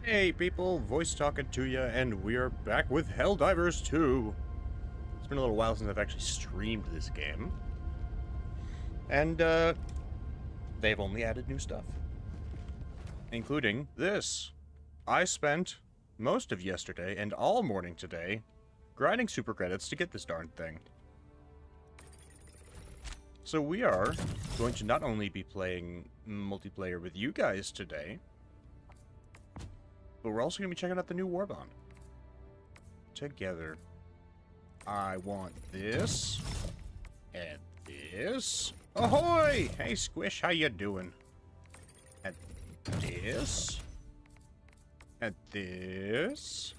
Hey people, voice talking to you, and we are back with Helldivers 2. It's been a little while since I've actually streamed this game. And, they've only added new stuff. Including this. I spent most of yesterday and all morning today grinding super credits to get this darn thing. So we are going to not only be playing multiplayer with you guys today, but we're also going to be checking out the new Warbond. Together. I want this. And this. Ahoy! Hey, Squish, how you doing? And this. And this.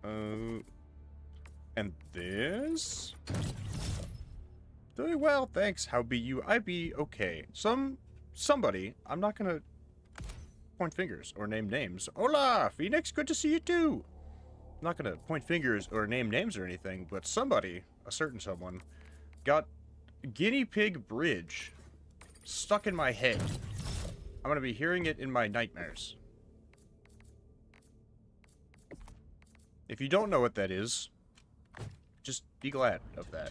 And this. Doing well, thanks. How be you? I be okay. Somebody, I'm not gonna point fingers or name names. Hola, Phoenix, good to see you too. I'm not gonna point fingers or name names or anything, but somebody, a certain someone, got guinea pig bridge stuck in my head. I'm gonna be hearing it in my nightmares. If you don't know what that is, just be glad of that.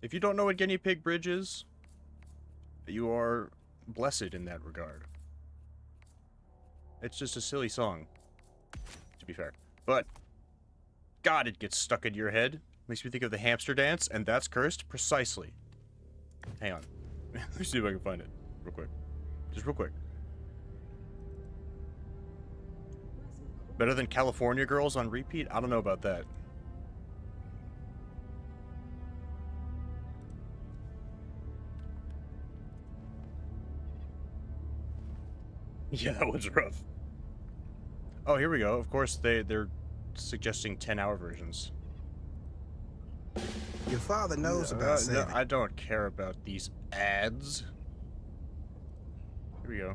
If you don't know what guinea pig bridge is, you are blessed in that regard. It's just a silly song, to be fair. But, God, it gets stuck in your head. Makes me think of the hamster dance, and that's cursed precisely. Hang on. Let me see if I can find it real quick. Just real quick. Better than California Girls on repeat? I don't know about that. Yeah, that was rough. Oh, here we go. Of course, they're suggesting 10-hour versions. Your father knows about Santa. No, I don't care about these ads. Here we go.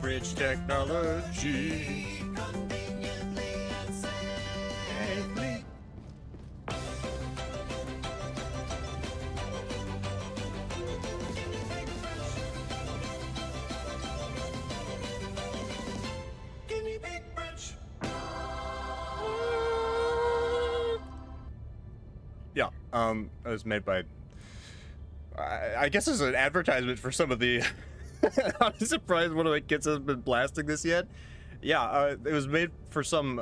Bridge technology. Safely. Guinea pig bridge. Yeah, it was made by. I guess it's an advertisement for some of the. I'm surprised one of my kids hasn't been blasting this yet. Yeah, it was made for some,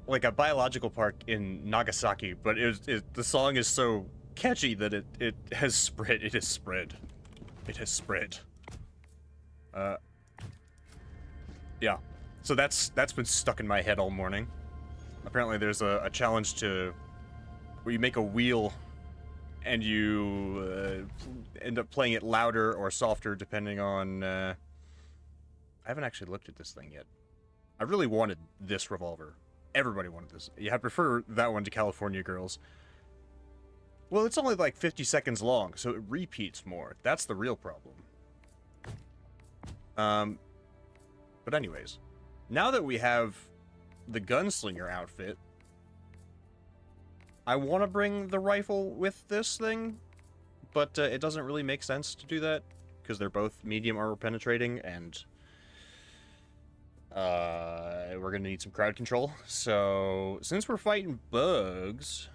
like a biological park in Nagasaki, but the song is so catchy that it has spread. It has spread. It has spread. Yeah. So that's been stuck in my head all morning. Apparently there's a challenge to where you make a wheel and you end up playing it louder or softer depending on... I haven't actually looked at this thing yet. I really wanted this revolver. Everybody wanted this. Yeah, I prefer that one to California Girls. Well, it's only like 50 seconds long, so it repeats more. That's the real problem. But anyways, now that we have the gunslinger outfit, I want to bring the rifle with this thing, but it doesn't really make sense to do that, because they're both medium armor penetrating, and we're going to need some crowd control. So, since we're fighting bugs,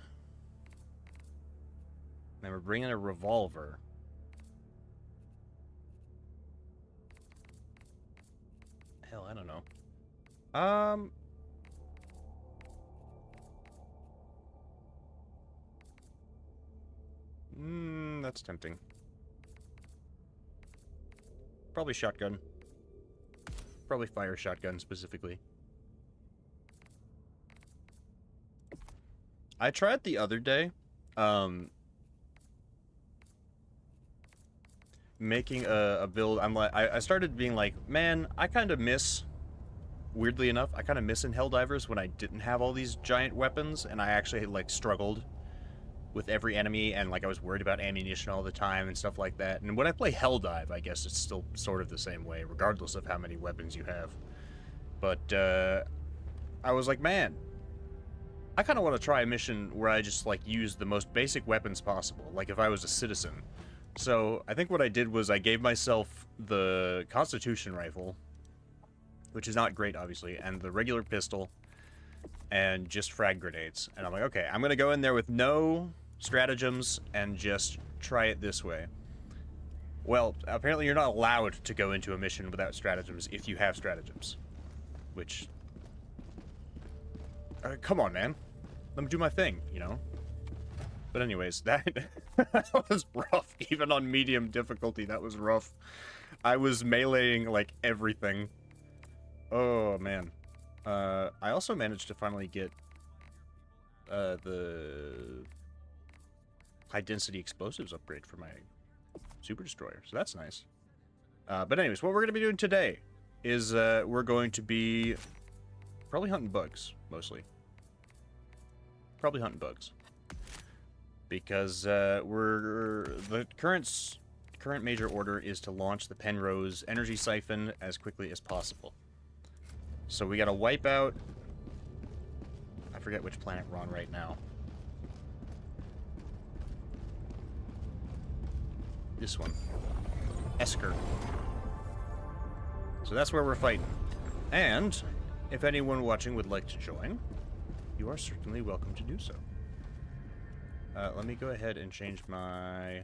and we're bringing a revolver, hell, I don't know. That's tempting. Probably shotgun. Probably fire shotgun, specifically. I tried the other day, making a build. I started being like, man, I kind of miss weirdly enough, I kind of miss in Helldivers when I didn't have all these giant weapons, and I actually, like, struggled with every enemy, and like I was worried about ammunition all the time and stuff like that. And when I play Helldive, I guess it's still sort of the same way, regardless of how many weapons you have. But I was like, man, I kind of want to try a mission where I just like use the most basic weapons possible, like if I was a citizen. So I think what I did was I gave myself the Constitution rifle, which is not great, obviously, and the regular pistol, and just frag grenades. And I'm like, okay, I'm going to go in there with no stratagems and just try it this way. Well, apparently you're not allowed to go into a mission without stratagems if you have stratagems. Which... come on, man. Let me do my thing, you know? But anyways, that was rough. Even on medium difficulty, that was rough. I was meleeing, like, everything. Oh, man. I also managed to finally get the high-density explosives upgrade for my Super Destroyer, so that's nice. But anyways, what we're going to be doing today is we're going to be probably hunting bugs, mostly. Probably hunting bugs. Because the current major order is to launch the Penrose Energy Siphon as quickly as possible. So we gotta wipe out... I forget which planet we're on right now. This one. Esker. So that's where we're fighting. And if anyone watching would like to join, you are certainly welcome to do so. Let me go ahead and change my...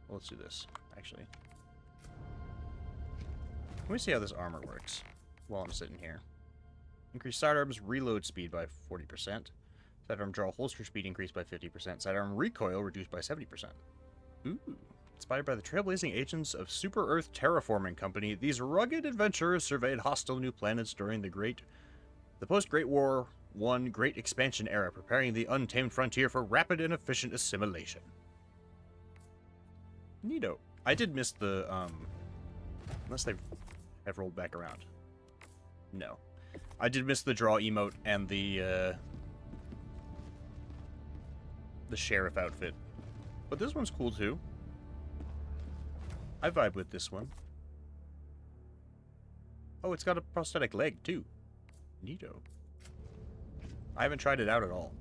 Well, let's do this, actually. Let me see how this armor works while I'm sitting here. Increase sidearms reload speed by 40%. Sidearm draw holster speed increased by 50%. Sidearm recoil reduced by 70%. Ooh. Inspired by the trailblazing agents of Super Earth Terraforming Company, these rugged adventurers surveyed hostile new planets during the post-Great War I Great Expansion era, preparing the untamed frontier for rapid and efficient assimilation. Neato. I did miss the, unless they have rolled back around. No. I did miss the draw emote and the sheriff outfit. But this one's cool, too. I vibe with this one. Oh, it's got a prosthetic leg, too. Neato. I haven't tried it out at all.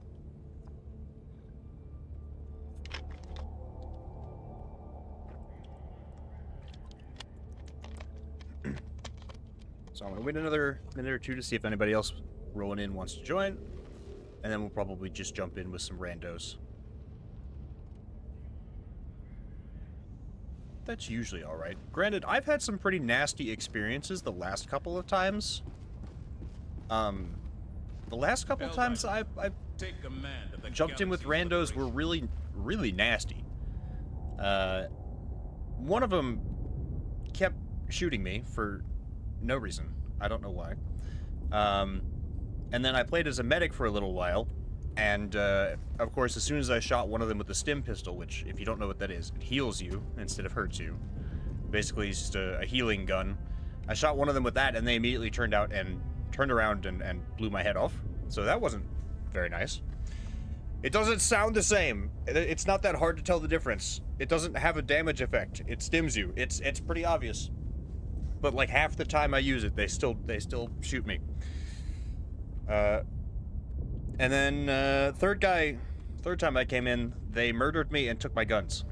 So I'm going to wait another minute or two to see if anybody else rolling in wants to join. And then we'll probably just jump in with some randos. That's usually alright. Granted, I've had some pretty nasty experiences the last couple of times. The last couple of times I've jumped in with randos were really, really nasty. One of them kept shooting me for no reason. I don't know why. And then I played as a medic for a little while. And, of course, as soon as I shot one of them with the stim pistol, which, if you don't know what that is, it heals you instead of hurts you. Basically, it's just a healing gun. I shot one of them with that, and they immediately turned around and blew my head off. So that wasn't very nice. It doesn't sound the same. It's not that hard to tell the difference. It doesn't have a damage effect. It stims you. It's pretty obvious. But, like, half the time I use it, they still shoot me. And then, third time I came in, they murdered me and took my guns.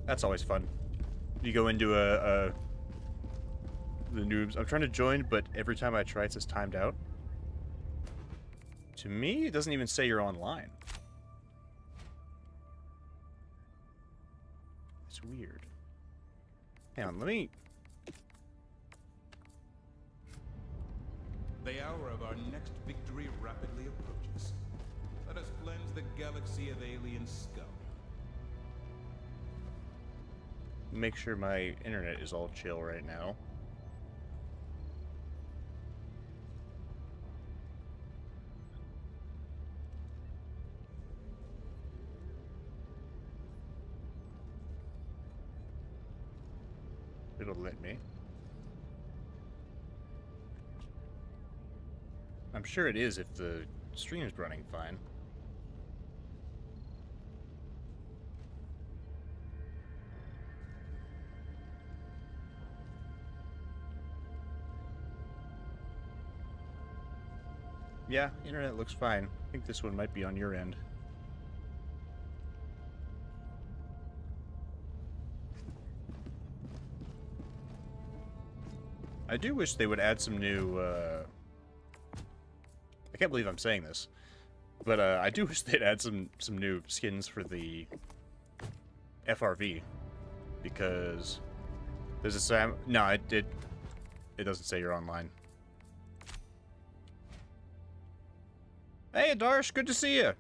That's always fun. You go into the noobs. I'm trying to join, but every time I try, it says timed out. To me, it doesn't even say you're online. It's weird. Hang on, let me... The hour of our next victory rapidly approaches. Let us cleanse the galaxy of alien scum. Make sure my internet is all chill right now. It'll let me. I'm sure it is if the stream's running fine. Yeah, internet looks fine. I think this one might be on your end. I do wish they would add some new, I can't believe I'm saying this, but I do wish they'd add some new skins for the FRV, because there's a Sam. No, it doesn't say you're online. Hey, Darsh, good to see you.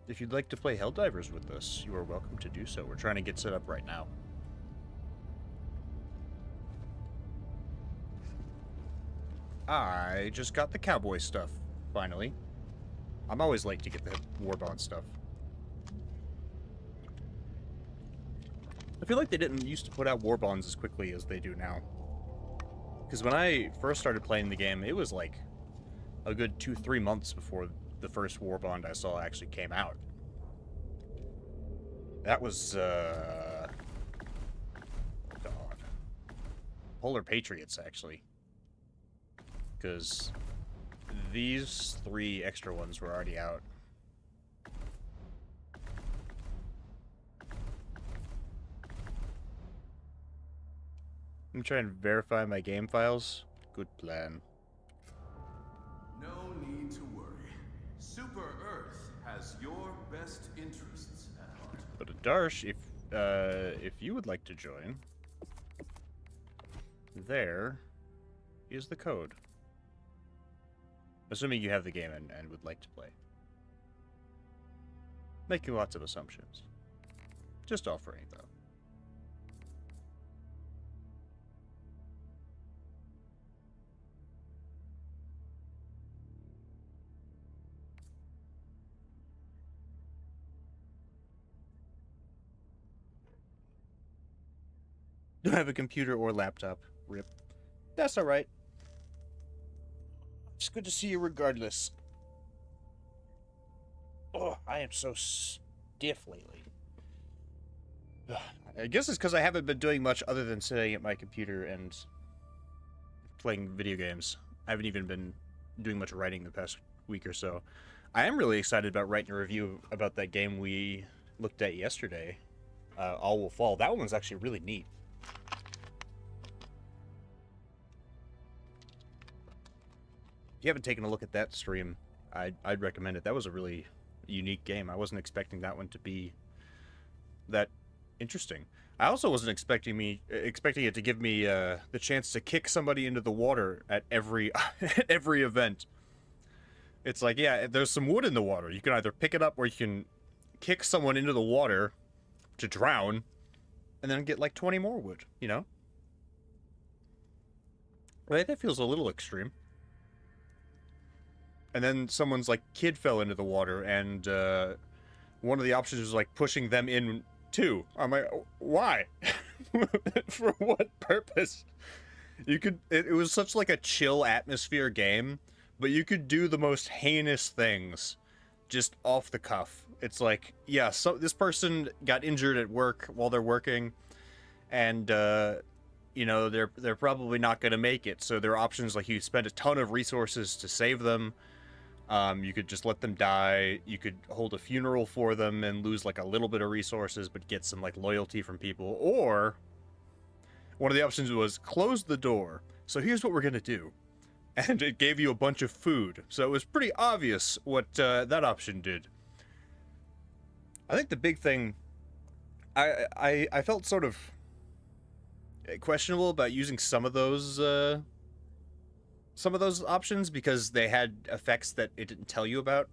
If you'd like to play Helldivers with us, you are welcome to do so. We're trying to get set up right now. I just got the cowboy stuff, finally. I'm always late to get the Warbond stuff. I feel like they didn't used to put out Warbonds as quickly as they do now. Because when I first started playing the game, it was like a good 2-3 months before the first Warbond I saw actually came out. That was, God. Polar Patriots, actually. Because these 3 extra ones were already out. I'm trying to verify my game files. Good plan. No need to worry. Super Earth has your best interests at heart. But Darsh, if you would like to join, there is the code. Assuming you have the game and would like to play. Making lots of assumptions. Just offering, though. Don't have a computer or laptop. Rip. That's alright. It's good to see you regardless. Oh, I am so stiff lately. I guess it's because I haven't been doing much other than sitting at my computer and playing video games. I haven't even been doing much writing the past week or so. I am really excited about writing a review about that game we looked at yesterday. All Will Fall. That one was actually really neat. If you haven't taken a look at that stream, I'd recommend it. That was a really unique game. I wasn't expecting that one to be that interesting. I also wasn't expecting it to give me the chance to kick somebody into the water at every every event. It's like, yeah, there's some wood in the water. You can either pick it up or you can kick someone into the water to drown and then get like 20 more wood, you know? Right? That feels a little extreme. And then someone's like kid fell into the water, and one of the options was like pushing them in too. I'm like, why? For what purpose? You could. It was such like a chill atmosphere game, but you could do the most heinous things just off the cuff. It's like, yeah, so this person got injured at work while they're working, and you know, they're probably not going to make it. So there are options like you spend a ton of resources to save them. You could just let them die. You could hold a funeral for them and lose like a little bit of resources, but get some like loyalty from people. Or one of the options was close the door. So here's what we're going to do. And it gave you a bunch of food. So it was pretty obvious what that option did. I think the big thing, I felt sort of questionable about using some of those options because they had effects that it didn't tell you about.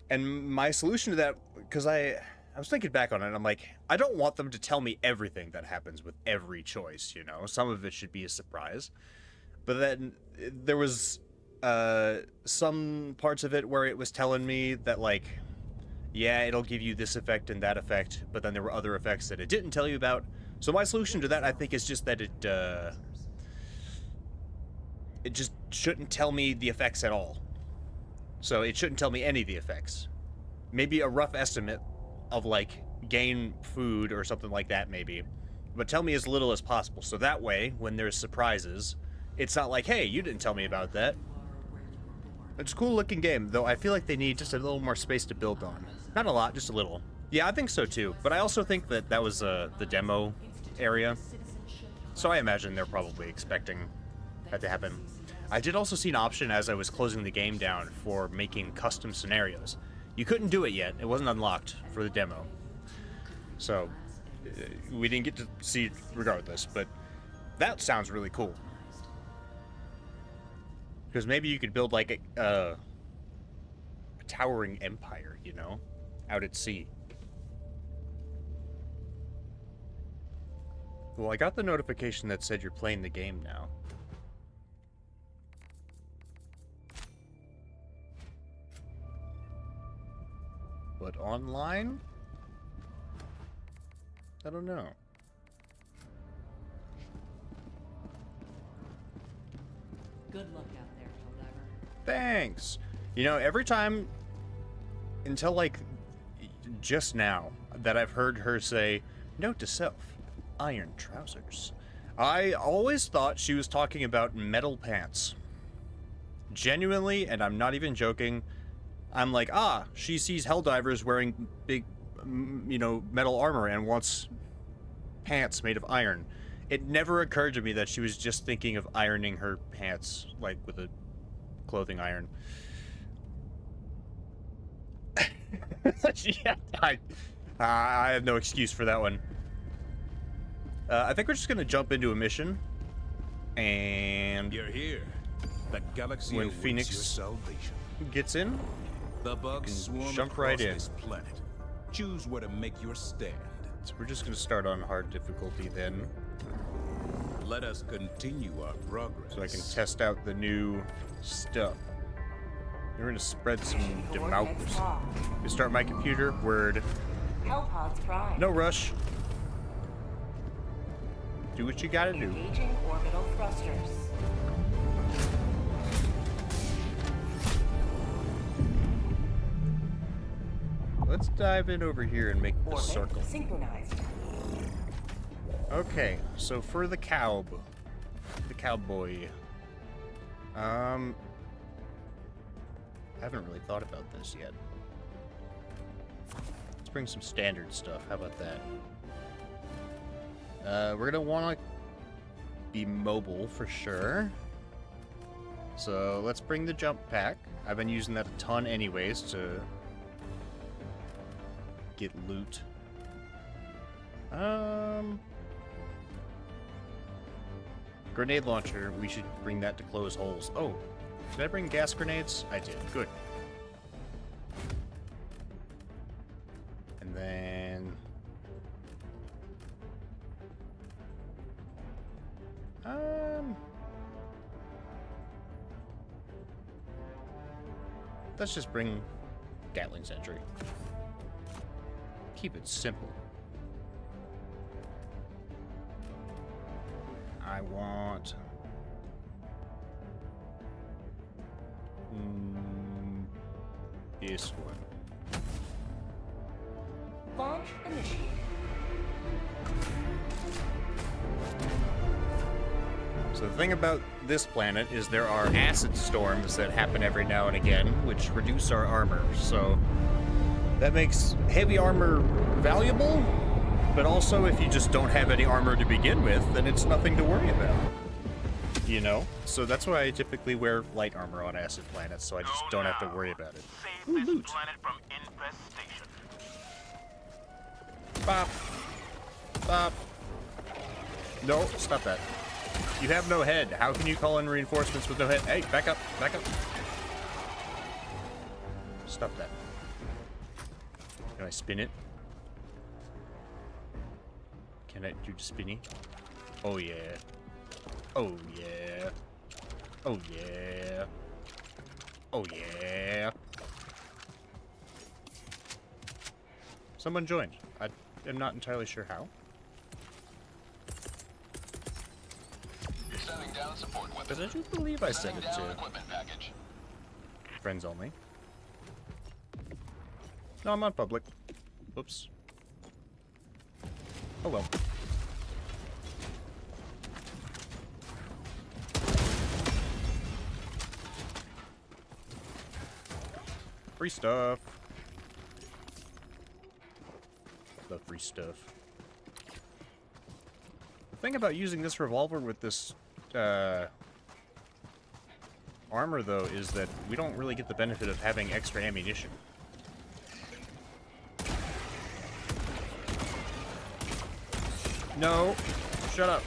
And my solution to that, because I was thinking back on it, and I'm like, I don't want them to tell me everything that happens with every choice, you know? Some of it should be a surprise. But then there was some parts of it where it was telling me that, like, yeah, it'll give you this effect and that effect, but then there were other effects that it didn't tell you about. So my solution to that, I think, is just that it just shouldn't tell me the effects at all. So it shouldn't tell me any of the effects. Maybe a rough estimate of, like, gain food or something like that, maybe. But tell me as little as possible, so that way, when there's surprises, it's not like, hey, you didn't tell me about that. It's a cool looking game, though I feel like they need just a little more space to build on. Not a lot, just a little. Yeah, I think so too, but I also think that that was the demo area. So I imagine they're probably expecting that to happen. I did also see an option as I was closing the game down for making custom scenarios. You couldn't do it yet, it wasn't unlocked for the demo. So, we didn't get to see it regardless, but that sounds really cool. Because maybe you could build like a towering empire, you know, out at sea. Well, I got the notification that said you're playing the game now. But online? I don't know. Good luck out there, Helldiver. Thanks. You know, every time until like just now that I've heard her say, note to self, iron trousers, I always thought she was talking about metal pants. Genuinely, and I'm not even joking, I'm like, ah, she sees Helldivers wearing big, you know, metal armor and wants pants made of iron. It never occurred to me that she was just thinking of ironing her pants, like with a clothing iron. Yeah, I have no excuse for that one. I think we're just gonna jump into a mission, and you're here. The galaxy when awaits Phoenix your salvation. gets in, The bugs swarm jump across right in. this planet. Choose where to make your stand. So we're just gonna start on hard difficulty then, Let us continue our progress. so I can test out the new stuff. We're gonna spread some democracy. Restart my computer. Word. Hellpods Prime. No rush. Do what you gotta do. Engaging orbital thrusters. Let's dive in over here and make the Orbit circle. synchronized. Okay, so for the cowboy. I haven't really thought about this yet. Let's bring some standard stuff. How about that? We're gonna want to be mobile for sure. So let's bring the jump pack. I've been using that a ton anyways to get loot. Grenade launcher, we should bring that to close holes. Oh, did I bring gas grenades? I did. Good. And then... let's just bring Gatling Sentry. Keep it simple. I want... this one. Launch initiated. So the thing about this planet is there are acid storms that happen every now and again, which reduce our armor. So that makes heavy armor valuable, but also if you just don't have any armor to begin with, then it's nothing to worry about. You know? So that's why I typically wear light armor on acid planets, so I just don't have to worry about it. Save Ooh, this loot. planet from infestation. Bop. Bop. No, stop that. You have no head. How can you call in reinforcements with no head? Hey, back up. Back up. Stop that. Can I spin it? Can I do the spinny? Oh, yeah. Oh, yeah. Oh, yeah. Oh, yeah. Someone joined. I am not entirely sure how. Sending down support weapon. But I do believe I sent it Down to equipment package. friends only. No, I'm on public. Oops. Oh well. Free stuff. The free stuff. The thing about using this revolver with this armor, though, is that we don't really get the benefit of having extra ammunition. No. Shut up.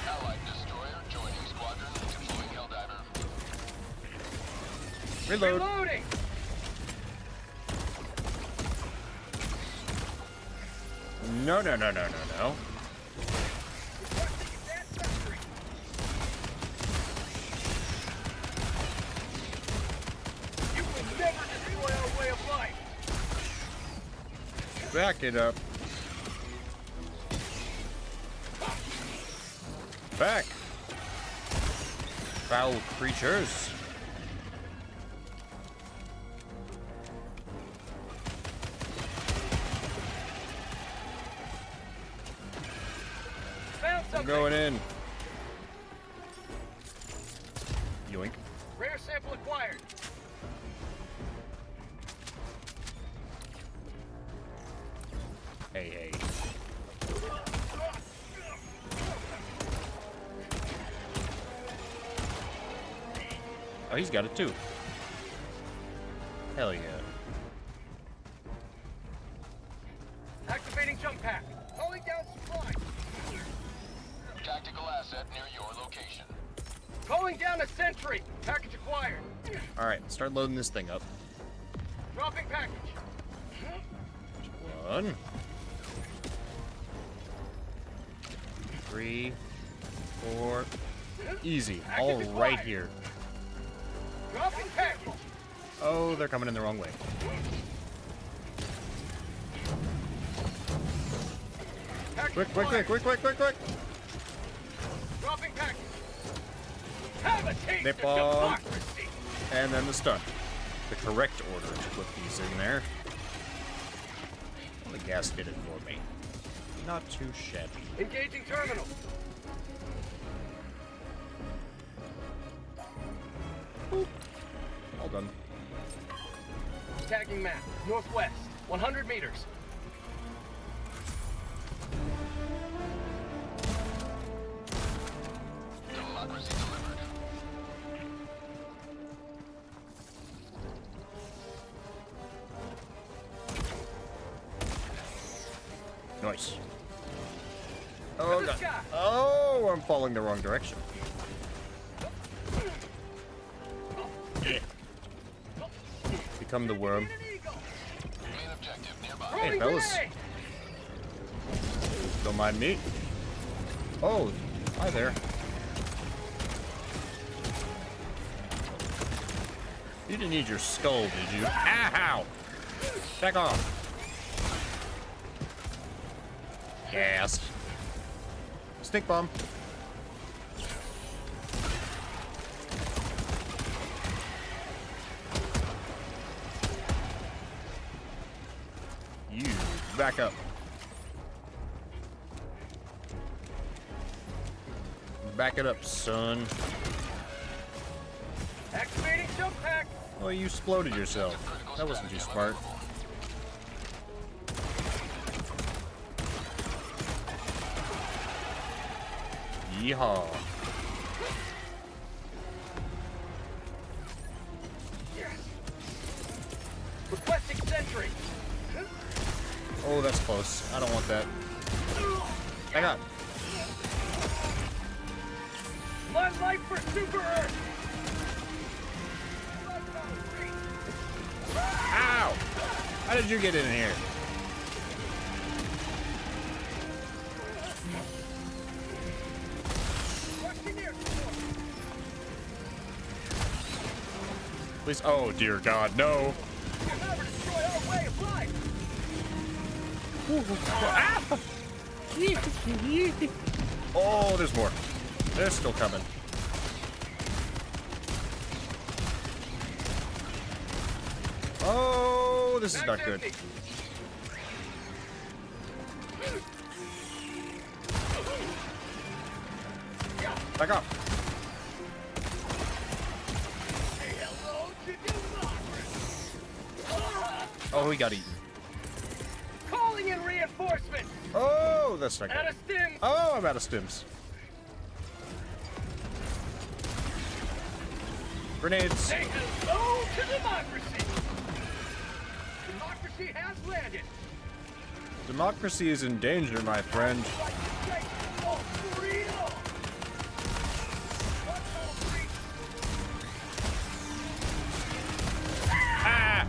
Allied destroyer joining squadron deploying Helldiver. Reload. Reloading! No, no, no, no, no, no. You will never destroy our way of life! Back it up. Back. Foul creatures. Found I'm something! going in. Yoink. Rare sample acquired. Hey, hey. Oh, he's got it too. Hell yeah. Activating jump pack. Calling down supply. Tactical asset near your location. Calling down a sentry. Package acquired. Alright, start loading this thing up. Dropping package. 1, 3, 4. Easy. All right here. Dropping package. Oh, they're coming in the wrong way. Package Quick, quick, acquired. quick, quick, quick, quick, quick. Dropping package. Have a taste Nip of bomb. democracy. And then the stun. The correct order to put these in there. The gas did it for me. Not too shabby. Engaging terminal. All done. Tagging map. Northwest. 100 meters. Democracy delivered. Nice. Oh, To the God. sky. Oh, I'm falling the wrong direction. Yeah. Become the worm. Main objective nearby. Hey, fellas. Grenade. Don't mind me. Oh, hi there. You didn't need your skull, did you? Ow! Back off. Gas. Stink bomb. You back up. Back it up, son. Activating jump pack. Oh, you exploded yourself. That wasn't too smart. Yeehaw. Requesting sentry. Oh, that's close. I don't want that. Hang on. My life for Super Earth. Ow! How did you get in here? Please. Oh, dear God, no. You'll never destroy our way of life. Ah! Oh, there's more. They're still coming. Oh, this is Mag's not good. empty. Back off. Say hello to democracy. Oh, he got eaten. Calling in reinforcements. Oh, that's not Out good. of stim. Oh, I'm out of stims. Grenades. Say hello to democracy. Democracy has landed. Democracy is in danger, my friend. Oh, freedom. Ah!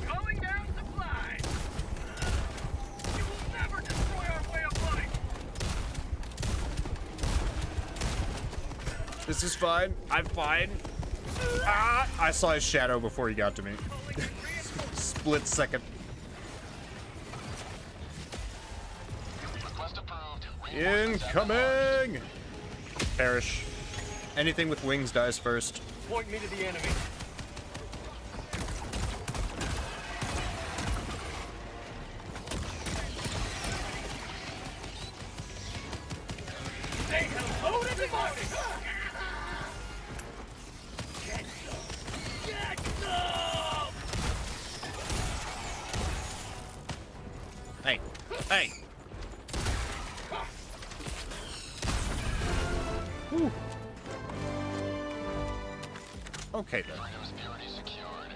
Calling down supplies. You will never destroy our way of life. This is fine. I'm fine. Ah! I saw his shadow before he got to me. Split second. Request approved. Incoming! Perish. Anything with wings dies first. Point me to the enemy. Say hello to democracy. Get some. Get some. Hey. Hey. Whew. Okay then. Freedom's purity secured.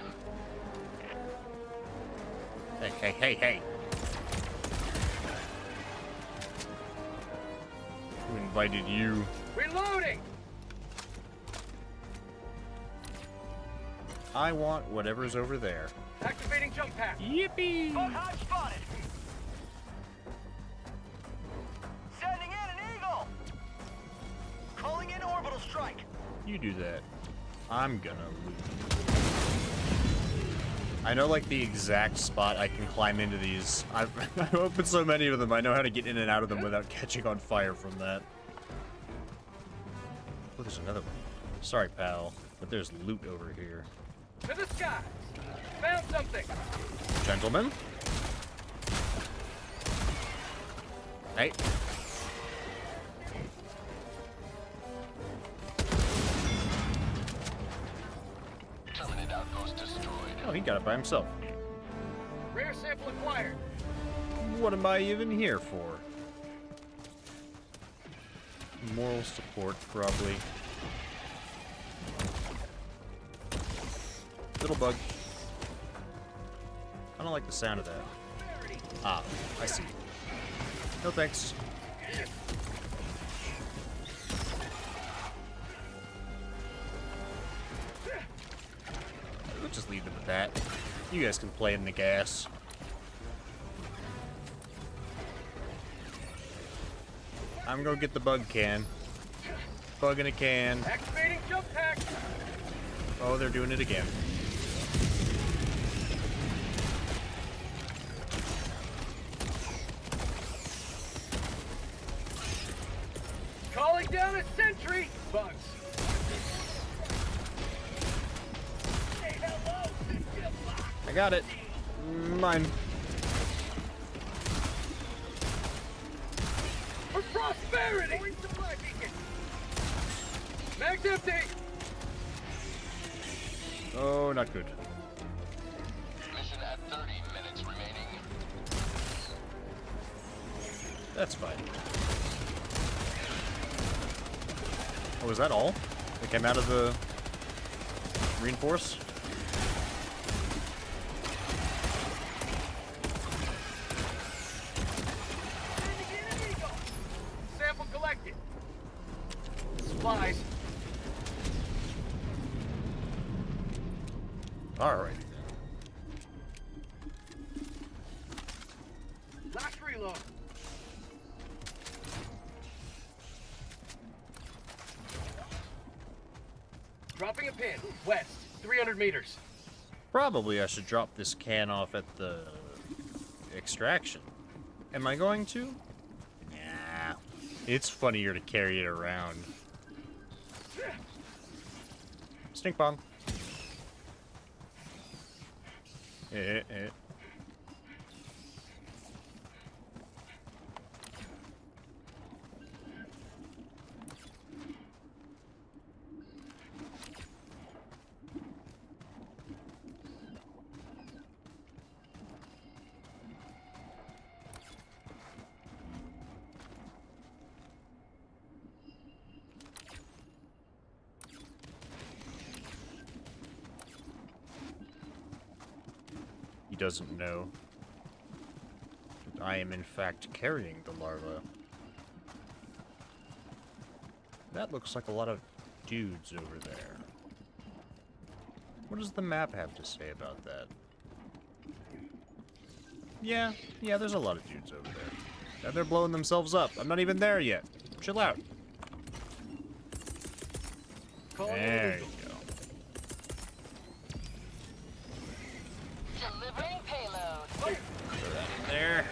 Hey. Who invited you? Reloading. I want whatever's over there. Activating jump pack. Yippee! Hot spotted. Sending in an eagle. Calling in orbital strike. You do that. I'm gonna loot. I know like the exact spot I can climb into these. I've opened so many of them, I know how to get in and out of them without catching on fire from that. Oh, there's another one. Sorry, pal, but there's loot over here. To the sky. Found something. Gentlemen? Hey. Terminate outpost destroyed. Oh, he got it by himself. Rare sample acquired. What am I even here for? Moral support, probably. Little bug. I don't like the sound of that. Ah, I see. No thanks. We'll just leave it at that. You guys can play in the gas. I'm gonna get the bug can. Bug in a can. Activating jump pack. Oh, they're doing it again. Calling down a sentry. Bugs. Say hello to democracy. I got it. Mine. For prosperity. Supply beacon. Mag's empty. Oh, not good. Mission at 30 minutes remaining. That's fine. Oh, was that all? It came out of the reinforce? Sample collected. Supplies. Alright. Last reload. Dropping a pin. West. 300 meters. Probably I should drop this can off at the extraction. Am I going to? Nah. It's funnier to carry it around. Stink bomb. He doesn't know that I am in fact carrying the larva. That looks like a lot of dudes over there. What does the map have to say about that? Yeah, there's a lot of dudes over there. And they're blowing themselves up. I'm not even there yet. Chill out. There you go. Delivering payload. Throw that in there.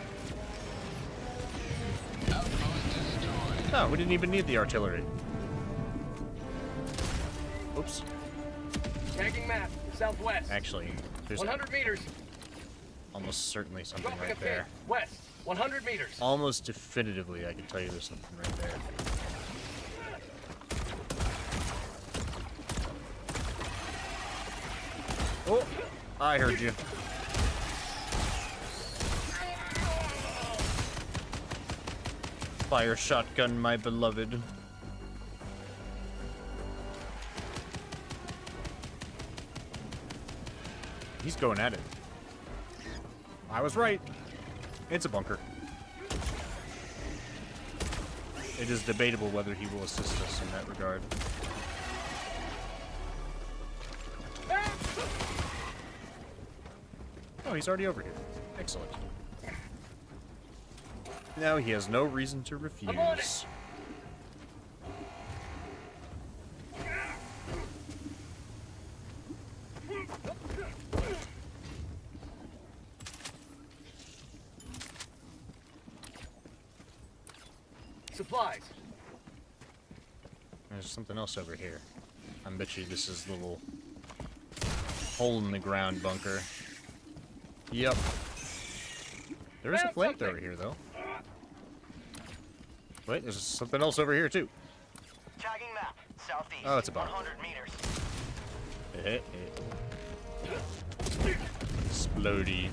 Oh, we didn't even need the artillery. Oops. Tagging map, southwest. Actually, there's 100 meters. almost certainly something Dropping a right pin. there. West, 100 meters. Almost definitively, I can tell you there's something right there. Oh, I heard you. Fire shotgun, my beloved. He's going at it. I was right. It's a bunker. It is debatable whether he will assist us in that regard. Oh, he's already over here. Excellent. Now he has no reason to refuse. Supplies. There's something else over here. I bet you this is a little hole in the ground bunker. Yep. There is a flamethrower here, though. Wait, there's something else over here, too. Tagging map, southeast. Oh, it's a bomb. 100 meters. Explodey.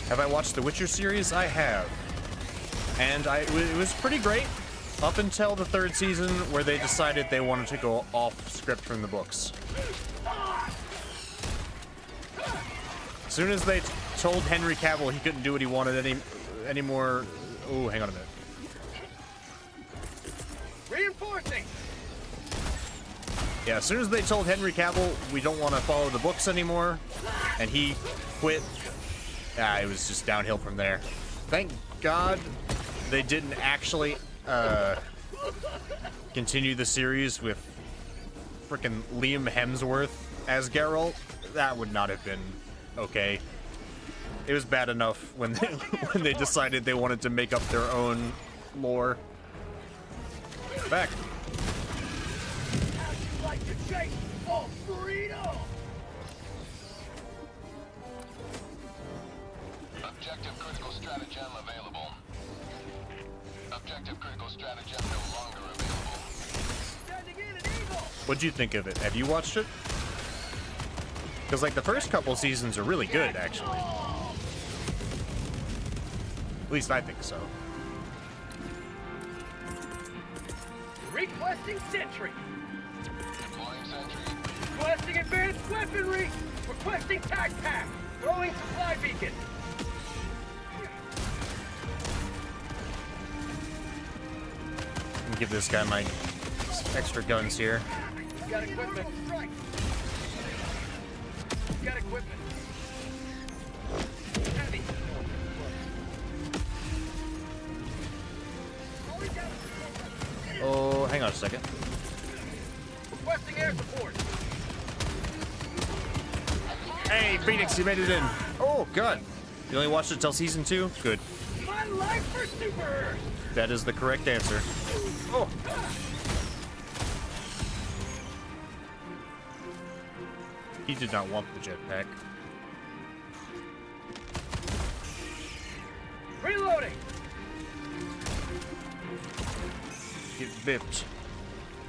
Have I watched the Witcher series? I have. And it was pretty great up until the 3rd season where they decided they wanted to go off script from the books. As soon as they told Henry Cavill he couldn't do what he wanted anymore. Oh, hang on a minute. Reinforcing. Yeah, as soon as they told Henry Cavill we don't want to follow the books anymore, and he quit, it was just downhill from there. Thank God they didn't actually continue the series with frickin' Liam Hemsworth as Geralt. That would not have been okay. It was bad enough when they decided they wanted to make up their own lore. Back. How'd you like to chase all freedom? Objective critical stratagem available. Objective critical stratagem no longer available. Sending in an eagle. What'd you think of it? Have you watched it? Because, like, the first couple seasons are really good, actually. At least I think so. Requesting sentry. Deploying sentry. Requesting advanced weaponry. Requesting tag pack. Throwing supply beacon. Let me give this guy my extra guns here. Got equipment. Got equipment. Heavy. Oh, hang on a second. Requesting air support. Hey, Phoenix, you made it in. Oh, God. You only watched it till season 2? Good. My life for Super Earth. That is the correct answer. Oh. He did not want the jetpack. Reloading! Get bipped.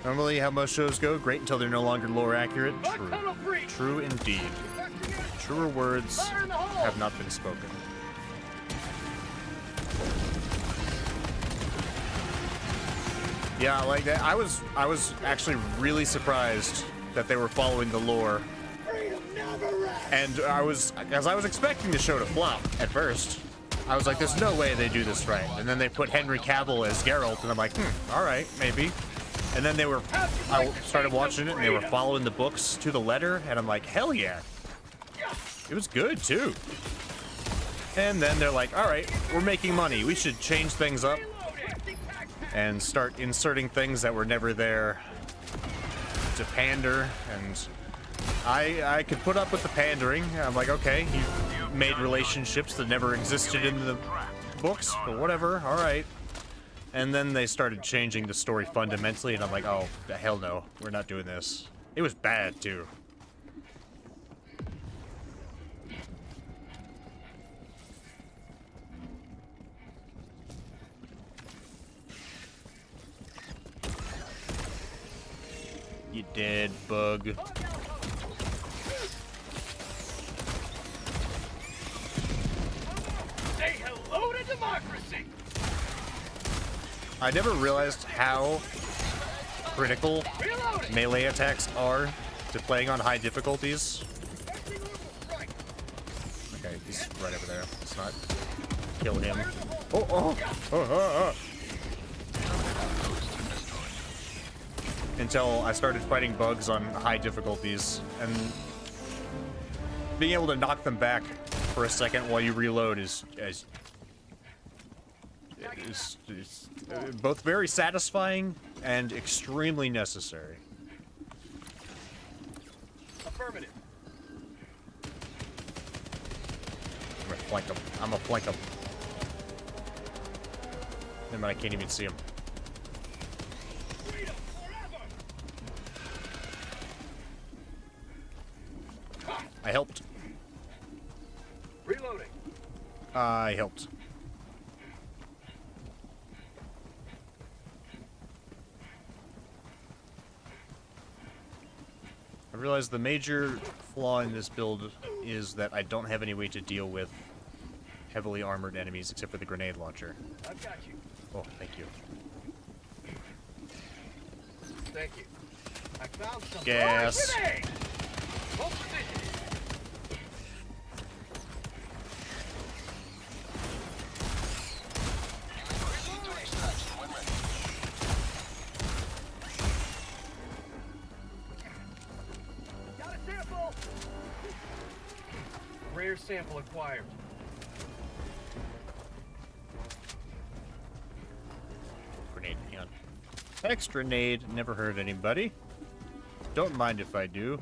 Normally, how most shows go, great until they're no longer lore accurate. True. True indeed. Truer words have not been spoken. Yeah, like that. I was actually really surprised that they were following the lore. And I was expecting the show to flop at first. I was like, there's no way they do this right. And then they put Henry Cavill as Geralt, and I'm like, all right, maybe. And then I started watching it, and they were following the books to the letter, and I'm like, hell yeah. It was good, too. And then they're like, all right, we're making money. We should change things up and start inserting things that were never there to pander. And I could put up with the pandering. I'm like, okay, you made relationships that never existed in the books, but whatever, all right. And then they started changing the story fundamentally, and I'm like, oh, hell no, we're not doing this. It was bad, too. You dead, bug. Say hello to democracy! I never realized how critical melee attacks are to playing on high difficulties. Okay, he's right over there. Let's not kill him. Until I started fighting bugs on high difficulties, and being able to knock them back for a second while you reload is both very satisfying and extremely necessary. Affirmative. I'm gonna flank him. I'm gonna flank him. Never mind, I can't even see him. I helped. Reloading. I helped. I realize the major flaw in this build is that I don't have any way to deal with heavily armored enemies except for the grenade launcher. I've got you. Oh, thank you. Thank you. I found some Gas. grenade! Hold position. Got a sample! Rare sample acquired. Grenade, hang on. Extra nade, never hurt anybody. Don't mind if I do.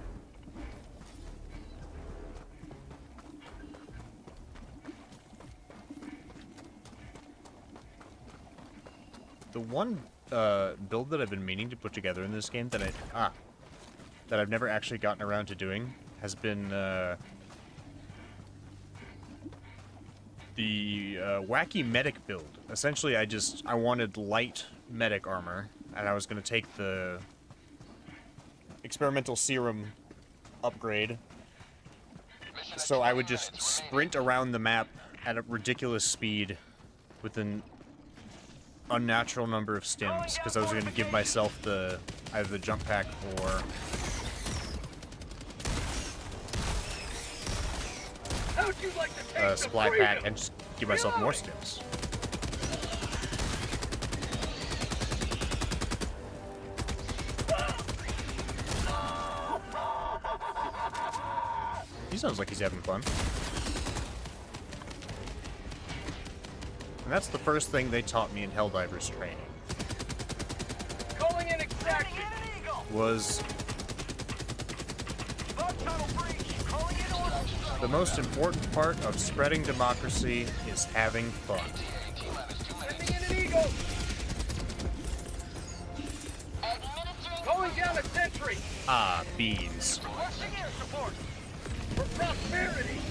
The one build that I've been meaning to put together in this game that that I've never actually gotten around to doing has been the wacky medic build. Essentially, I wanted light medic armor, and I was going to take the experimental serum upgrade, so I would just sprint around the map at a ridiculous speed with an unnatural number of stims, because I was going to give myself either the jump pack or How'd you like to take supply pack and just give myself more stims. He sounds like he's having fun. And that's the first thing they taught me in Helldivers training. Calling in extraction. Was the most important part of spreading democracy is having fun. Sending in an eagle. Calling down a sentry. Ah, beans. Requesting air support. For prosperity.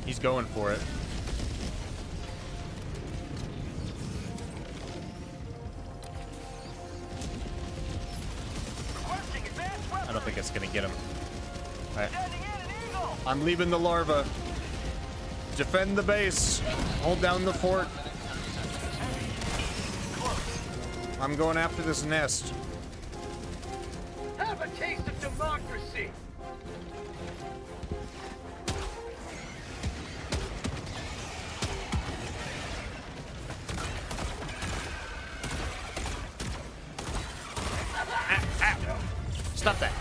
He's going for it. Requesting advanced I weaponry. don't think it's gonna get him. Alright. Sending in an eagle. I'm leaving the larva. Defend the base. Hold down the fort. I'm going after this nest. Have a taste of democracy. Stop that.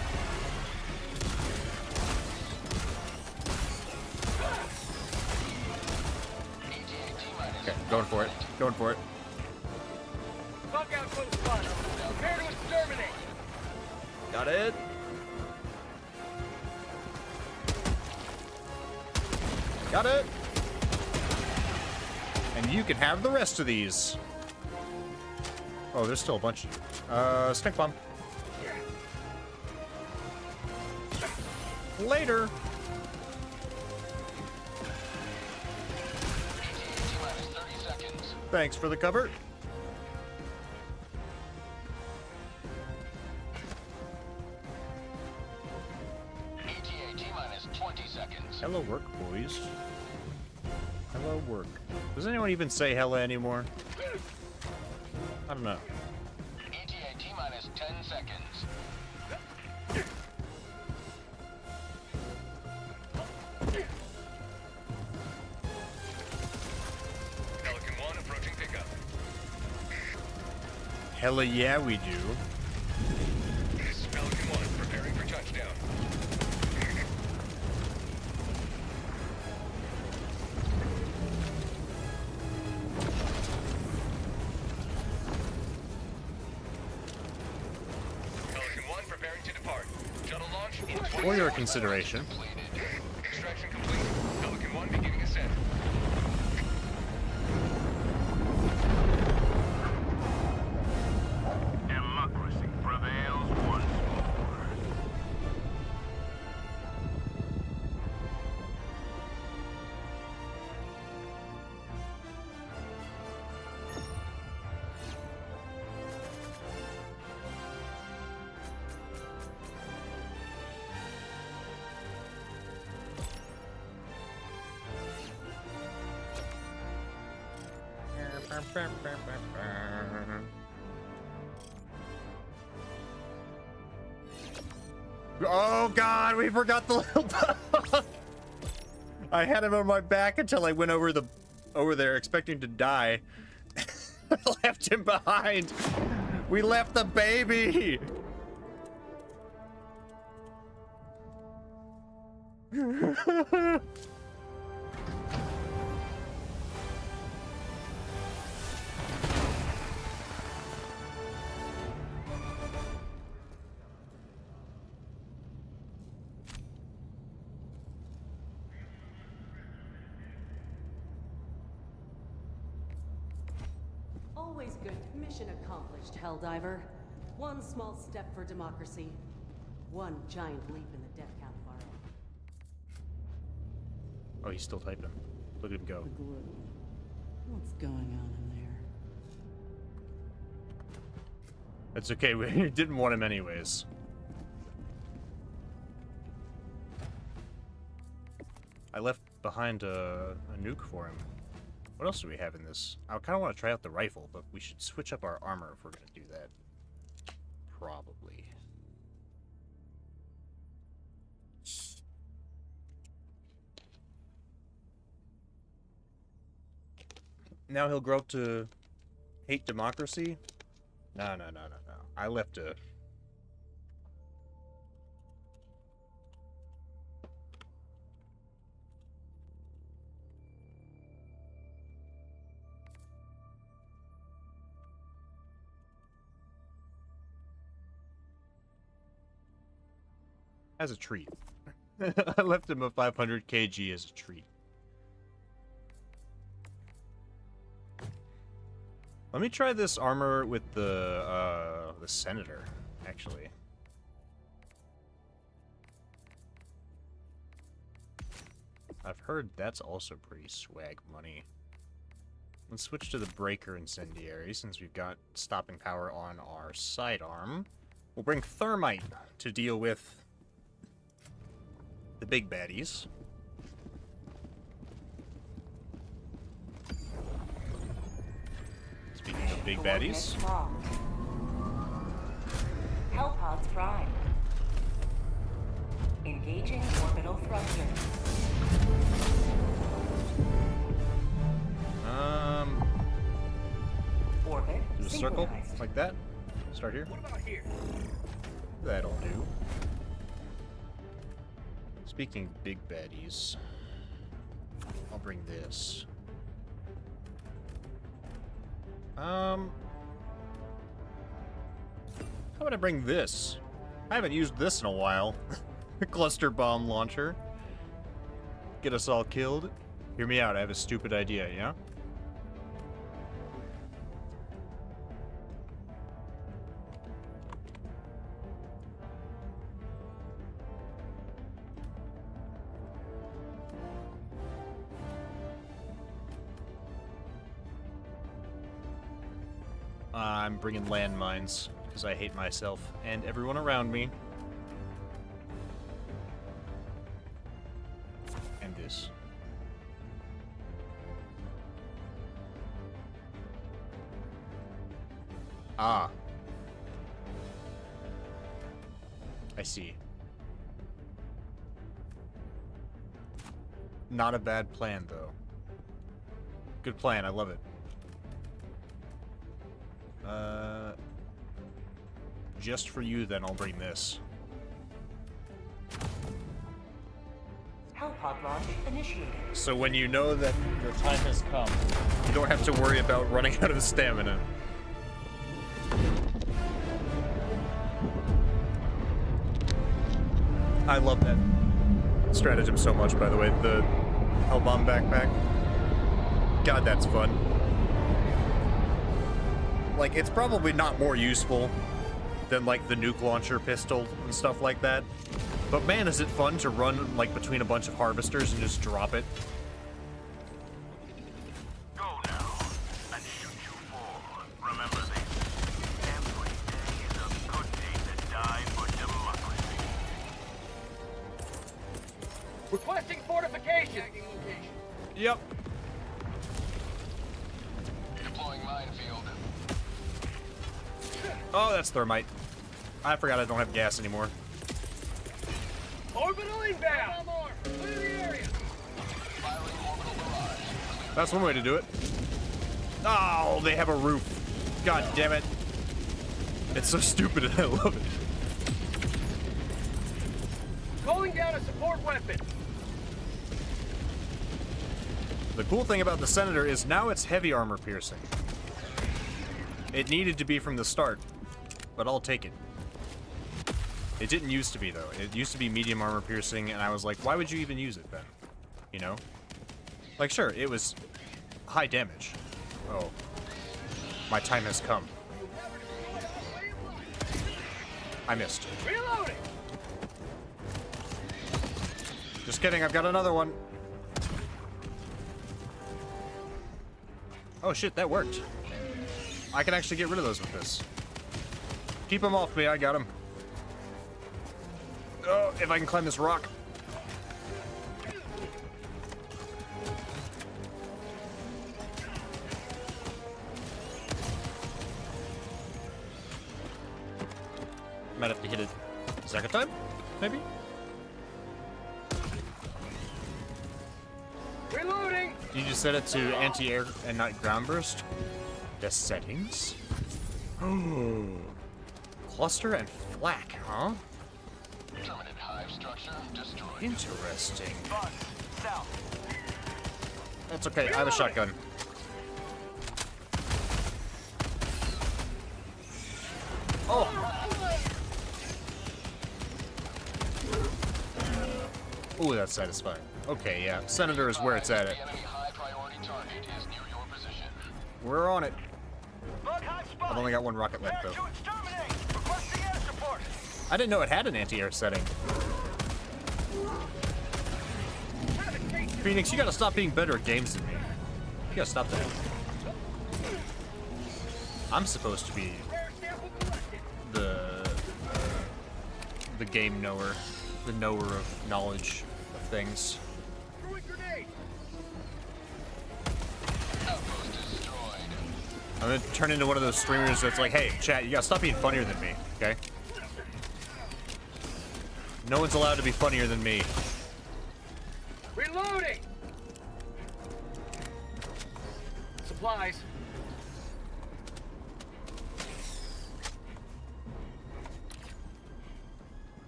Okay, going for it. Going for it. Bug out for the spot. Prepare to exterminate. Got it. Got it. And you can have the rest of these. Oh, there's still a bunch. Stink bomb. Later. Thanks for the cover. Hello, work, boys. Hello, work. Does anyone even say hello anymore? I don't know. ETA T-minus 10 seconds. Pelican 1 approaching pickup. Hella yeah, we do. This is Pelican 1 preparing for touchdown. Pelican 1 preparing to depart. Shuttle launch in 20 For your consideration. Extraction complete. Pelican 1 beginning ascent. Democracy prevails once more. Oh god, we forgot the little dog. I had him on my back until I went over there expecting to die. Left him behind. We left the baby. Always good. Mission accomplished, Helldiver. One small step for democracy. One giant leap in the death count of our own. Oh, he's still typing. Look at him go. The glue. What's going on in there? It's okay, we didn't want him anyways. I left behind a nuke for him. What else do we have in this? I kind of want to try out the rifle, but we should switch up our armor if we're going to do that. Probably. Now he'll grow up to hate democracy? No. I left a... As a treat. I left him a 500 kg as a treat. Let me try this armor with the senator, actually. I've heard that's also pretty swag money. Let's switch to the breaker incendiary since we've got stopping power on our sidearm. We'll bring thermite to deal with the big baddies. Speaking of big baddies. Hellpods prime. Engaging orbital thrusters. Orbit Do a circle synchronized. like that. Start here. What about here? That'll do. Speaking of big baddies, I'll bring this. How about I bring this? I haven't used this in a while. Cluster bomb launcher. Get us all killed. Hear me out, I have a stupid idea, yeah? I'm bringing landmines, because I hate myself and everyone around me. And this. Ah. I see. Not a bad plan, though. Good plan, I love it. Just for you, then I'll bring this. Hellpod launch initiated. So when you know that the time has come, you don't have to worry about running out of stamina. I love that stratagem so much, by the way. The Hellbomb backpack. God, that's fun. Like, it's probably not more useful than, like, the nuke launcher pistol and stuff like that. But man, is it fun to run, like, between a bunch of harvesters and just drop it. Go now and shoot you for. Remember this. Every day is a good day to die for democracy. Requesting fortification. Yep. Deploying minefield. Oh, that's thermite. I forgot I don't have gas anymore. Orbital inbound. Clear the area. Firing orbital barrage. That's one way to do it. Oh, they have a roof. God damn it. It's so stupid and I love it. Calling down a support weapon. The cool thing about the Senator is now it's heavy armor piercing. It needed to be from the start, but I'll take it. It didn't used to be, though. It used to be medium armor piercing, and I was like, why would you even use it then? You know? Like, sure, it was high damage. Oh. My time has come. I missed. Reloading. Just kidding, I've got another one. Oh shit, that worked. I can actually get rid of those with this. Keep them off me, I got them. Oh, if I can climb this rock. Might have to hit it a second time, maybe? Reloading. You just set it to anti-air and not ground burst? The settings? Oh. Cluster and flak, huh? Terminate hive structure destroyed. Interesting. Bus south. That's okay, I have a shotgun. Oh! Ooh, that's satisfying. Okay, yeah. Senator is where it's at. The enemy high priority target is near your position. We're on it. Bug hive spot. I've only got one rocket left, Air though. to exterminate. Requesting air support. I didn't know it had an anti-air setting. Have it, Kate. Phoenix, you gotta stop being better at games than me. You gotta stop that. I'm supposed to be the game knower, the knower of knowledge of things. I'm gonna turn into one of those streamers that's like, hey, chat, you gotta stop being funnier than me, okay? No one's allowed to be funnier than me. Reloading! Supplies.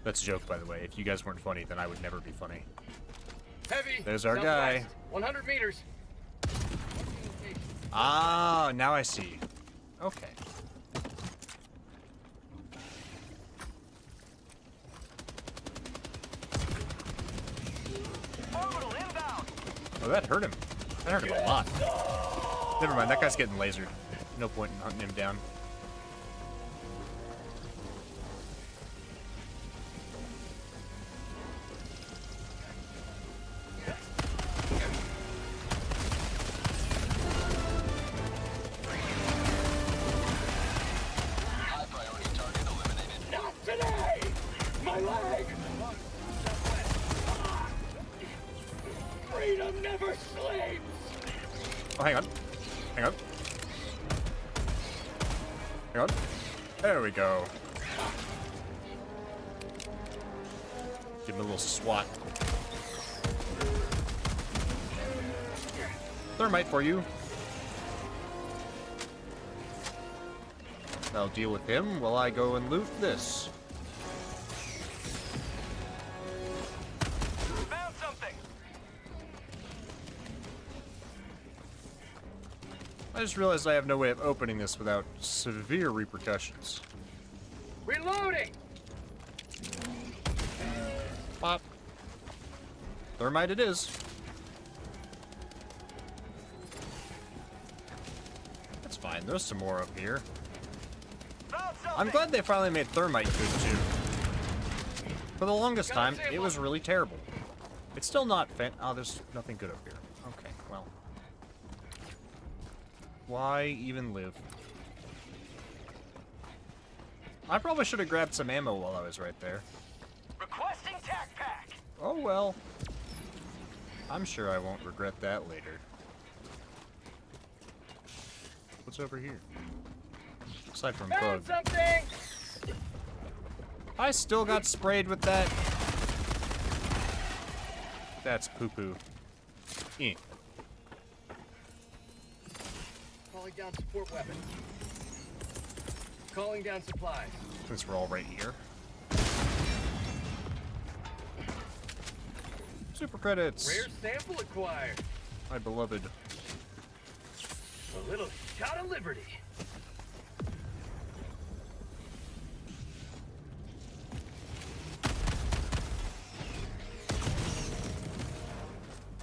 That's a joke, by the way. If you guys weren't funny, then I would never be funny. Heavy. There's our guy. 100 meters. Ah, now I see. Okay. Oh, that hurt him. That hurt him a lot. Never mind, that guy's getting lasered. No point in hunting him down. Oh, hang on. Hang on. Hang on. There we go. Give him a little swat. Thermite for you. I'll deal with him while I go and loot this. Found something. I just realized I have no way of opening this without severe repercussions. Reloading. Pop. Thermite it is. That's fine. There's some more up here. I'm glad they finally made thermite good too. For the longest time, it was really terrible. It's still not oh, there's nothing good up here. Okay, well. Why even live? I probably should have grabbed some ammo while I was right there. Requesting tac pack. Oh well. I'm sure I won't regret that later. What's over here? Aside from bug. Found something. I still got sprayed with that. That's poo-poo. Eh. Calling down support weapon. Calling down supplies. Since we're all right here. Super credits. Rare sample acquired. My beloved. A little shot of liberty.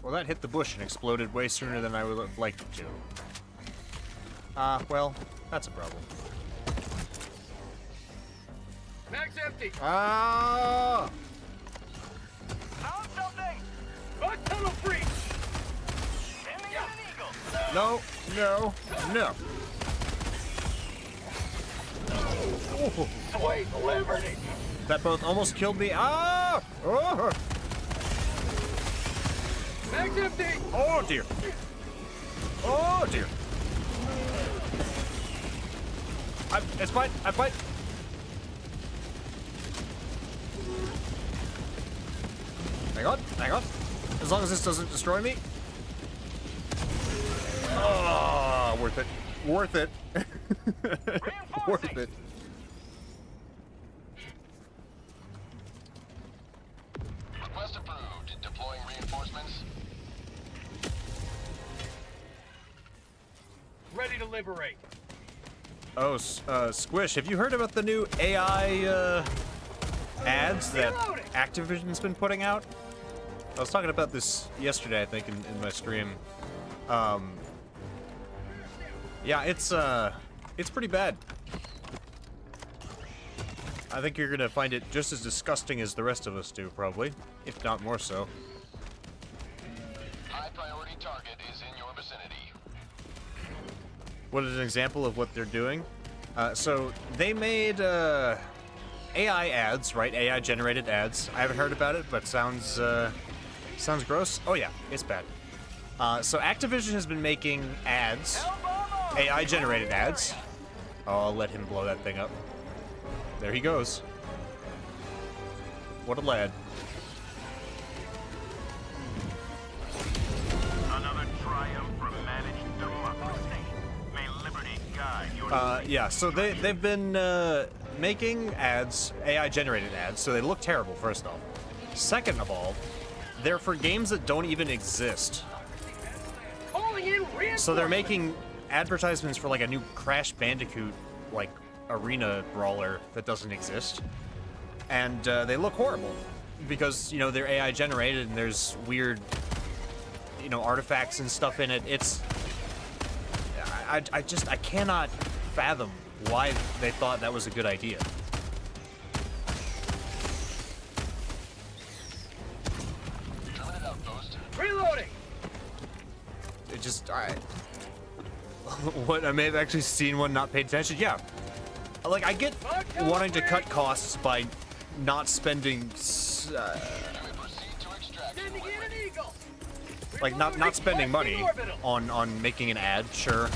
Well, that hit the bush and exploded way sooner than I would have liked it to. Well, that's a problem. Mag's empty. Ah! Found something. A tunnel breach. Sending out an eagle. No, no, no. Oh, Sweet liberty. that both almost killed me. Ah! Oh, Mag's empty. oh dear. Oh dear. It's fine. I'm fine. Hang on. Hang on. As long as this doesn't destroy me. Oh, worth it. Worth it. Worth it. Request approved. Deploying reinforcements. Ready to liberate. Oh, Squish, have you heard about the new AI ads that Activision's been putting out? I was talking about this yesterday, I think, in my stream. Yeah, it's pretty bad. I think you're gonna find it just as disgusting as the rest of us do, probably, if not more so. What is an example of what they're doing? So they made AI ads, right? AI generated ads. I haven't heard about it, but sounds gross. Oh yeah, it's bad. So Activision has been making ads, AI generated ads. Oh, I'll let him blow that thing up. There he goes. What a lad. Another triumph from managed democracy. May liberty guide your Yeah, so they've been making ads, AI-generated ads, so they look terrible, first off. Second of all, they're for games that don't even exist. So they're making advertisements for like a new Crash Bandicoot, like, arena brawler that doesn't exist. And they look horrible because, you know, they're AI-generated and there's weird, you know, artifacts and stuff in it. It's... I cannot fathom why they thought that was a good idea. Reloading! It just... What, I may have actually seen one, not paid attention? Yeah. Like, I get wanting to cut costs by not spending... like, not spending money on making an ad, sure.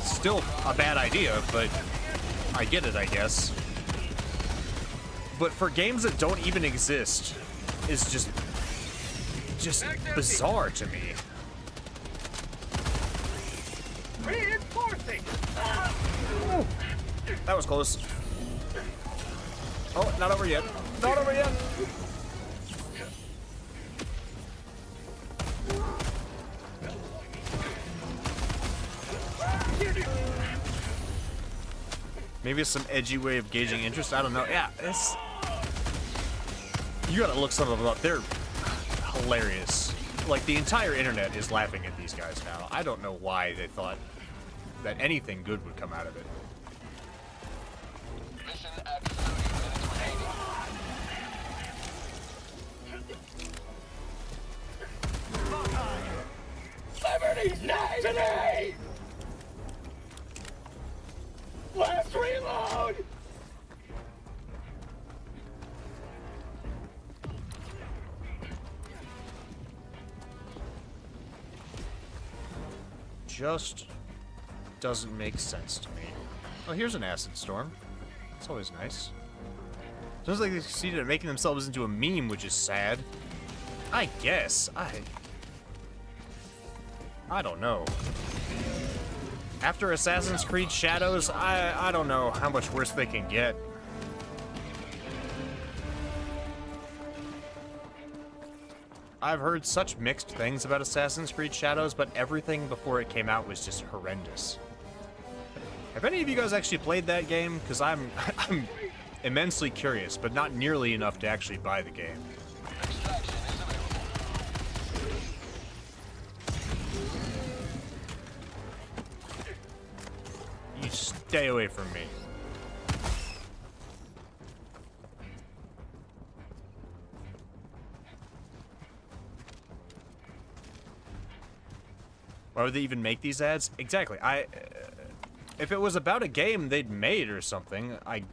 Still a bad idea, but I get it, I guess. But for games that don't even exist, is just bizarre to me. Reinforcing! Ooh, that was close. Oh, not over yet. Not over yet. Maybe it's some edgy way of gauging interest. I don't know. Yeah, it's... You gotta look some of them up. They're hilarious. Like, the entire internet is laughing at these guys now. I don't know why they thought that anything good would come out of it. Mission at 30 minutes remaining. Liberty's not today! Last reload! Just doesn't make sense to me. Oh, here's an acid storm. It's always nice. Sounds like they succeeded at making themselves into a meme, which is sad. I guess. I don't know. After Assassin's Creed Shadows, I don't know how much worse they can get. I've heard such mixed things about Assassin's Creed Shadows, but everything before it came out was just horrendous. Have any of you guys actually played that game? Because I'm immensely curious, but not nearly enough to actually buy the game. Extraction is available. You stay away from me. Why would they even make these ads? Exactly. If it was about a game they'd made or something, I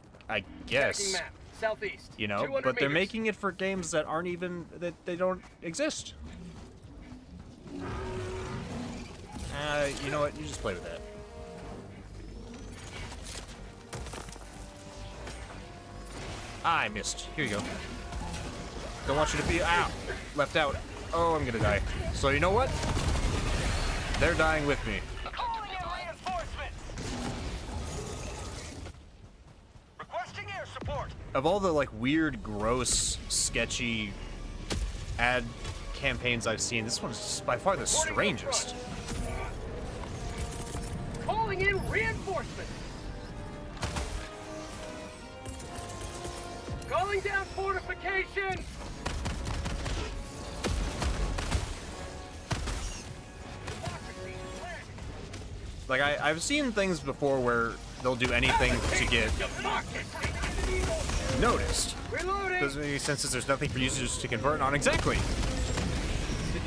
guess. Map, southeast. You know, 200 but they're meters. making it for games that aren't even they don't exist. You know what? You just play with that. I missed. Here you go. Don't want you to be left out. Oh, I'm gonna die. So you know what? They're dying with me. Calling in reinforcements! Requesting air support! Of all the like weird, gross, sketchy ad campaigns I've seen, this one's by far the strangest. Calling in reinforcements! Calling down fortification! Like I've seen things before where they'll do anything to get noticed. Reloading! Doesn't make any sense since there's nothing for users to convert on. Exactly.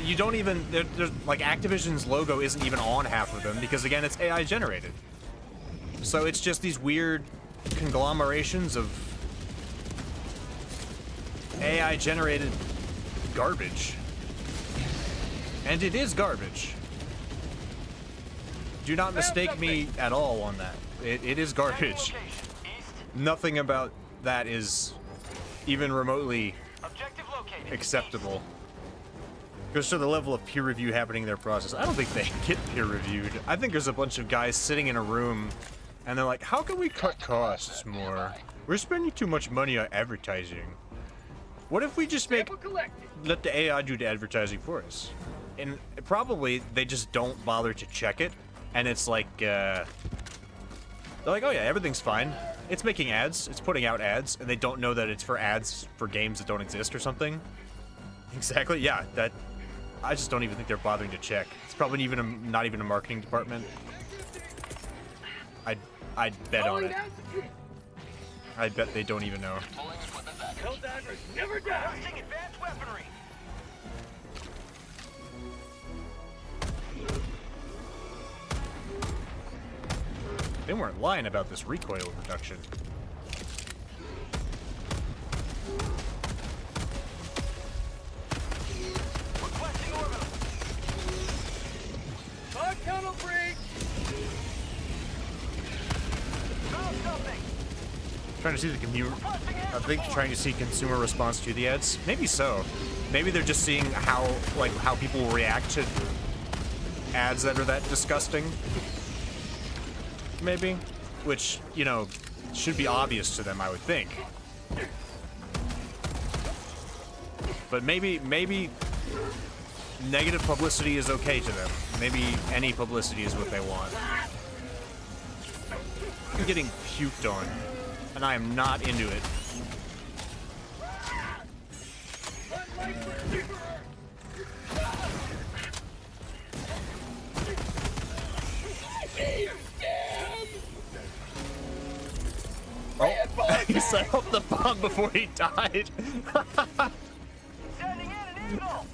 you don't even, there's like Activision's logo isn't even on half of them because again, it's AI generated. So it's just these weird conglomerations of AI generated garbage. And it is garbage. Do not mistake me at all on that. It is garbage. Nothing about that is even remotely acceptable. Goes to the level of peer review happening in their process. I don't think they get peer reviewed. I think there's a bunch of guys sitting in a room and they're like, how can we cut costs more? We're spending too much money on advertising. What if we just let the AI do the advertising for us? And probably they just don't bother to check it. And it's like, they're like, oh yeah, everything's fine. It's making ads, it's putting out ads, and they don't know that it's for ads for games that don't exist or something. Exactly, yeah, that, I just don't even think they're bothering to check. It's probably even not even a marketing department. I'd bet on it. I bet they don't even know. Helldivers never die. Using advanced weaponry. They weren't lying about this recoil reduction. Requesting orbital. Fog tunnel breach. Found something. Trying to see the I think trying to see consumer response to the ads. Maybe so. Maybe they're just seeing how people will react to ads that are that disgusting. Maybe, which, you know, should be obvious to them, I would think. But maybe negative publicity is okay to them. Maybe any publicity is what they want. I'm getting puked on, and I am not into it. Oh, he set off the bomb before he died. Sending in an eagle.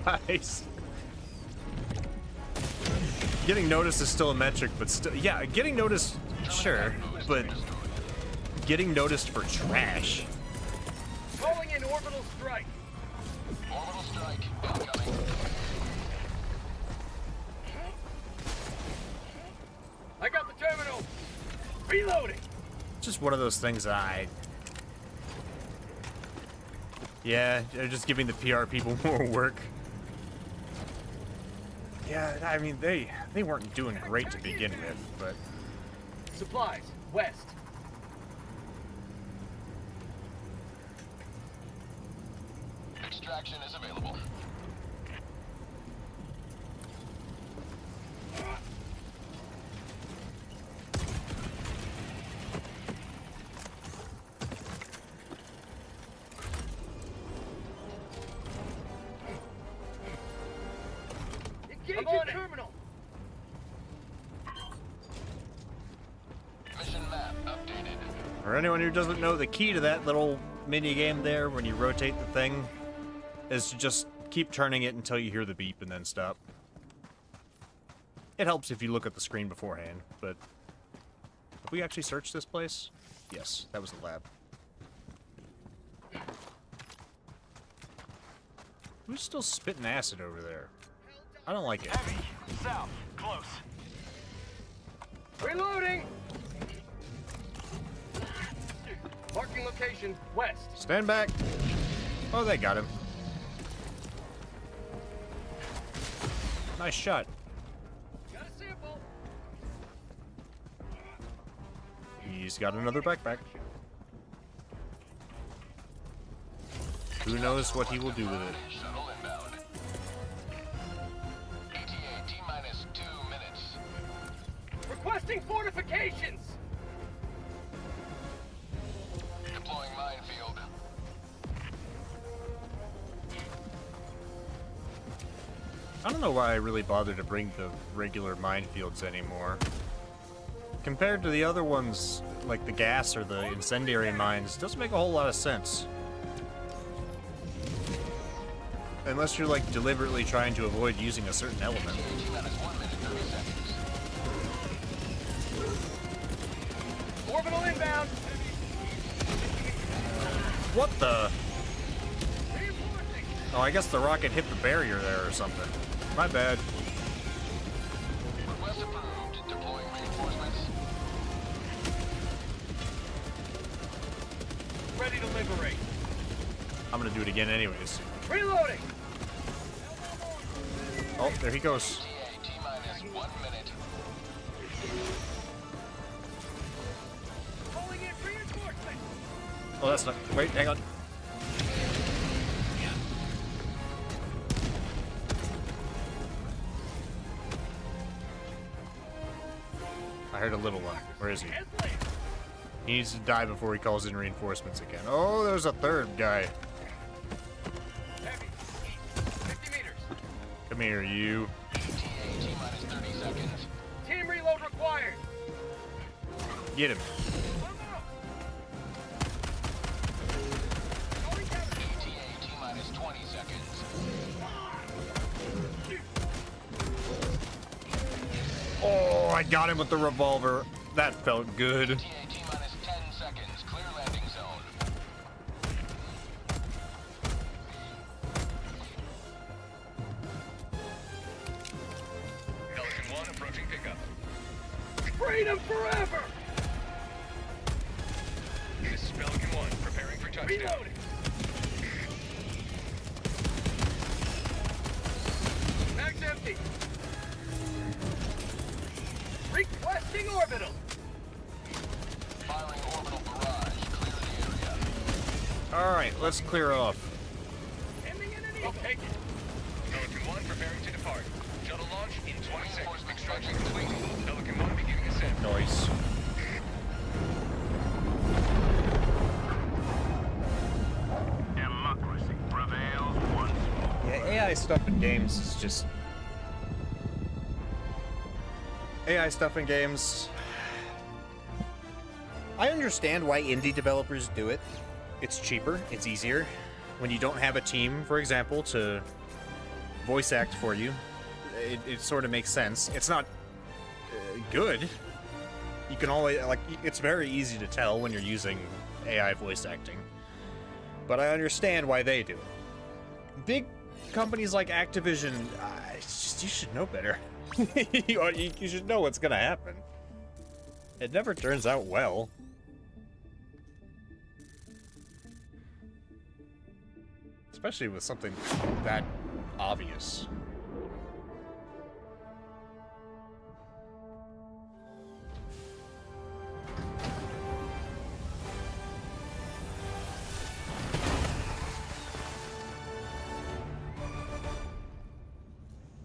Nice. Getting noticed is still a metric, but still, yeah, getting noticed, sure, but getting noticed for trash. Calling in orbital strike. Orbital strike incoming. I got the terminal. Reloading. Just one of those things that yeah, they're just giving the PR people more work. Yeah, I mean, they weren't doing great to begin with, but... Supplies, west. Extraction is available. Engaging terminal. Mission map updated. For anyone who doesn't know, the key to that little mini game there, when you rotate the thing, is to just keep turning it until you hear the beep and then stop. It helps if you look at the screen beforehand, but... Have we actually searched this place? Yes, that was the lab. Who's still spitting acid over there? I don't like it. Heavy. South. Close. Reloading. Marking location. West. Stand back. Oh, they got him. Nice shot. Got a sample. He's got another backpack. Who knows what he will do with it? Shuttle inbound. ETA T-minus 2 minutes. Requesting fortifications. Deploying minefield. I don't know why I really bother to bring the regular minefields anymore. Compared to the other ones, like the gas or the incendiary mines, it doesn't make a whole lot of sense. Unless you're like deliberately trying to avoid using a certain element. Orbital inbound. What the? Oh, I guess the rocket hit the barrier there or something. My bad. Request approved. Deploying reinforcements. Ready to liberate. I'm gonna do it again anyways. Reloading. Oh, there he goes. ETA T-minus 1 minute. Calling in reinforcement. Oh, that's not. Wait, hang on. I heard a little one. Where is he? He needs to die before he calls in reinforcements again. Oh, there's a third guy. Heavy. 50 meters. Come here, you. ETA T-minus 30 seconds. Team reload required. Get him. One more. Going down. ETA T-minus 20 seconds. Oh, I got him with the revolver. That felt good. ETA T-minus 10 seconds. Clear landing zone. Pelican 1 approaching pickup. Freedom forever! This is Pelican 1, preparing for touchdown. Reloading! Mag's empty. Requesting orbital. Firing orbital barrage. Clear the area. Alright, let's clear off. Ending in an eagle. Take it. Pelican 1 preparing to depart. Shuttle launch in 20 seconds. Extraction complete. Pelican 1 beginning ascent. Noise. Democracy prevails once more. Yeah, AI stuff in games is just... AI stuff in games... I understand why indie developers do it. It's cheaper, it's easier. When you don't have a team, for example, to voice act for you, it sort of makes sense. It's not good. You can always, like, it's very easy to tell when you're using AI voice acting. But I understand why they do it. Big companies like Activision, you should know better. you should know what's gonna happen. It never turns out well. Especially with something that obvious.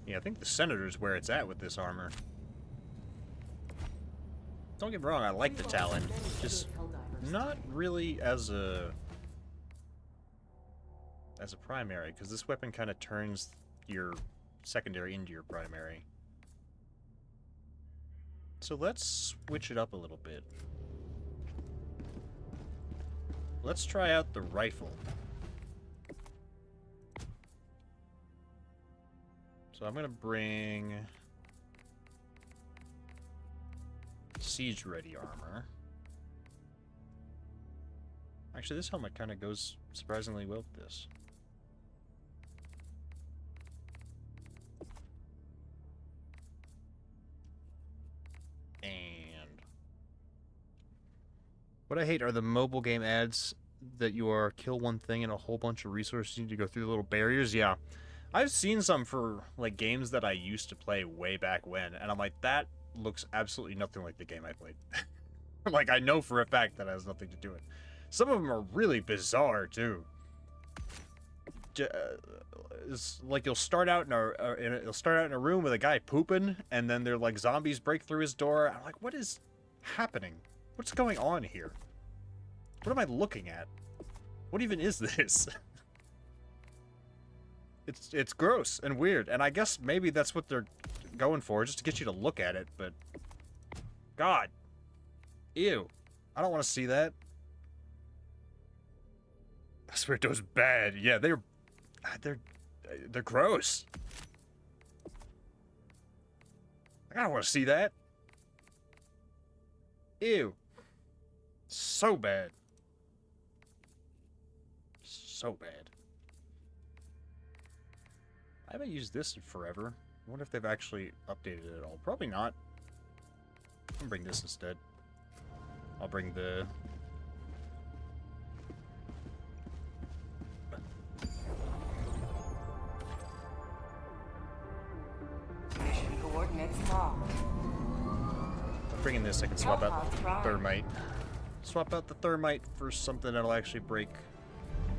Yeah, I think the Senator's where it's at with this armor. Don't get me wrong, I like the Talon. Just not really as a primary, because this weapon kind of turns your secondary into your primary. So let's switch it up a little bit. Let's try out the rifle. So I'm gonna bring siege ready armor. Actually, this helmet kind of goes surprisingly well with this. And what I hate are the mobile game ads that you are kill one thing and a whole bunch of resources you need to go through the little barriers. Yeah. I've seen some for like games that I used to play way back when, and I'm like, that looks absolutely nothing like the game I played. Like, I know for a fact that has nothing to do with it. Some of them are really bizarre too. It's like you'll start out in a room with a guy pooping, and then they're like zombies break through his door. I'm like, what is happening? What's going on here? What am I looking at? What even is this? It's gross and weird, and I guess maybe that's what they're going for, just to get you to look at it, but... God. Ew. I don't want to see that. I swear it was bad. Yeah, they're they're gross. I don't want to see that. Ew. So bad. So bad. I haven't used this in forever. I wonder if they've actually updated it at all. Probably not. I'm gonna bring this instead. I'll bring the... Mission coordinates locked. I'm bringing this. I can swap out the thermite. Swap out the thermite for something that'll actually break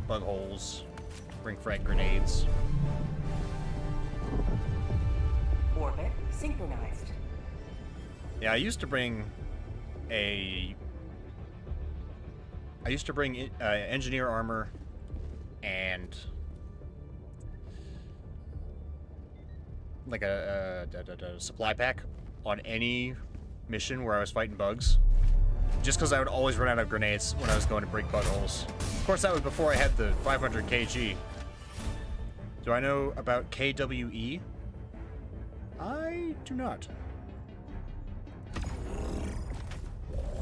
bug holes. Bring frag grenades. Orbit synchronized. Yeah, I used to bring engineer armor and like a supply pack on any mission where I was fighting bugs, just because I would always run out of grenades when I was going to break bug holes. Of course, that was before I had the 500 kg. Do I know about KWE? I do not.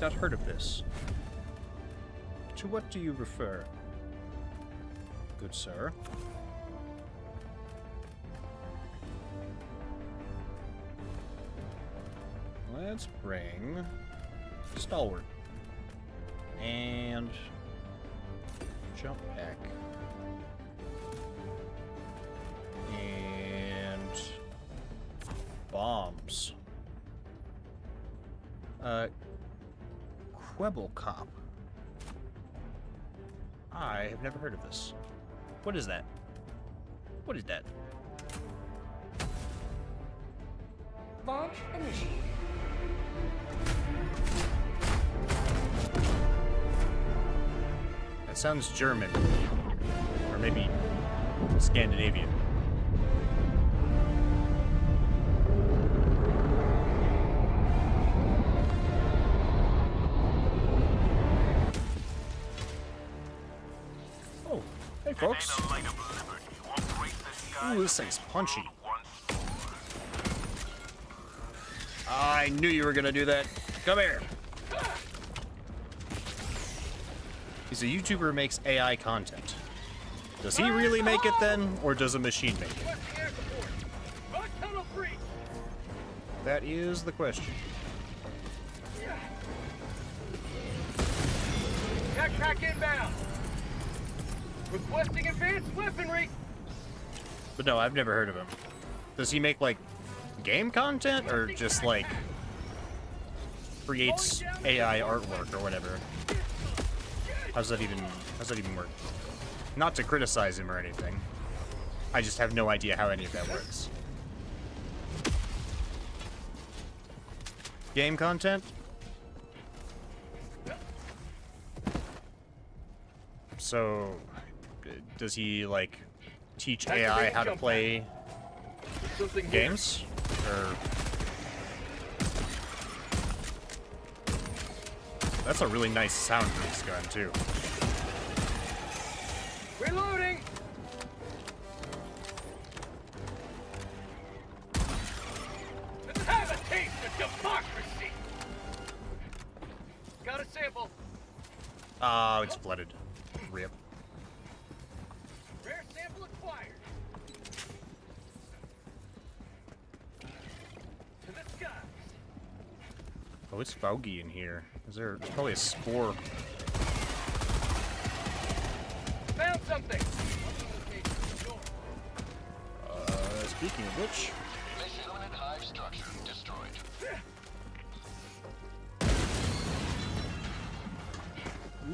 Not heard of this. To what do you refer, good sir? Let's bring Stalwart and Jump Pack and bombs. Quebblecop. I have never heard of this. What is that? What is that? Launch initiated. That sounds German. Or maybe Scandinavian. Oh, hey folks. Ooh, this thing's punchy. I knew you were gonna do that. Come here. He's a YouTuber who makes AI content. Does he really make it then, or does a machine make it? That is the question. Backpack inbound. Requesting advanced weaponry. But no, I've never heard of him. Does he make, like, game content, or just, like, creates AI artwork or whatever? How's that even work? Not to criticize him or anything. I just have no idea how any of that works. Game content? So, does he, like, teach AI how to play games? Or... That's a really nice sound for this gun, too. Reloading. Let's have a taste of democracy. Got a sample. Oh, it's flooded. Rip. Rare sample acquired. To the skies. Oh, it's foggy in here. There's probably a spore. Found something. Speaking of which, Mission unit hive structure destroyed.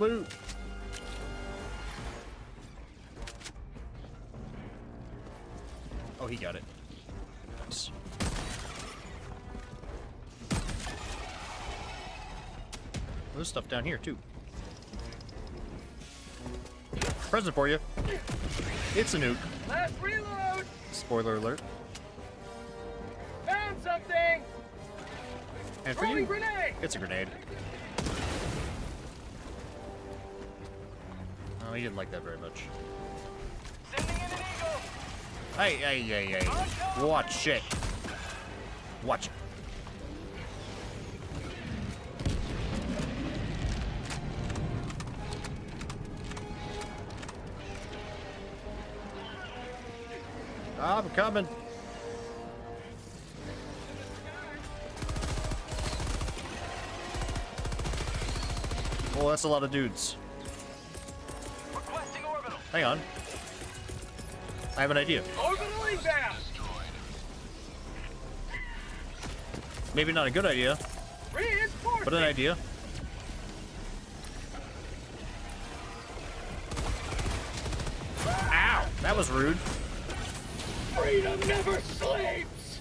loot. Oh, he got it. Nice. There's stuff down here too. Present for you. It's a nuke. Last reload. Spoiler alert. Found something. And for Throwing you, grenade. it's a grenade. Oh, he didn't like that very much. Sending in an eagle. Hey. Watch it. Watch it. I'm coming. Oh, that's a lot of dudes. Requesting orbital. Hang on. I have an idea. Orbital inbound. Maybe not a good idea, Reinforcing. but an idea. Ow! That was rude. Freedom never sleeps.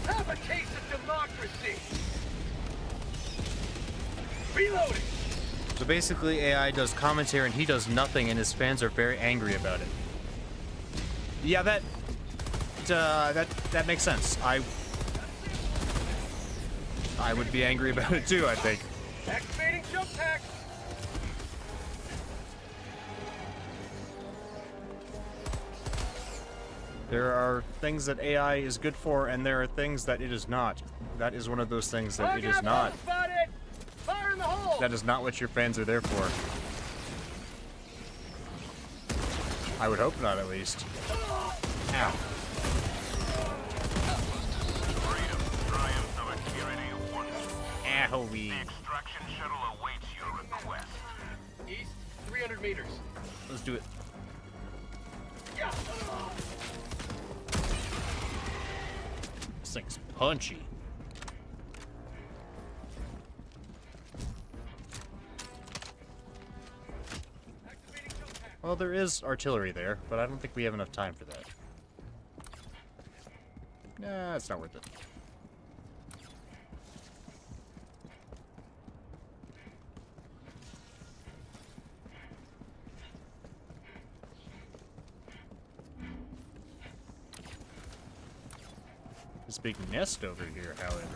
Have a taste of democracy. Reloading. So basically, AI does commentary and he does nothing, and his fans are very angry about it. Yeah, that makes sense. I would be angry about it too, I think. Activating jump pack. There are things that AI is good for, and there are things that it is not. That is one of those things that it is not. Spotted. Fire in the hole. That is not what your fans are there for. I would hope not, at least. Ow. Freedom, triumph of security once. Owie. The extraction shuttle awaits your request. East, 300 meters. Let's do it. Yeah. This thing's punchy. Well, there is artillery there, but I don't think we have enough time for that. Nah, it's not worth it. This big nest over here, however.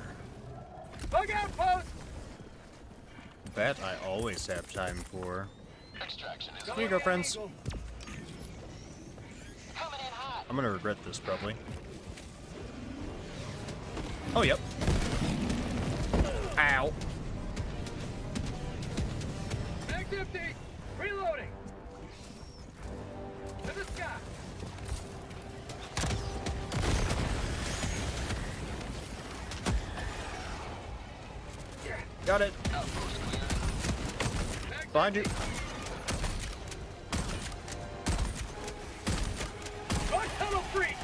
Bug outpost. That I always have time for. Extraction is Here you go, friends. coming in hot. I'm gonna regret this, probably. Oh, yep. Ow. Mag's empty. Reloading. To the sky. Got it. Behind you. Run tunnel free.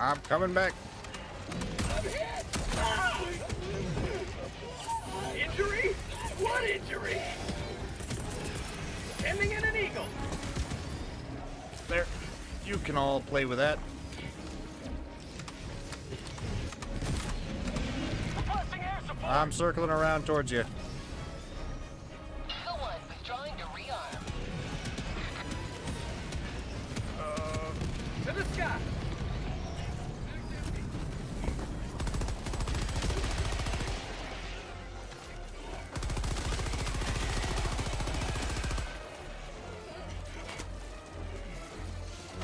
I'm coming back. I'm hit. Injury? What injury? Ending in an eagle. There. You can all play with that. Requesting air support. I'm circling around towards you. No one withdrawing to rearm. To the sky.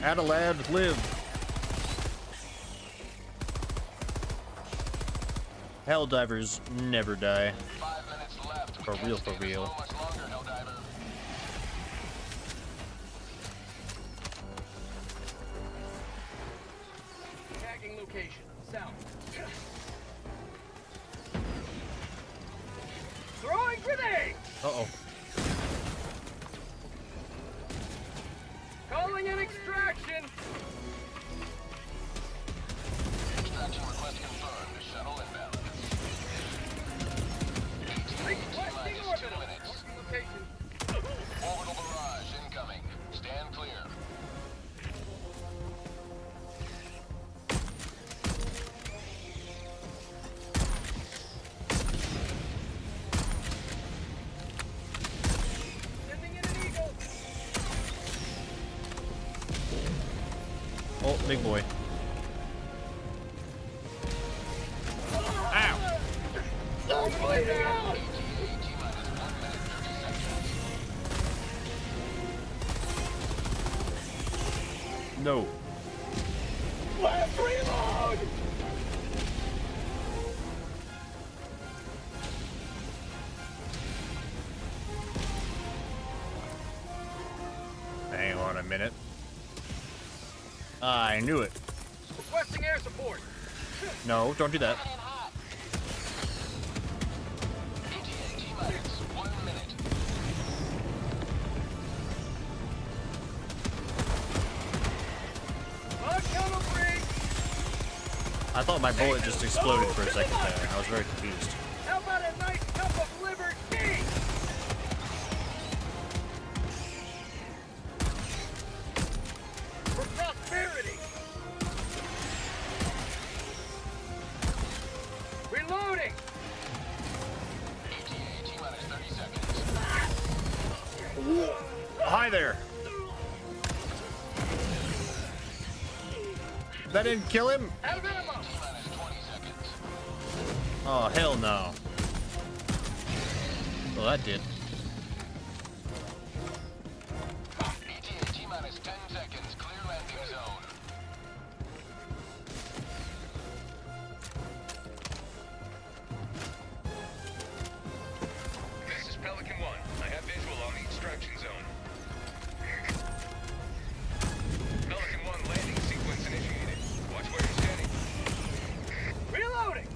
Adelaide, live. Helldivers never die. 5 minutes left. We For can't real, stay for this real. low much longer, Helldiver. Tagging location. South. Throwing grenade. Uh-oh. Calling in extraction. Extraction request confirmed. Shuttle inbound. Requesting T-minus 2 orbital. minutes. Location. Orbital barrage incoming. Stand clear. Oh, big boy. Ow! No. Let's reload! Hang on a minute. I knew it. Requesting air support. No, don't do that. ETA T-minus 1 minute. I thought my bullet just exploded for a second there. I was very confused. How about a nice cup of liver tea? For prosperity. Reloading. ETA T-minus 30 seconds. Hi there. That didn't kill him? Out of ammo. T-minus 20 seconds. Oh, hell no. Well, that did. ETA T-minus 10 seconds. Clear landing zone. This is Pelican 1. I have visual on the extraction zone. Pelican 1 landing sequence initiated. Watch where you're standing. Reloading!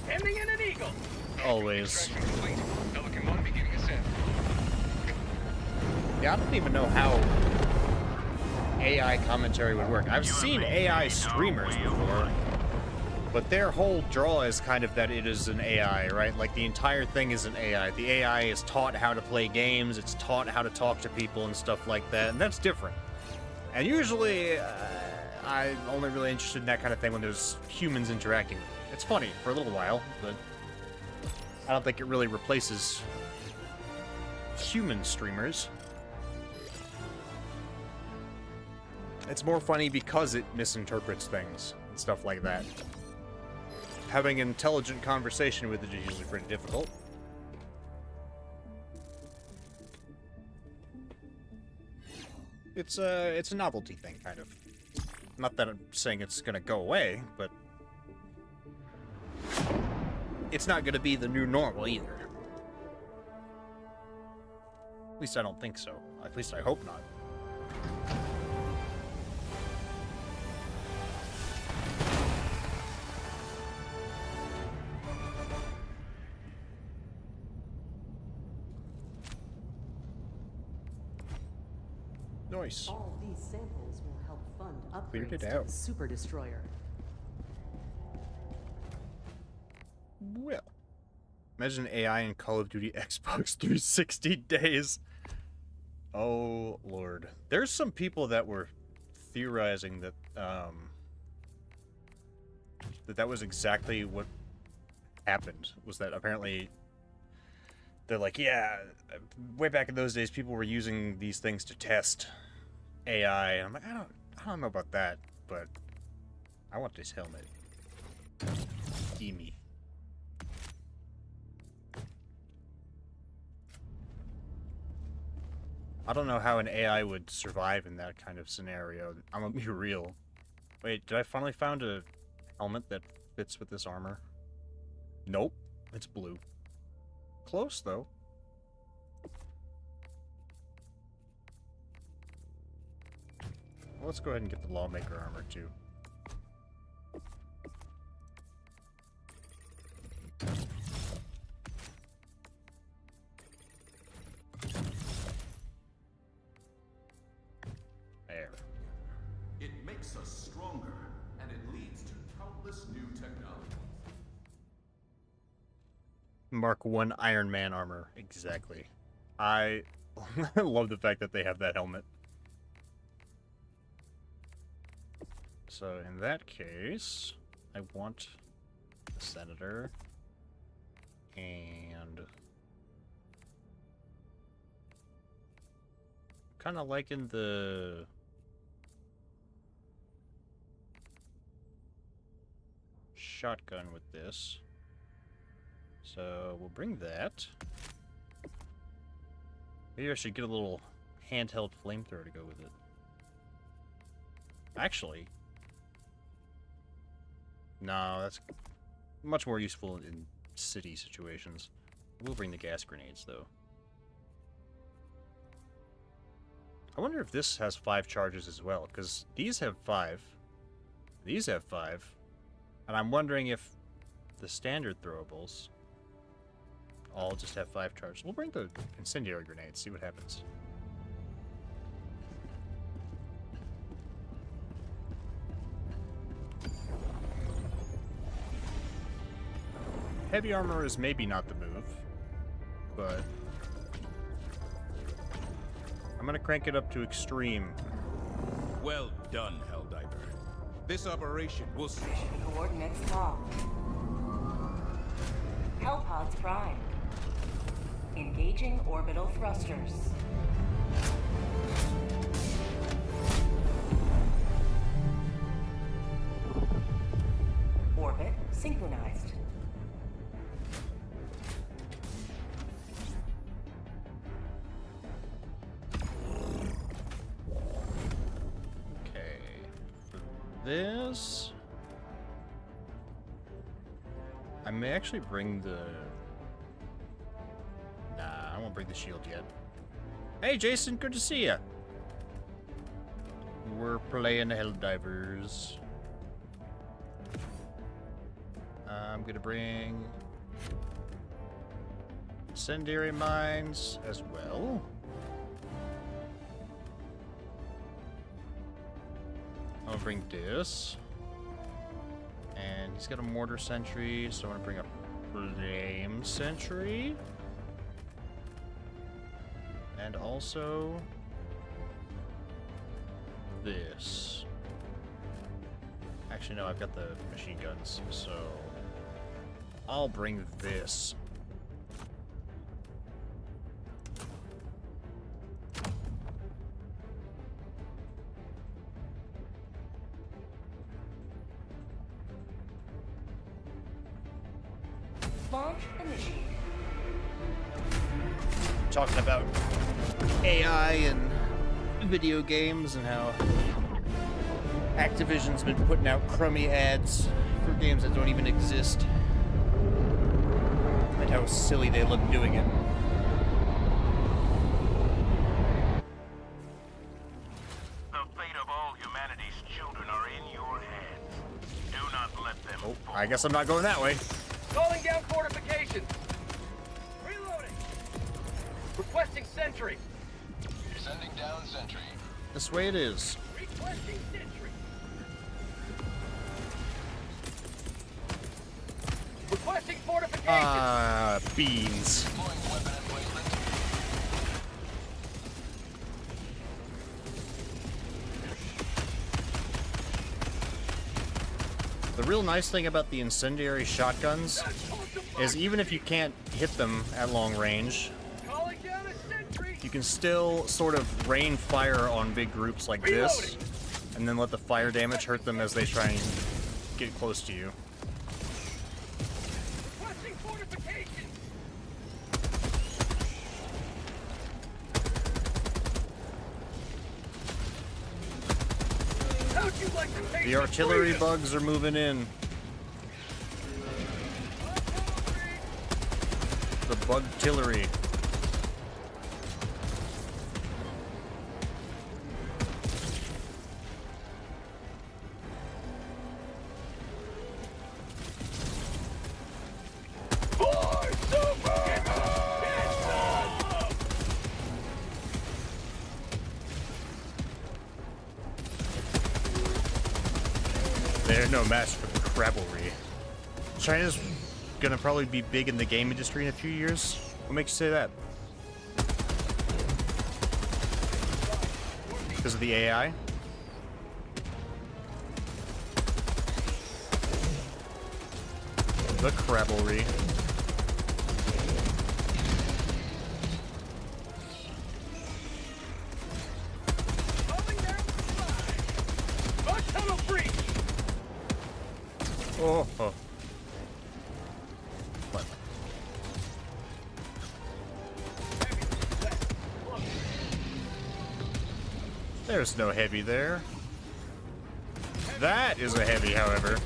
Ending in an eagle. Always. Extraction complete. Pelican 1 beginning ascent. Yeah, I don't even know how AI commentary would work. I've seen AI streamers before, but their whole draw is kind of that it is an AI, right? Like, the entire thing is an AI. The AI is taught how to play games, it's taught how to talk to people and stuff like that, and that's different. And usually, I'm only really interested in that kind of thing when there's humans interacting. It's funny for a little while, but I don't think it really replaces human streamers. It's more funny because it misinterprets things and stuff like that. Having an intelligent conversation with it is usually pretty difficult. It's a novelty thing, kind of. Not that I'm saying it's gonna go away, but it's not gonna be the new normal either. At least I don't think so. At least I hope not. Nice. All these samples will help fund Cleared it upgrades to out. the Super Destroyer. Well, imagine AI in Call of Duty Xbox 360 days. Oh, Lord. There's some people that were theorizing that, that was exactly what happened. Was that apparently they're like, yeah, way back in those days, people were using these things to test AI. And I'm like, I don't know about that, but I want this helmet. Gimme. I don't know how an AI would survive in that kind of scenario. I'm gonna be real. Wait, did I finally found a helmet that fits with this armor? Nope, it's blue. Close, though. Well, let's go ahead and get the Lawmaker armor, too. There. It makes us stronger, and it leads to countless new technologies. Mark 1 Iron Man armor. Exactly. I love the fact that they have that helmet. So in that case, I want the Senator. And kind of liking the shotgun with this. So we'll bring that. Maybe I should get a little handheld flamethrower to go with it. Actually, no, that's much more useful in city situations. We'll bring the gas grenades, though. I wonder if this has 5 charges as well, because these have 5. These have 5. And I'm wondering if the standard throwables all just have 5 charges. We'll bring the incendiary grenades, see what happens. Heavy armor is maybe not the move, but I'm gonna crank it up to extreme. Well done, Helldiver. This operation will see. Mission coordinates locked. Hellpods primed. Engaging orbital thrusters. Orbit synchronized. Okay, for this, I may actually bring the... Nah, I won't bring the shield yet. Hey, Jason, good to see ya. We're playing Helldivers. I'm gonna bring incendiary mines as well. I'll bring this. And he's got a mortar sentry, so I'm gonna bring a flame sentry. And also this. Actually, no, I've got the machine guns, so I'll bring this. Launch initiated. Talking about AI and video games and how Activision's been putting out crummy ads for games that don't even exist. And how silly they look doing it. The fate of all humanity's children are in your hands. Do not let them Oh, fall. I guess I'm not going that way. Calling down fortifications. Reloading. Requesting sentry. Sending down sentry. This way it is. Requesting sentry. Requesting fortifications. Beans. Deploying weapon emplacement. The real nice thing about the incendiary shotguns is even if you can't hit them at long range, Calling down a sentry. you can still sort of rain fire on big groups like this, and then let the fire damage hurt them as they try and get close to you. Requesting fortifications. How'd you like to take The some artillery freedom? bugs are moving in. The bug-tillery. They're no match for the crabblery. China's gonna probably be big in the game industry in a few years. What makes you say that? Because of the AI? the Crabblery. Oh, oh. What? There's no heavy there. That is a heavy, however.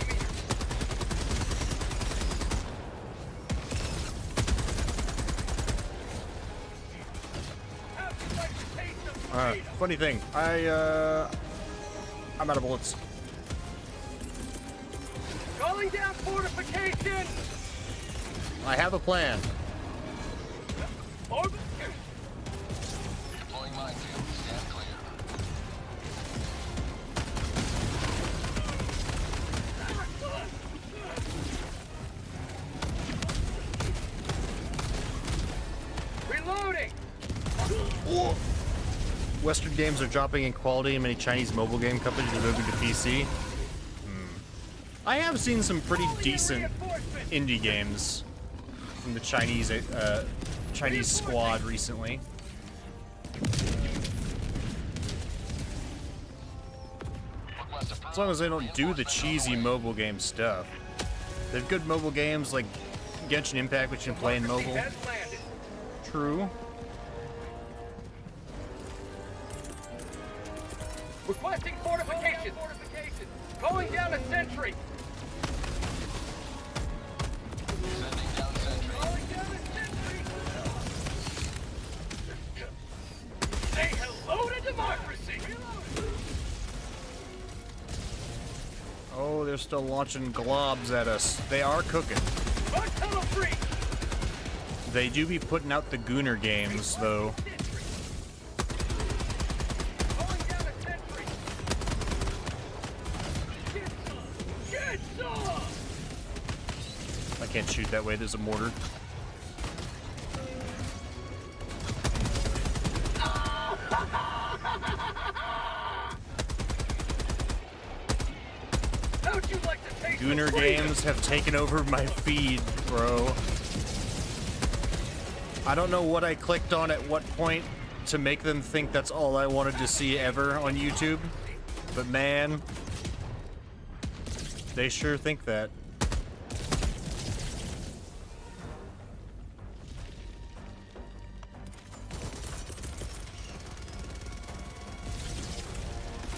Funny thing, I'm out of bullets. Calling down fortification! I have a plan. Deploying minefield. Stand clear. Reloading! Western games are dropping in quality and many Chinese mobile game companies are moving to PC. I have seen some pretty decent indie games from the Chinese squad recently. As long as they don't do the cheesy mobile game stuff. They have good mobile games like Genshin Impact, which you can play in mobile. True. Requesting fortification! Calling down a sentry! Sending down sentry. Calling down a sentry! Say hello to democracy! Oh, they're still launching globs at us. They are cooking. Tunnel free! They do be putting out the Gooner games, though. Calling down a sentry! Get some! I can't shoot that way, there's a mortar. How'd you like to taste Gooner the freedom? games have taken over my feed, bro. I don't know what I clicked on at what point to make them think that's all I wanted to see ever on YouTube. But man, they sure think that.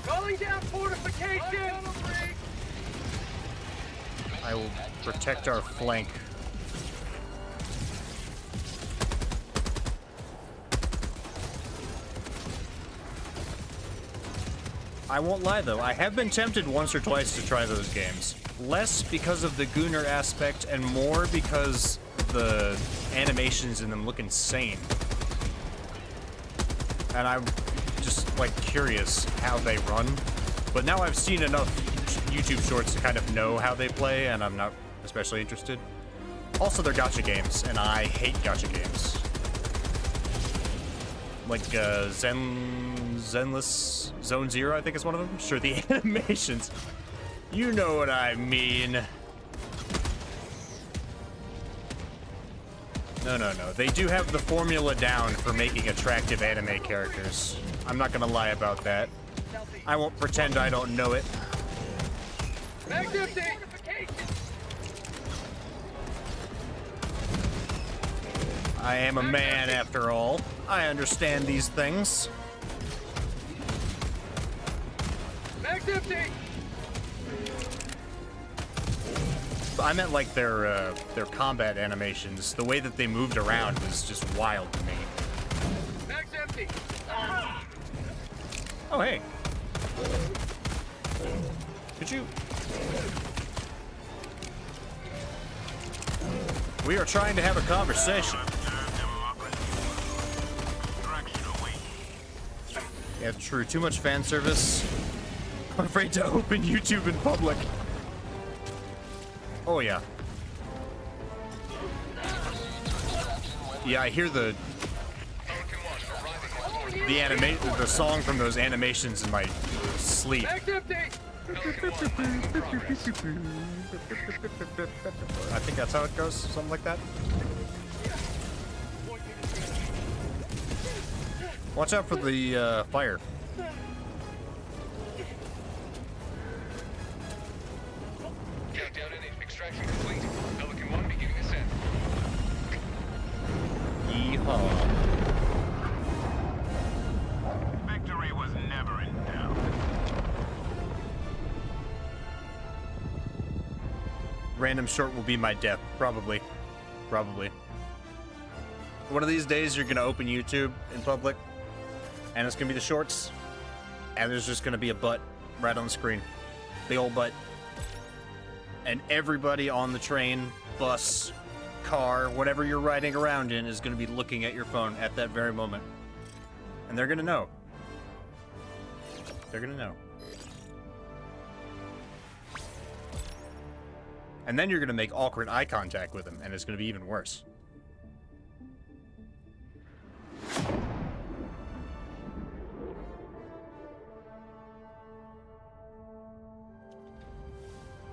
Calling down fortification! I will protect our flank. I won't lie though, I have been tempted once or twice to try those games. Less because of the Gooner aspect and more because the animations in them look insane. And I'm just like curious how they run. But now I've seen enough YouTube shorts to kind of know how they play and I'm not especially interested. Also, they're gacha games and I hate gacha games. Like Zenless Zone Zero, I think is one of them. Sure, the animations. You know what I mean. No. They do have the formula down for making attractive anime characters. I'm not gonna lie about that. I won't pretend I don't know it. I am a man after all. I understand these things. Mag's empty! I meant like their combat animations. The way that they moved around was just wild to me. Mag's empty! Oh, hey. Could you? We are trying to have a conversation. Yeah, true. Too much fan service. I'm afraid to open YouTube in public. Oh, yeah. Yeah, I hear the song from those animations in my sleep. Back empty! Pelican 1, landing in progress. I think that's how it goes, something like that. Watch out for the fire. Countdown in. Extraction complete. Pelican 1 beginning ascent. Yeehaw. Victory was never in doubt. Random short will be my death, probably. Probably. One of these days you're gonna open YouTube in public, and it's gonna be the shorts, and there's just gonna be a butt right on the screen. Big old butt. And everybody on the train, bus, car, whatever you're riding around in is gonna be looking at your phone at that very moment. And they're gonna know. They're gonna know. And then you're gonna make awkward eye contact with them, and it's gonna be even worse.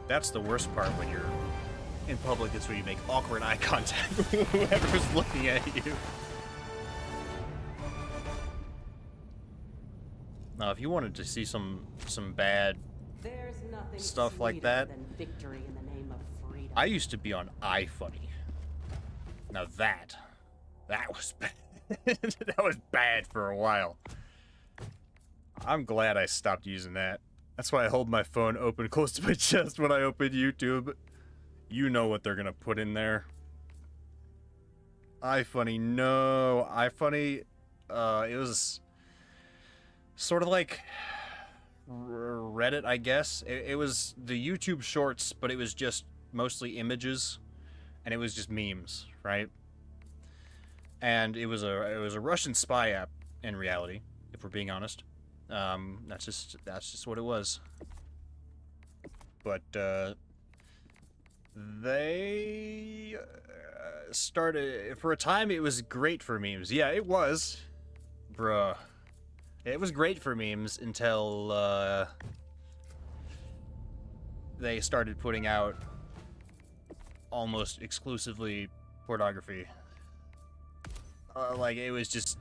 That's the worst part when you're in public, is when you make awkward eye contact with whoever's looking at you. Now, if you wanted to see some bad There's nothing stuff like sweeter that, than victory in the name of freedom. I used to be on iFunny. Now that was bad. That was bad for a while. I'm glad I stopped using that. That's why I hold my phone open close to my chest when I open YouTube. You know what they're gonna put in there. iFunny, no. iFunny, it was sort of like Reddit, I guess. It was the YouTube shorts, but it was just mostly images, and it was just memes, right? And it was a Russian spy app in reality, if we're being honest. That's just what it was. But they started, for a time it was great for memes. Yeah, it was, bruh. It was great for memes until they started putting out almost exclusively pornography. Like, it was just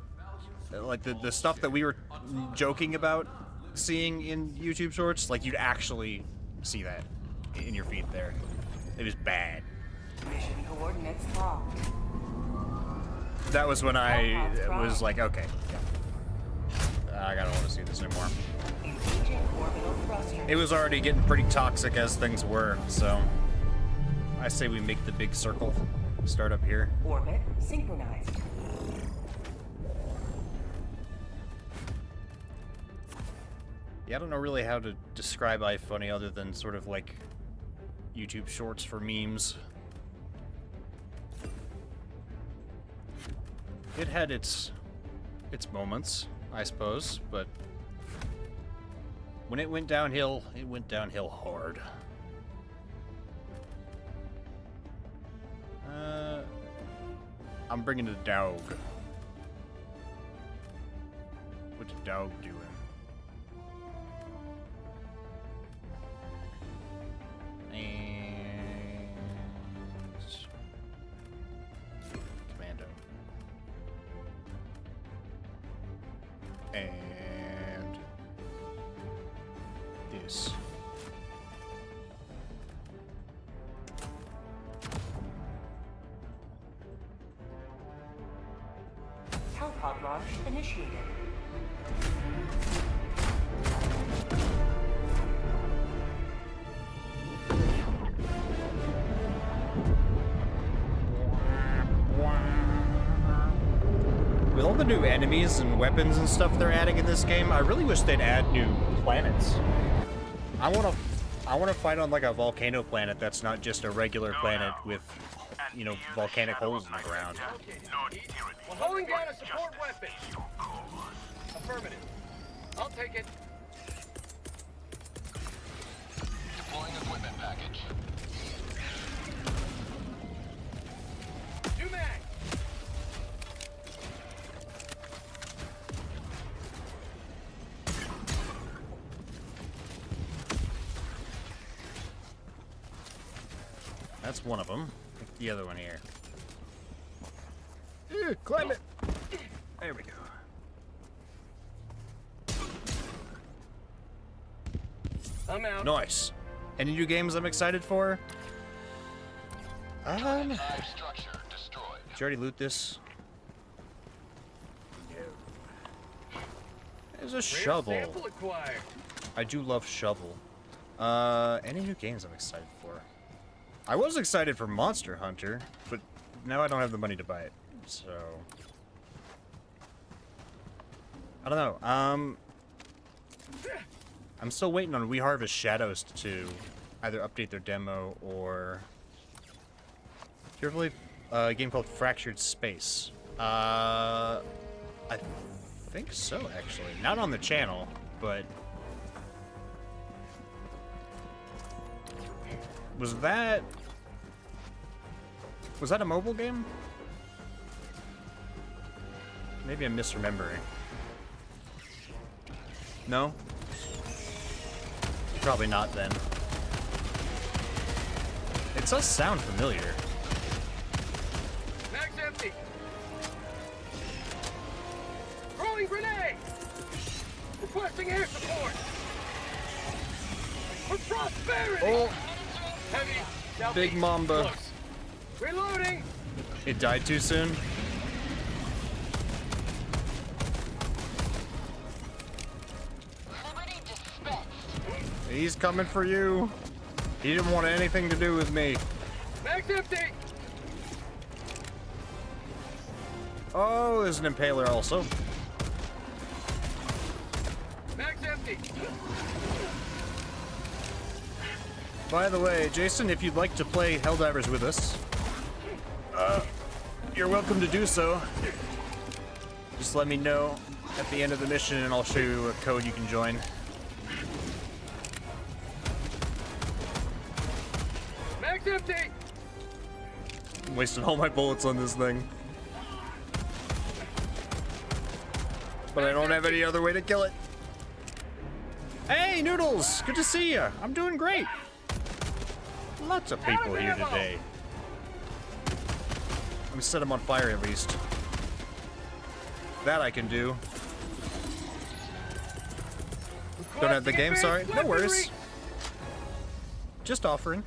like the stuff that we were joking about seeing in YouTube shorts, like, you'd actually see that in your feed there. It was bad. Mission coordinates locked. That was when I was like, okay, I don't want to see this anymore. Engaging orbital thrusters. It was already getting pretty toxic as things were, so I say we make the big circle. Start up here. Orbit synchronized. Yeah, I don't know really how to describe iFunny other than sort of like YouTube shorts for memes. It had its moments, I suppose, but when it went downhill hard. I'm bringing the dog. What's the dog doing? And commando. And this. Hellpod launch initiated. With all the new enemies and weapons and stuff they're adding in this game, I really wish they'd add new planets. I wanna fight on like a volcano planet that's not just a regular planet with, you know, volcanic holes in the ground. We're holding down a support weapon. Affirmative. I'll take it. Deploying equipment package. New mag. That's one of them. The other one here. Ew, climb it! There we go. I'm out. Nice. Any new games I'm excited for? Five structure destroyed. Did you already loot this? There's a shovel. Sample acquired. I do love shovel. Any new games I'm excited for? I was excited for Monster Hunter, but now I don't have the money to buy it, so... I don't know, I'm still waiting on We Harvest Shadows to either update their demo or... Do you ever play a game called Fractured Space? I think so, actually. Not on the channel, but... Was that a mobile game? Maybe I'm misremembering. No? Probably not then. It does sound familiar. Mag's empty. Throwing grenade. Requesting air support. For prosperity. Oh, Heavy. Southeast. Big Mamba. Close. Reloading. It died too soon. Liberty dispensed. He's coming for you. He didn't want anything to do with me. Mag's empty. Oh, there's an impaler also. Mag's empty. By the way, Jason, if you'd like to play Helldivers with us, you're welcome to do so. Just let me know at the end of the mission and I'll show you a code you can join. Mag's empty. I'm wasting all my bullets on this thing. But I don't have any other way to kill it. Hey, Noodles! Good to see you. I'm doing great. Lots of people here today. Let me set them on fire at least. That I can do. Don't have the game, sorry. No worries. Just offering.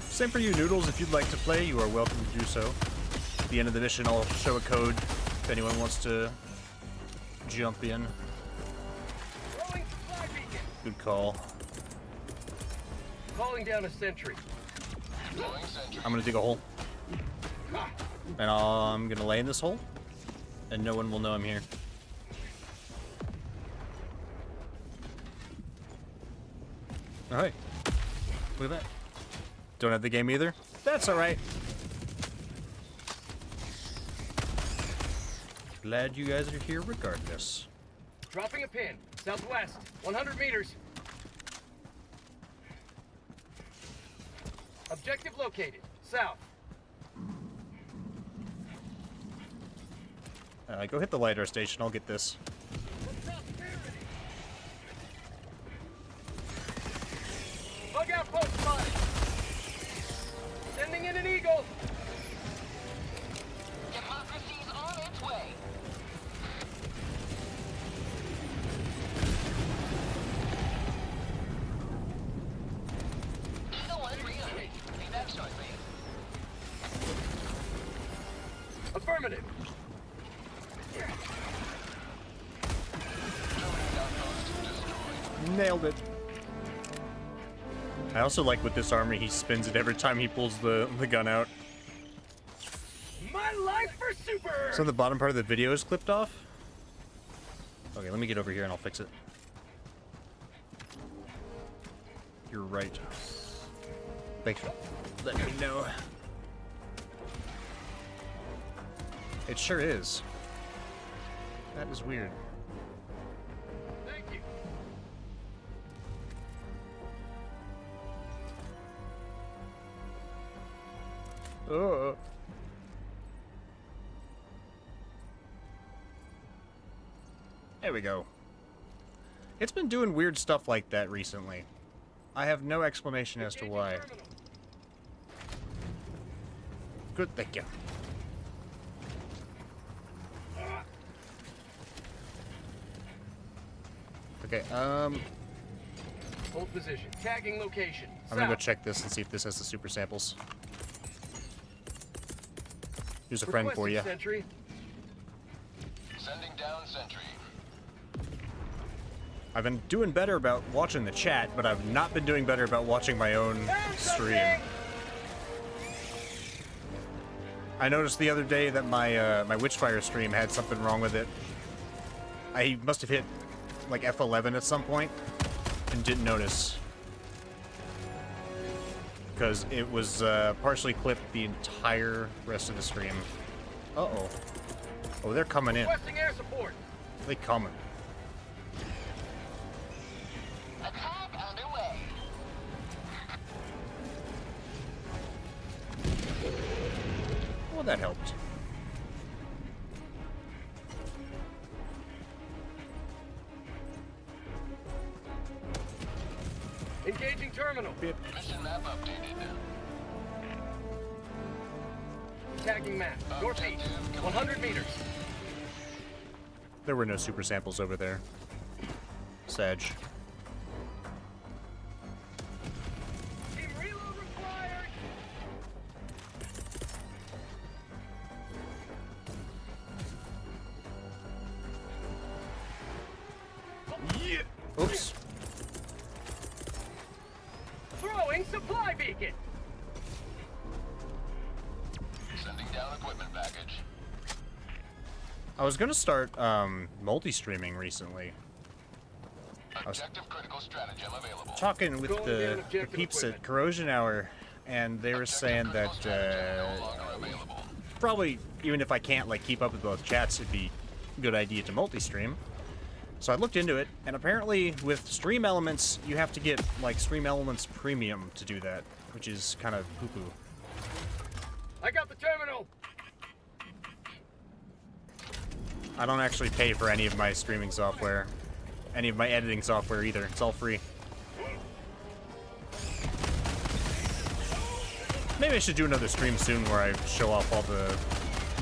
Same for you, Noodles. If you'd like to play, you are welcome to do so. At the end of the mission, I'll show a code if anyone wants to jump in. Throwing supply beacon. Good call. Calling down a sentry. I'm gonna dig a hole. And I'm gonna lay in this hole. And no one will know I'm here. Oh, hey. Look at that. Don't have the game either? That's alright. Glad you guys are here regardless. Dropping a pin. Southwest. 100 meters. Objective located. South. Go hit the LiDAR station, I'll get this. Bug outpost spotted. Sending in an eagle. Democracy's on its way. No one really. Leave that shortly. Affirmative. Nailed it. I also like with this army, he spins it every time he pulls the gun out. My life for super. So the bottom part of the video is clipped off? Okay, let me get over here and I'll fix it. You're right. Thanks for letting me know. It sure is. That is weird. Thank you. There we go. It's been doing weird stuff like that recently. I have no explanation as to why. Good, thank you. Okay, Hold position. Tagging location. I'm gonna go check this and see if this has the super samples. Here's a friend for you. Sentry. Sending down sentry. I've been doing better about watching the chat, but I've not been doing better about watching my own stream. I noticed the other day that my my Witchfire stream had something wrong with it. I must have hit like F11 at some point and didn't notice. Because it was partially clipped the entire rest of the stream. Uh-oh. Oh, they're coming in. Requesting air support. They coming. Attack underway. Well, that helped. Engaging terminal. Bip. Mission map updated. Tagging map. Northeast. 100 meters. There were no super samples over there. Sedge. Team reload required. Yeah. Oops. Throwing supply beacon. Sending down equipment package. I was gonna start multi-streaming recently. Objective critical stratagem available. Talking with Going the down objective peeps equipment. at Corrosion Hour, and they were saying that No longer available. probably even if I can't like keep up with both chats, it'd be a good idea to multi-stream. So I looked into it, and apparently with Stream Elements, you have to get like Stream Elements Premium to do that, which is kind of poo-poo. I got the terminal. I don't actually pay for any of my streaming software, any of my editing software either. It's all free. Maybe I should do another stream soon where I show off all the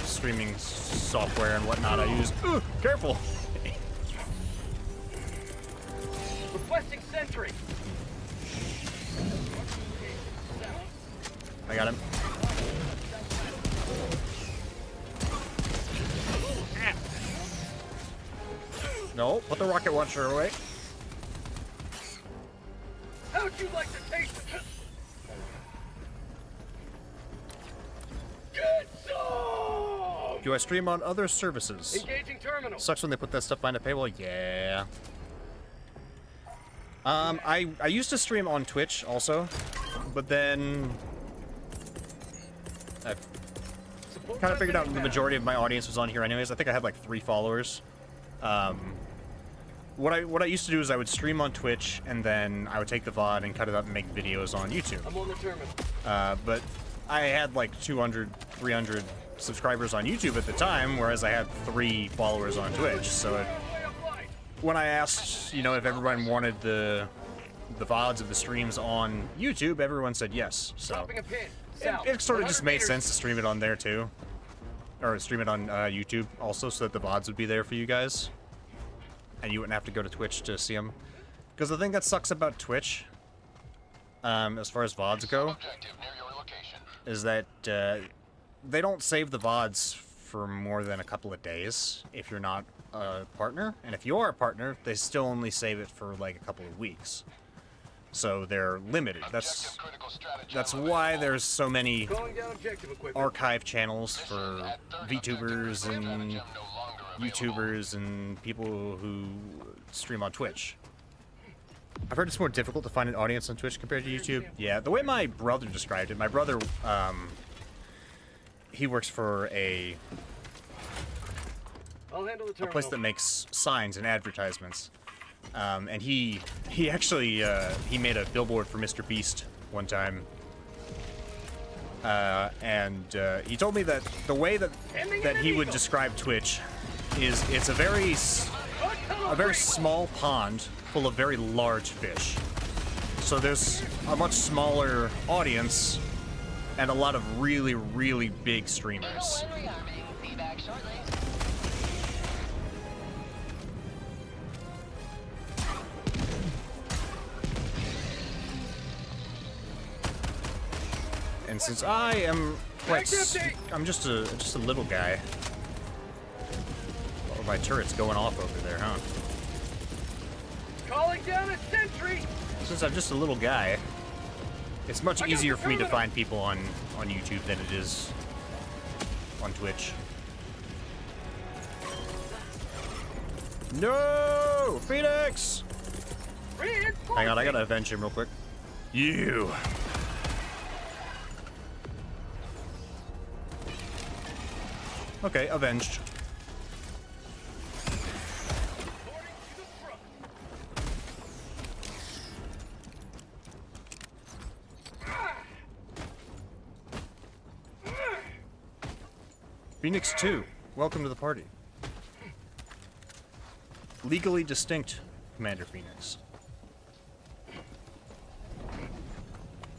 streaming software and whatnot I use. Ooh, careful! Requesting sentry. I got him. No, put the rocket launcher away. How'd you like to taste it? Get some! Do I stream on other services? Engaging terminal. Sucks when they put that stuff behind a paywall. Yeah. I used to stream on Twitch also, but then I kind of figured out the majority of my audience was on here anyways. I think I had like 3 followers. What I used to do is I would stream on Twitch and then I would take the VOD and cut it up and make videos on YouTube. I'm on the terminal. But I had like 200, 300 subscribers on YouTube at the time, whereas I had 3 followers on Twitch. So when I asked, you know, if everyone wanted the VODs of the streams on YouTube, everyone said yes. So Dropping a pin. it sort of just 100 made meters. sense to stream it on there too, or stream it on YouTube also, so that the VODs would be there for you guys, and you wouldn't have to go to Twitch to see them. Because the thing that sucks about Twitch, as far as VODs go, Objective near your location. is that they don't save the VODs for more than a couple of days if you're not a partner, and if you are a partner, they still only save it for like a couple of weeks. So they're limited. Objective critical stratagem That's available. why there's so many Calling down objective equipment. archive channels for VTubers and Stratagem no longer available. YouTubers and people who stream on Twitch. I've heard it's more difficult to find an audience on Twitch compared to YouTube. Yeah, the way my brother described it, my brother, he works for a I'll handle the a terminal. place that makes signs and advertisements. And he actually he made a billboard for Mr. Beast one time. And he told me that the way that he would describe Twitch is it's a very small pond full of very large fish. So there's a much smaller audience and a lot of really, really big streamers. Be back shortly. And since I am I'm just a little guy. Oh, my turret's going off over there, huh? Calling down a sentry! Since I'm just a little guy, it's much easier for me to find people on YouTube than it is on Twitch. No! Phoenix! Hang on, I gotta avenge him real quick. You! Okay, avenged. Phoenix 2, welcome to the party. Legally distinct, Commander Phoenix.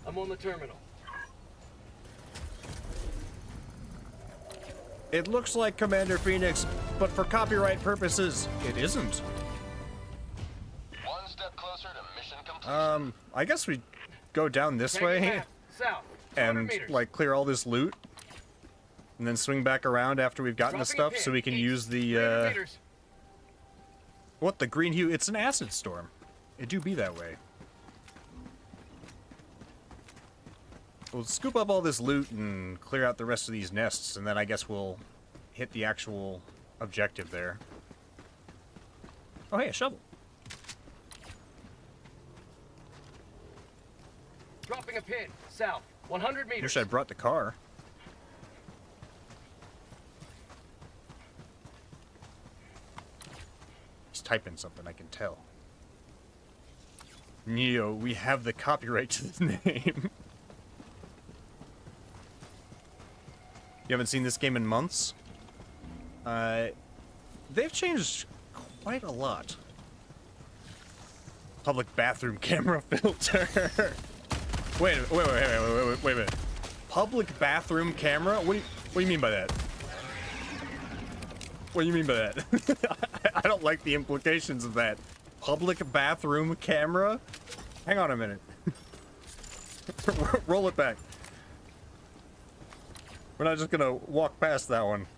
I'm on the terminal. It looks like Commander Phoenix, but for copyright purposes, it isn't. One step closer to mission completion. I guess we go down this way South. 200 and meters. like clear all this loot, and then swing back around after we've gotten the Dropping a stuff, pin. so we can East. use 300 the meters. what, the green hue? It's an acid storm. It do be that way. We'll scoop up all this loot and clear out the rest of these nests, and then I guess we'll hit the actual objective there. Oh, hey, a shovel. Dropping a pin. South. 100 meters. Wish I brought the car. He's typing something, I can tell. Neo, we have the copyright to the name. You haven't seen this game in months? They've changed quite a lot. Public bathroom camera filter. Wait a minute. Public bathroom camera? What do you mean by that? What do you mean by that? I don't like the implications of that. Public bathroom camera? Hang on a minute. Roll it back. We're not just gonna walk past that one.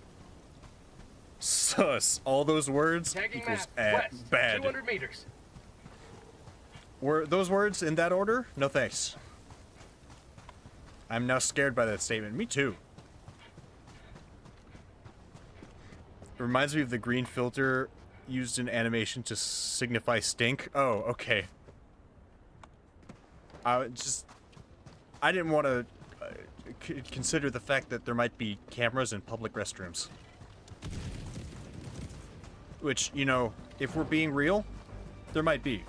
Sus. All those words Tagging equals map. West. bad. 200 meters. Were those words in that order? No thanks. I'm now scared by that statement. Me too. It reminds me of the green filter used in animation to signify stink. Oh, okay. I didn't want to consider the fact that there might be cameras in public restrooms. Which, you know, if we're being real, there might be.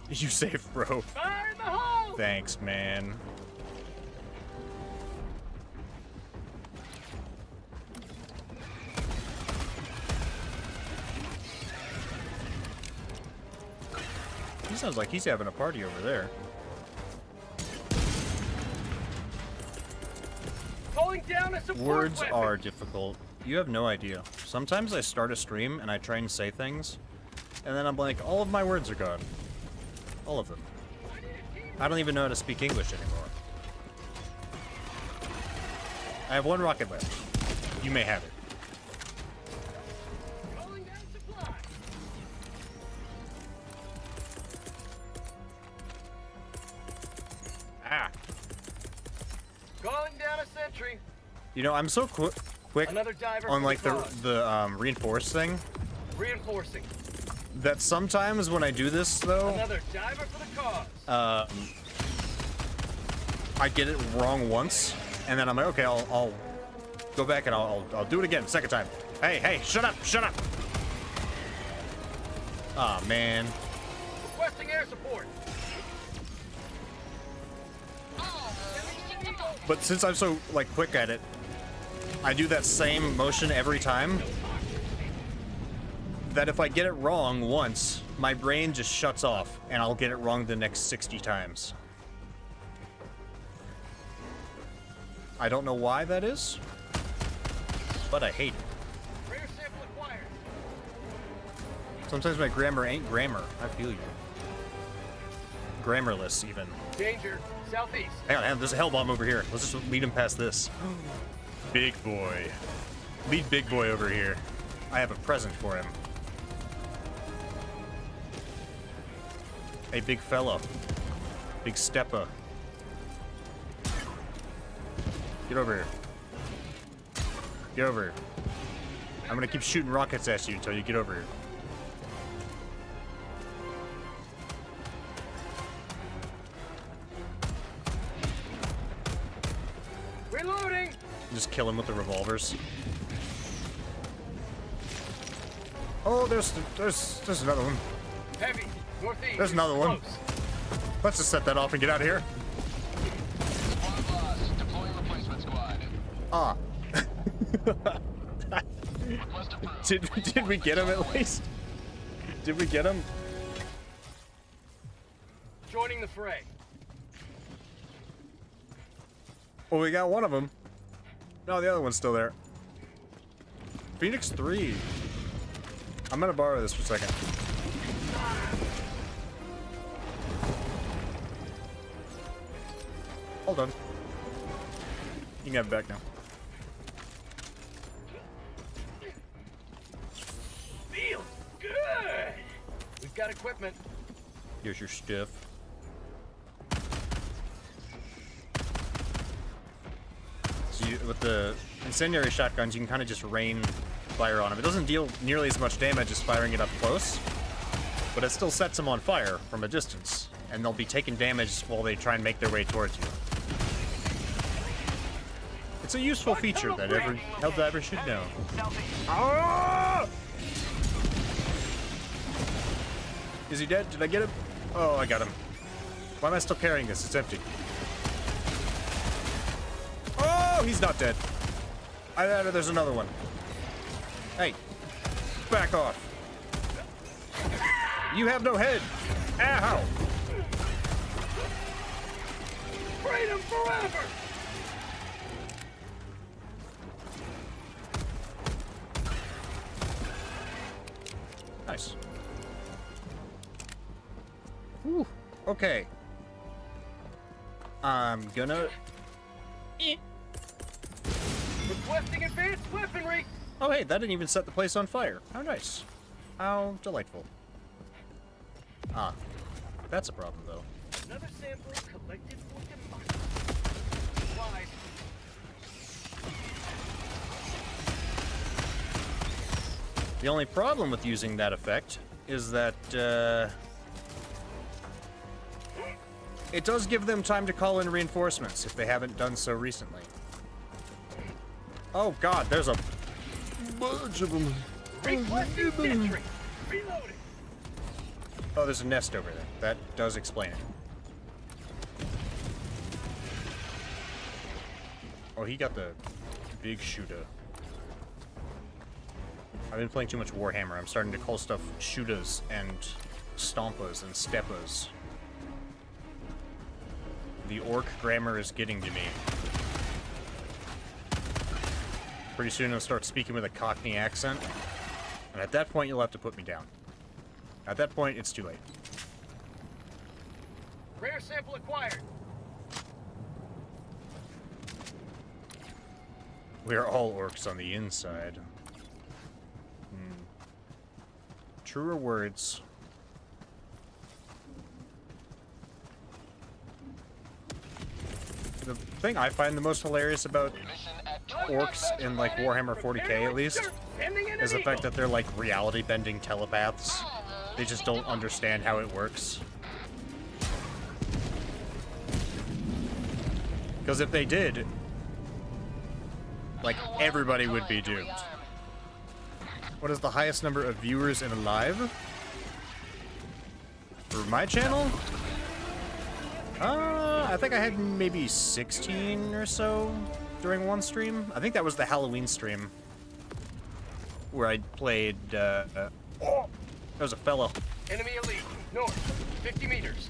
You safe, bro. Fire in the hole! Thanks, man. He sounds like he's having a party over there. Pulling down a support Words weapon. are difficult. You have no idea. Sometimes I start a stream and I try and say things, and then I'm like, all of my words are gone. All of them. I don't even know how to speak English anymore. I have one rocket left. You may have it. Calling down supply. Ah. Calling down a sentry. You know, I'm so quick Another diver on for like the the cause. reinforced thing Reinforcing. that sometimes when I do this though, Another diver for the cause. I get it wrong once, and then I'm like, okay, I'll go back and I'll do it again, second time. Hey, shut up! Aw, man. Requesting air support. But since I'm so, like, quick at it, I do that same motion every time. that if I get it wrong once, my brain just shuts off, and I'll get it wrong the next 60 times. I don't know why that is, but I hate it. Rare sample acquired. Sometimes my grammar ain't grammar. I feel you. Grammarless, even. Danger. Southeast. Hang on, there's a hell bomb over here. Let's just lead him past this. Big boy. Lead big boy over here. I have a present for him. Hey, big fella. Big stepper. Get over here. Get over here. I'm gonna keep shooting rockets at you until you get over here. Reloading. Just kill him with the revolvers. Oh, there's another one. Heavy. Northeast. There's another one. Close. Let's just set that off and get out of here. Squad lost. Deploying replacement squad. Ah. Request approved. Did we get him at least? Did we get him? Joining the fray. Well, we got one of them. No, the other one's still there. Phoenix 3. I'm gonna borrow this for a second. Hold on. You can have it back now. Feels good. We've got equipment. Here's your stuff. So with the incendiary shotguns, you can kind of just rain fire on them. It doesn't deal nearly as much damage as firing it up close, but it still sets them on fire from a distance, and they'll be taking damage while they try and make their way towards you. It's a useful feature that every Helldiver should know. Ah! Is he dead? Did I get him? Oh, I got him. Why am I still carrying this? It's empty. Oh, he's not dead. There's another one. Hey, back off. You have no head. Ow. Freedom forever. Nice. Whew. Okay. I'm gonna... Requesting advanced weaponry. Oh, hey, that didn't even set the place on fire. How nice. How delightful. Ah, that's a problem, though. Another sample collected for democracy. Why? The only problem with using that effect is that, it does give them time to call in reinforcements if they haven't done so recently. Oh god, there's a bunch of them. Requesting sentry. Reloading. Oh, there's a nest over there. That does explain it. Oh, he got the big shooter. I've been playing too much Warhammer. I'm starting to call stuff shooters and stompas and steppas. The orc grammar is getting to me. Pretty soon I'll start speaking with a Cockney accent. And at that point, you'll have to put me down. At that point, it's too late. Rare sample acquired. We are all orcs on the inside. Truer words. The thing I find the most hilarious about orcs in like Warhammer 40k at least is the fact that they're like reality bending telepaths. They just don't understand how it works. Because if they did, like everybody would be doomed. What is the highest number of viewers in a live? For my channel? I think I had maybe 16 or so during one stream. I think that was the Halloween stream where I played Oh, there's a fellow. Enemy elite, north, 50 meters.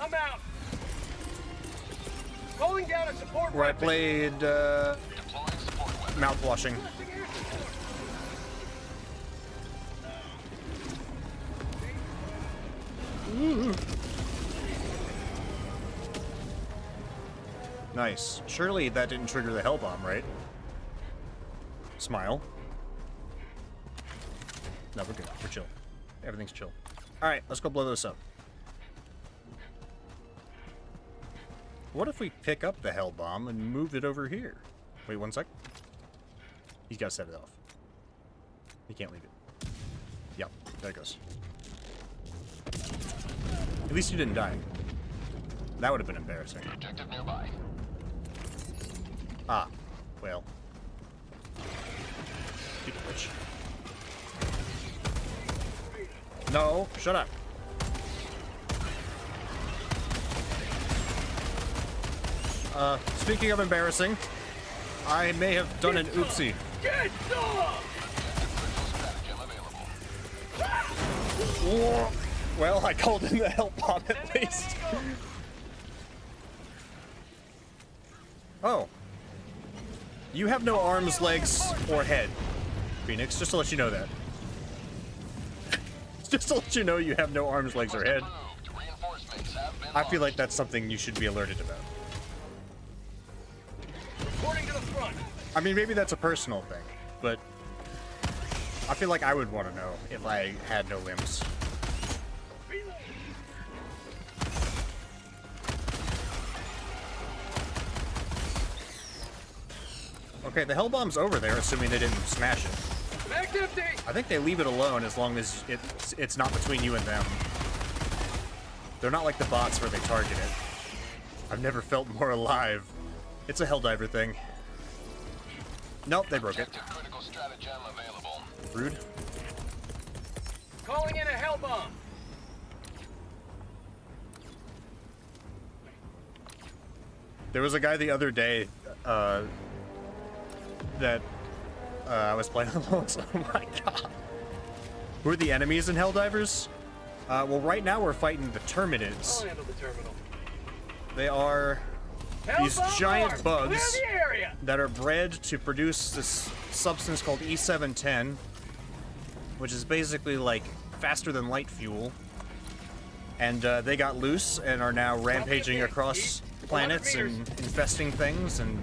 I'm out. Calling down a support Where I weapon. played Deploying support weapon. mouth washing. Nice. Surely that didn't trigger the hell bomb, right? Smile. No, we're good. We're chill. Everything's chill. Alright, let's go blow this up. What if we pick up the hell bomb and move it over here? Wait 1 sec. He's got to set it off. He can't leave it. Yep, there it goes. At least you didn't die. That would have been embarrassing. Objective nearby. Ah, well. Speaking of which. No, shut up. Speaking of embarrassing, I may have done an oopsie. Get some! Whoa. Well, I called in the help bomb at least. Oh. You have no arms, legs, or head, Phoenix, just to let you know that. Just to let you know you have no arms, legs, or head. I feel like that's something you should be alerted about. Reporting to the front. I mean, maybe that's a personal thing, but I feel like I would want to know if I had no limbs. Okay, the hell bomb's over there, assuming they didn't smash it. Back empty. I think they leave it alone as long as it's not between you and them. They're not like the bots where they target it. I've never felt more alive. It's a Helldiver thing. Nope, they broke it. Critical stratagem available. Rude. Calling in a hell bomb. There was a guy the other day that I was playing alone. Oh my god. Who are the enemies in Helldivers? Well, right now we're fighting the Terminids. I'll handle the terminal. They are these Hellbomb giant mark. bugs Clear the area. that are bred to produce this substance called E710, which is basically like faster than light fuel. And they got loose and are now rampaging across planets and infesting things and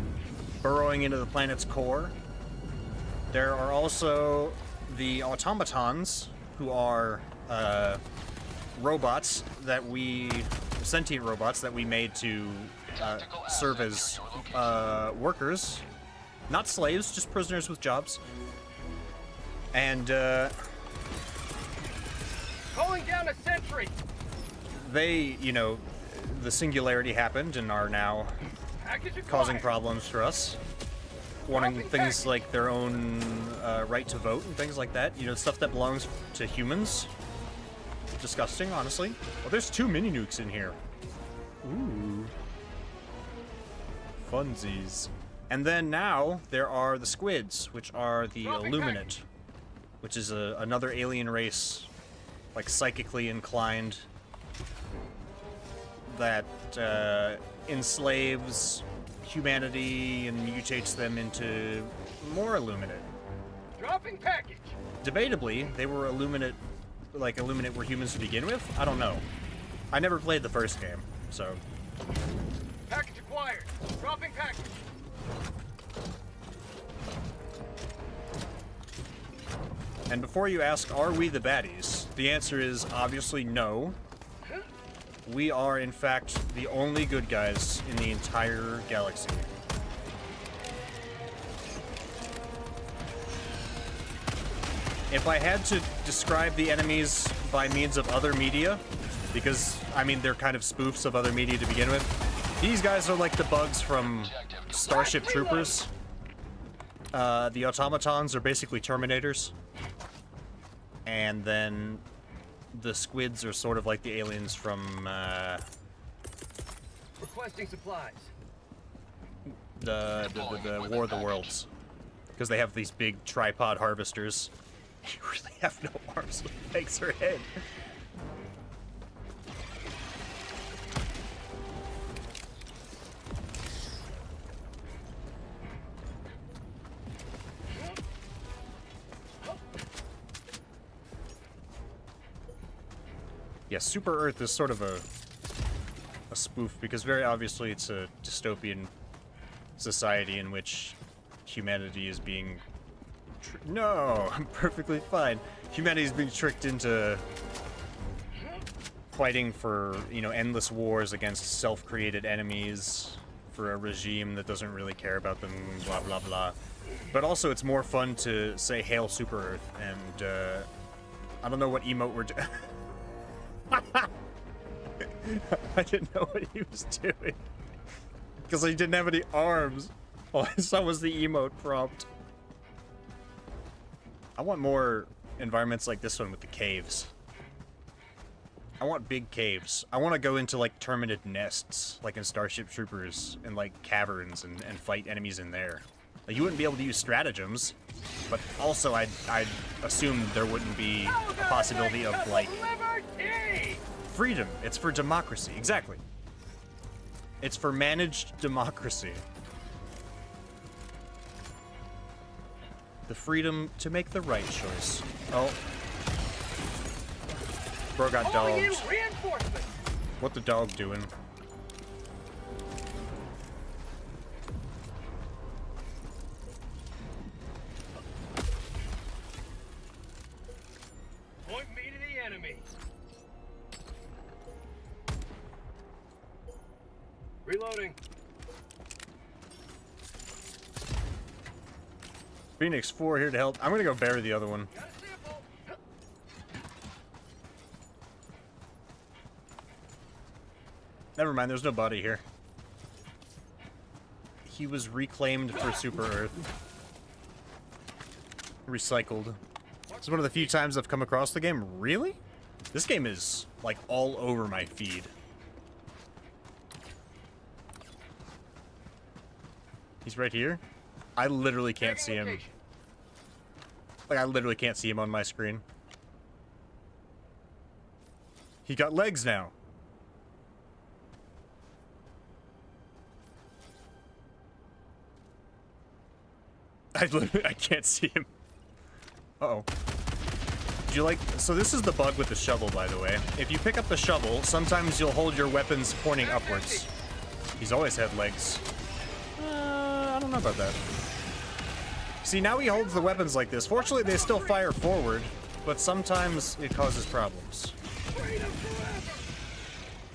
burrowing into the planet's core. There are also the automatons, who are robots that sentient robots that we made to serve as workers. Not slaves, just prisoners with jobs. And Calling down a sentry. they, you know, the singularity happened and are now Package acquired. causing problems for us. Wanting things like their own right to vote and things like that. You know, stuff that belongs to humans. Disgusting, honestly. Well, there's 2 mini nukes in here. Ooh. Funsies. And then now there are the squids, which are the Illuminate, which is another alien race, like psychically inclined, that enslaves humanity and mutates them into more Illuminate. Dropping package. Debatably, they were Illuminate, like Illuminate were humans to begin with? I don't know. I never played the first game, so... Package acquired. Dropping package. And before you ask, are we the baddies? The answer is obviously no. We are, in fact, the only good guys in the entire galaxy. If I had to describe the enemies by means of other media, because, I mean, they're kind of spoofs of other media to begin with, these guys are like the bugs from Starship Troopers. The automatons are basically Terminators. And then the squids are sort of like the aliens from Requesting supplies. the War of the Worlds, because they have these big tripod harvesters You really have no arms, legs, or head. Yeah, Super Earth is sort of a spoof because very obviously it's a dystopian society in which humanity is being no, I'm perfectly fine. Humanity is being tricked into fighting for, you know, endless wars against self-created enemies for a regime that doesn't really care about them, blah blah blah. But also it's more fun to say Hail Super Earth, and I don't know what emote we're doing. I didn't know what he was doing because he didn't have any arms. All I saw was the emote prompt. I want more environments like this one with the caves. I want big caves. I want to go into like terminid nests, like in Starship Troopers, and like caverns and fight enemies in there. Like, you wouldn't be able to use stratagems, but also I'd assume there wouldn't be a possibility of like freedom. It's for democracy. Exactly. It's for managed democracy. The freedom to make the right choice. Oh. Bro got dogged. What the dog doing? Point me to the enemy. Reloading. Phoenix 4 here to help. I'm gonna go bury the other one. Never mind, there's no body here. He was reclaimed for Super Earth. Recycled. This is one of the few times I've come across the game. Really? This game is, like, all over my feed. He's right here? I literally can't see him. Like, I literally can't see him on my screen. He got legs now. I can't see him. Uh-oh. Do you like... So this is the bug with the shovel, by the way. If you pick up the shovel, sometimes you'll hold your weapons pointing upwards. He's always had legs. I don't know about that. See, now he holds the weapons like this. Fortunately, they still fire forward, but sometimes it causes problems.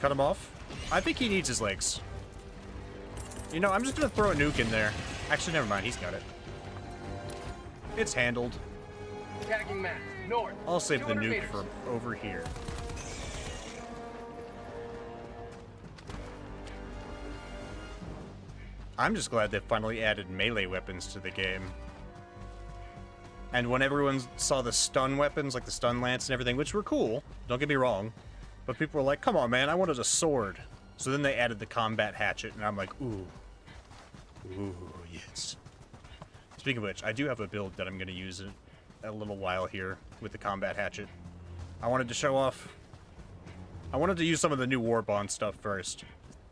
Cut him off? I think he needs his legs. You know, I'm just gonna throw a nuke in there. Actually, never mind. He's got it. It's handled. Attacking map. North. I'll save the 200 nuke meters. for over here. I'm just glad they finally added melee weapons to the game. And when everyone saw the stun weapons, like the stun lance and everything, which were cool, don't get me wrong, but people were like, come on, man, I wanted a sword. So then they added the combat hatchet, and I'm like, ooh. Ooh, yes. Speaking of which, I do have a build that I'm going to use in a little while here with the combat hatchet. I wanted to show off... I wanted to use some of the new War Bond stuff first,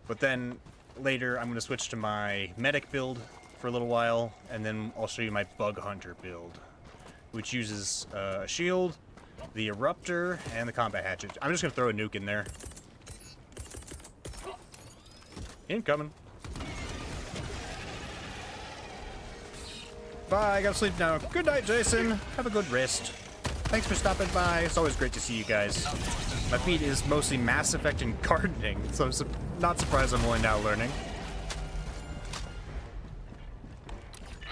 but then later I'm going to switch to my medic build for a little while, and then I'll show you my bug hunter build, which uses a shield, the eruptor, and the combat hatchet. I'm just going to throw a nuke in there. Incoming. Bye, I gotta sleep now. Good night, Jason. Have a good rest. Thanks for stopping by. It's always great to see you guys. My feed is mostly Mass Effect and gardening, so I'm not surprised I'm only now learning.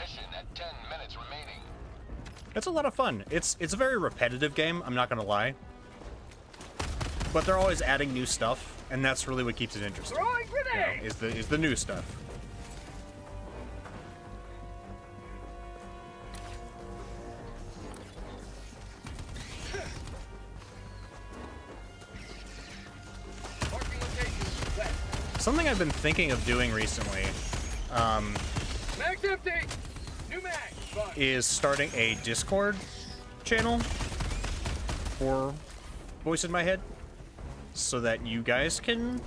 Mission at 10 minutes remaining. It's a lot of fun. It's a very repetitive game, I'm not gonna lie. But they're always adding new stuff, and that's really what keeps it interesting. Throwing grenade. You know, is the new stuff. Marking location. West. Something I've been thinking of doing recently, Mag's empty. New mag. Fine. is starting a Discord channel channel for Voice in My Head so that you guys can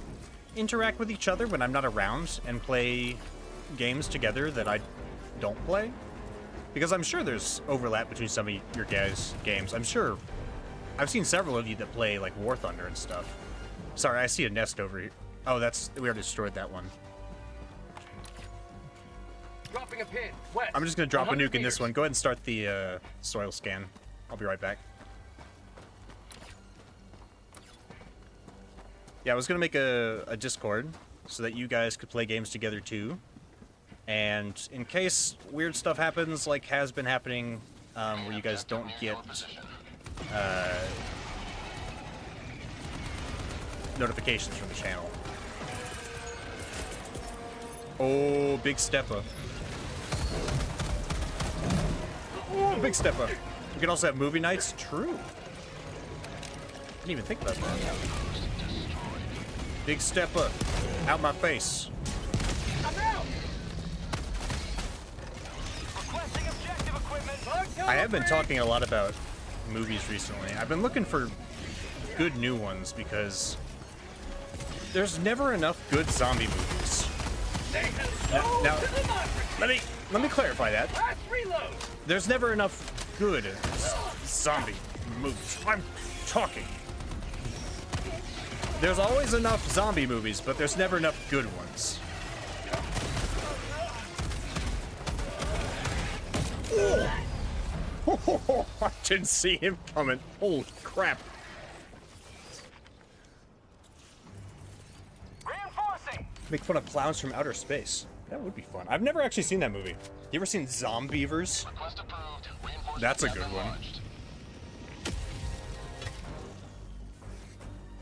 interact with each other when I'm not around and play games together that I don't play. Because I'm sure there's overlap between some of your guys' games. I'm sure I've seen several of you that play like War Thunder and stuff. Sorry, I see a nest over here. Oh, we already destroyed that one. Dropping a pin. West. I'm just gonna drop a 100 nuke in this meters. one. Go ahead and start the soil scan. I'll be right back. Yeah, I was gonna make a Discord so that you guys could play games together too. And in case weird stuff happens, like has been happening, where you guys don't get notifications from the channel. Oh, big stepper. Oh, big stepper. You can also have movie nights. True. Didn't even think about that. Big stepper. Out my face. I have been talking a lot about movies recently. I've been looking for good new ones because there's never enough good zombie movies. Now let me clarify that. There's never enough good zombie movies. I'm talking. There's always enough zombie movies, but there's never enough good ones. Oh, I didn't see him coming. Holy crap. Reinforcing. Make fun of clowns from outer space. That would be fun. I've never actually seen that movie. You ever seen Zombievers? Request approved. Reinforcements That's a have good been one. launched.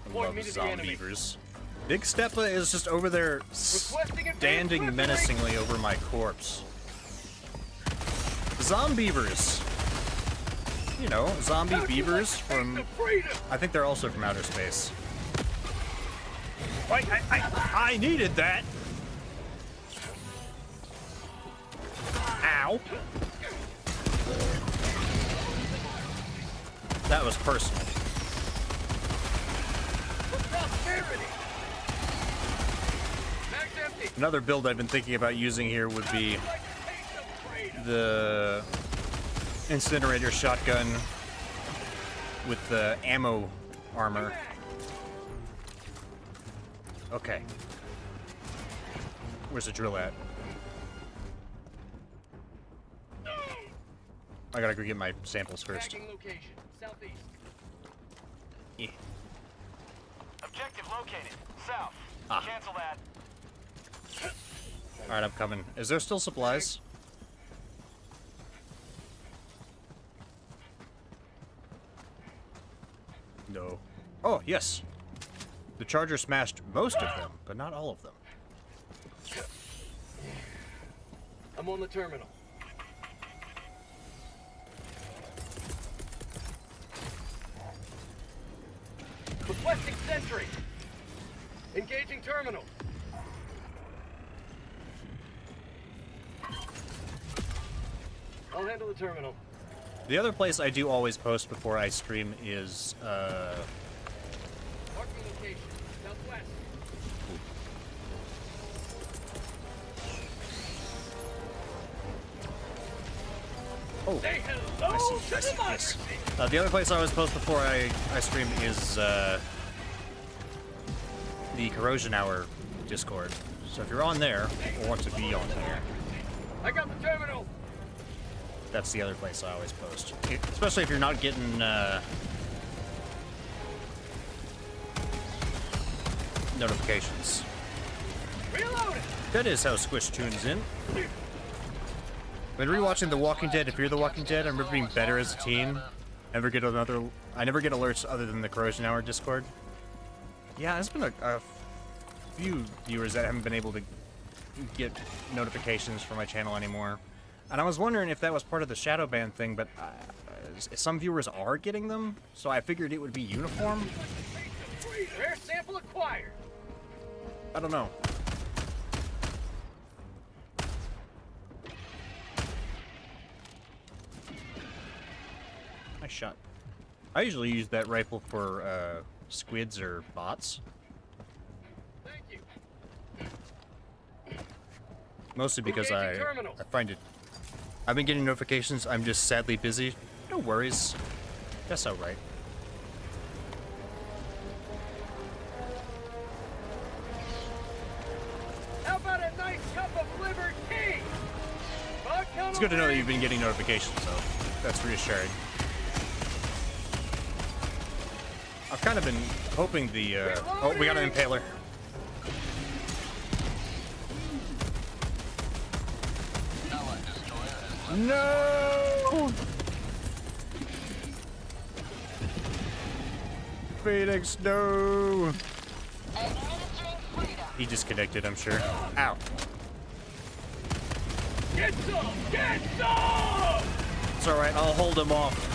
I Point love me to the enemy. Zombievers. Big Steppa is just over there standing menacingly over my corpse. Zombievers. You know, zombie beavers from... I think they're also from outer space. I needed that! Ow. That was personal. Another build I've been thinking about using here would be the incinerator shotgun with the ammo armor. Okay. Where's the drill at? I gotta go get my samples first. Location. Southeast. Yeah. Objective located. South. Ah. Cancel that. Alright, I'm coming. Is there still supplies? No. Oh, yes. The charger smashed most of them, but not all of them. I'm on the terminal. Requesting sentry. Engaging terminal. I'll handle the terminal. The other place I do always post before I stream is, Marking location. Southwest. Oh, Say hello I see, to yes. democracy. The other place I always post before I stream is, the Corrosion Hour Discord. So if you're on there, or want to be on there, I got the terminal. that's the other place I always post. Especially if you're not getting, notifications. Reloading. That is how Squish tunes in. When rewatching The Walking Dead, if you're The Walking Dead, I remember being better as a teen. I never get alerts other than the Corrosion Hour Discord. Yeah, there's been a few viewers that haven't been able to get notifications for my channel anymore. And I was wondering if that was part of the shadow ban thing, but some viewers are getting them, so I figured it would be uniform. Rare sample acquired. I don't know. Nice shot. I usually use that rifle for squids or bots. Thank you. Mostly because I Engaging terminals. find it... I've been getting notifications. I'm just sadly busy. No worries. That's alright. How about a nice cup of liver tea? It's good to know that you've been getting notifications, though. That's reassuring. I've kind of been hoping the, oh, we got an impaler. No! Phoenix, no! He disconnected, I'm sure. Ow. Get some! Get some! It's alright, I'll hold him off.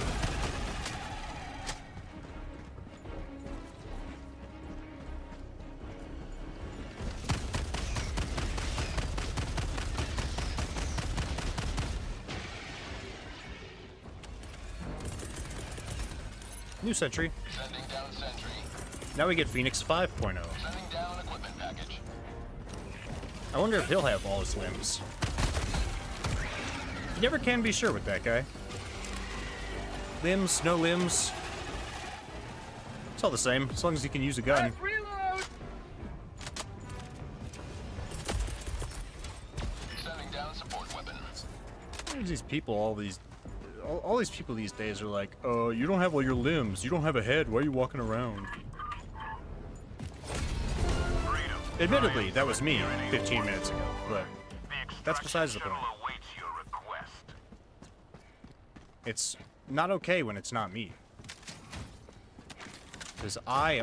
New sentry. Sending down sentry. Now we get Phoenix 5.0. Sending down equipment package. I wonder if he'll have all his limbs. You never can be sure with that guy. Limbs, no limbs. It's all the same, as long as he can use a gun. Reload! Sending down support weapons. There's these people, all these people these days are like, you don't have all your limbs, you don't have a head, why are you walking around? Admittedly, that was me 15 minutes ago, but that's besides the point. It's not okay when it's not me. Because I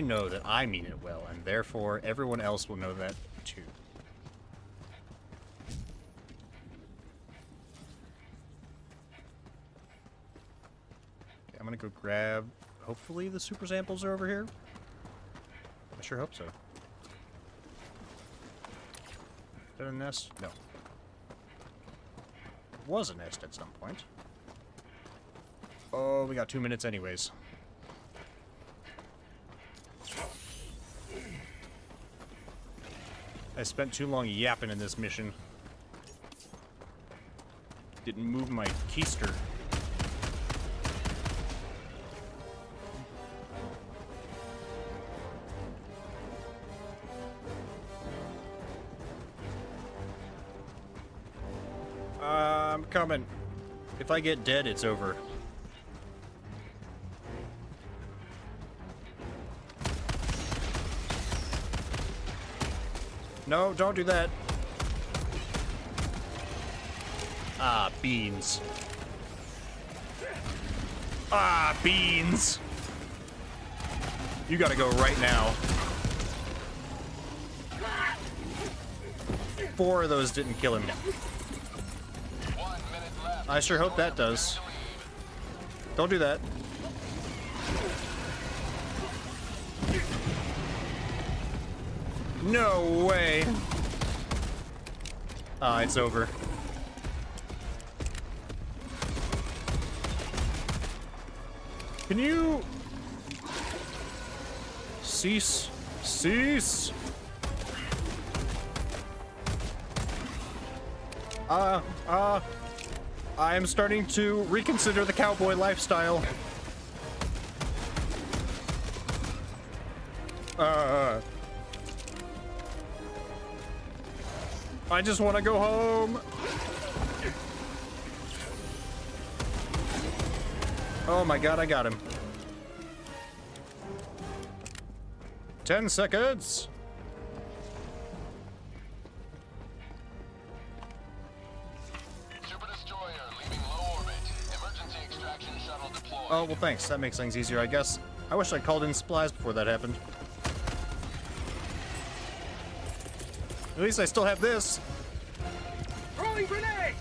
know that I mean it well, and therefore everyone else will know that too. Okay, I'm gonna go grab, hopefully the super samples are over here. I sure hope so. Is that a nest? No. Was a nest at some point. Oh, we got 2 minutes anyways. I spent too long yapping in this mission. Didn't move my keister. I'm coming. If I get dead, it's over. No, don't do that. Ah, beans. Ah, beans. You gotta go right now. 4 of those didn't kill him. 1 minute left. I sure hope that does. Don't do that. No way. Ah, it's over. Can you... Cease? Cease? I am starting to reconsider the cowboy lifestyle. I just want to go home. Oh my god, I got him. 10 seconds. Super destroyer leaving low orbit. Emergency extraction shuttle deployed. Oh, well thanks. That makes things easier, I guess. I wish I'd called in supplies before that happened. At least I still have this. Throwing grenade!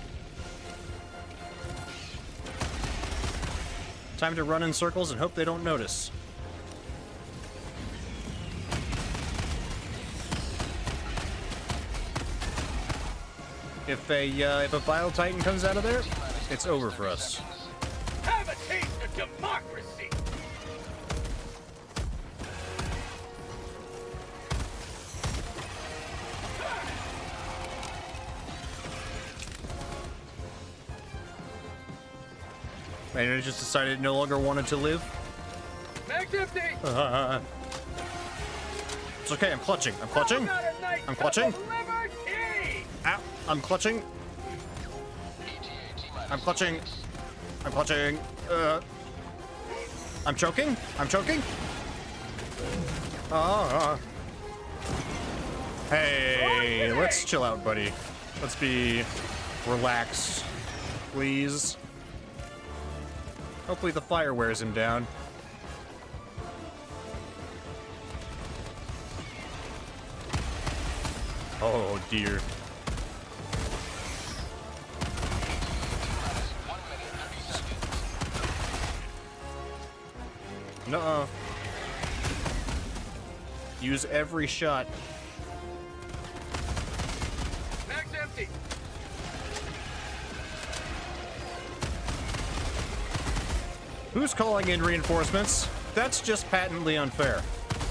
Time to run in circles and hope they don't notice. If a Bile Titan comes out of there, it's over for us. Have a tea! And it just decided it no longer wanted to live. Mag's empty! It's okay, I'm clutching. I'm clutching. I'm clutching. Ow, I'm clutching. I'm clutching. I'm clutching. I'm choking. I'm choking. Hey, let's chill out, buddy. Let's be relaxed, please. Hopefully the fire wears him down. Oh dear. Nuh-uh. Use every shot. Mag's empty! Who's calling in reinforcements? That's just patently unfair.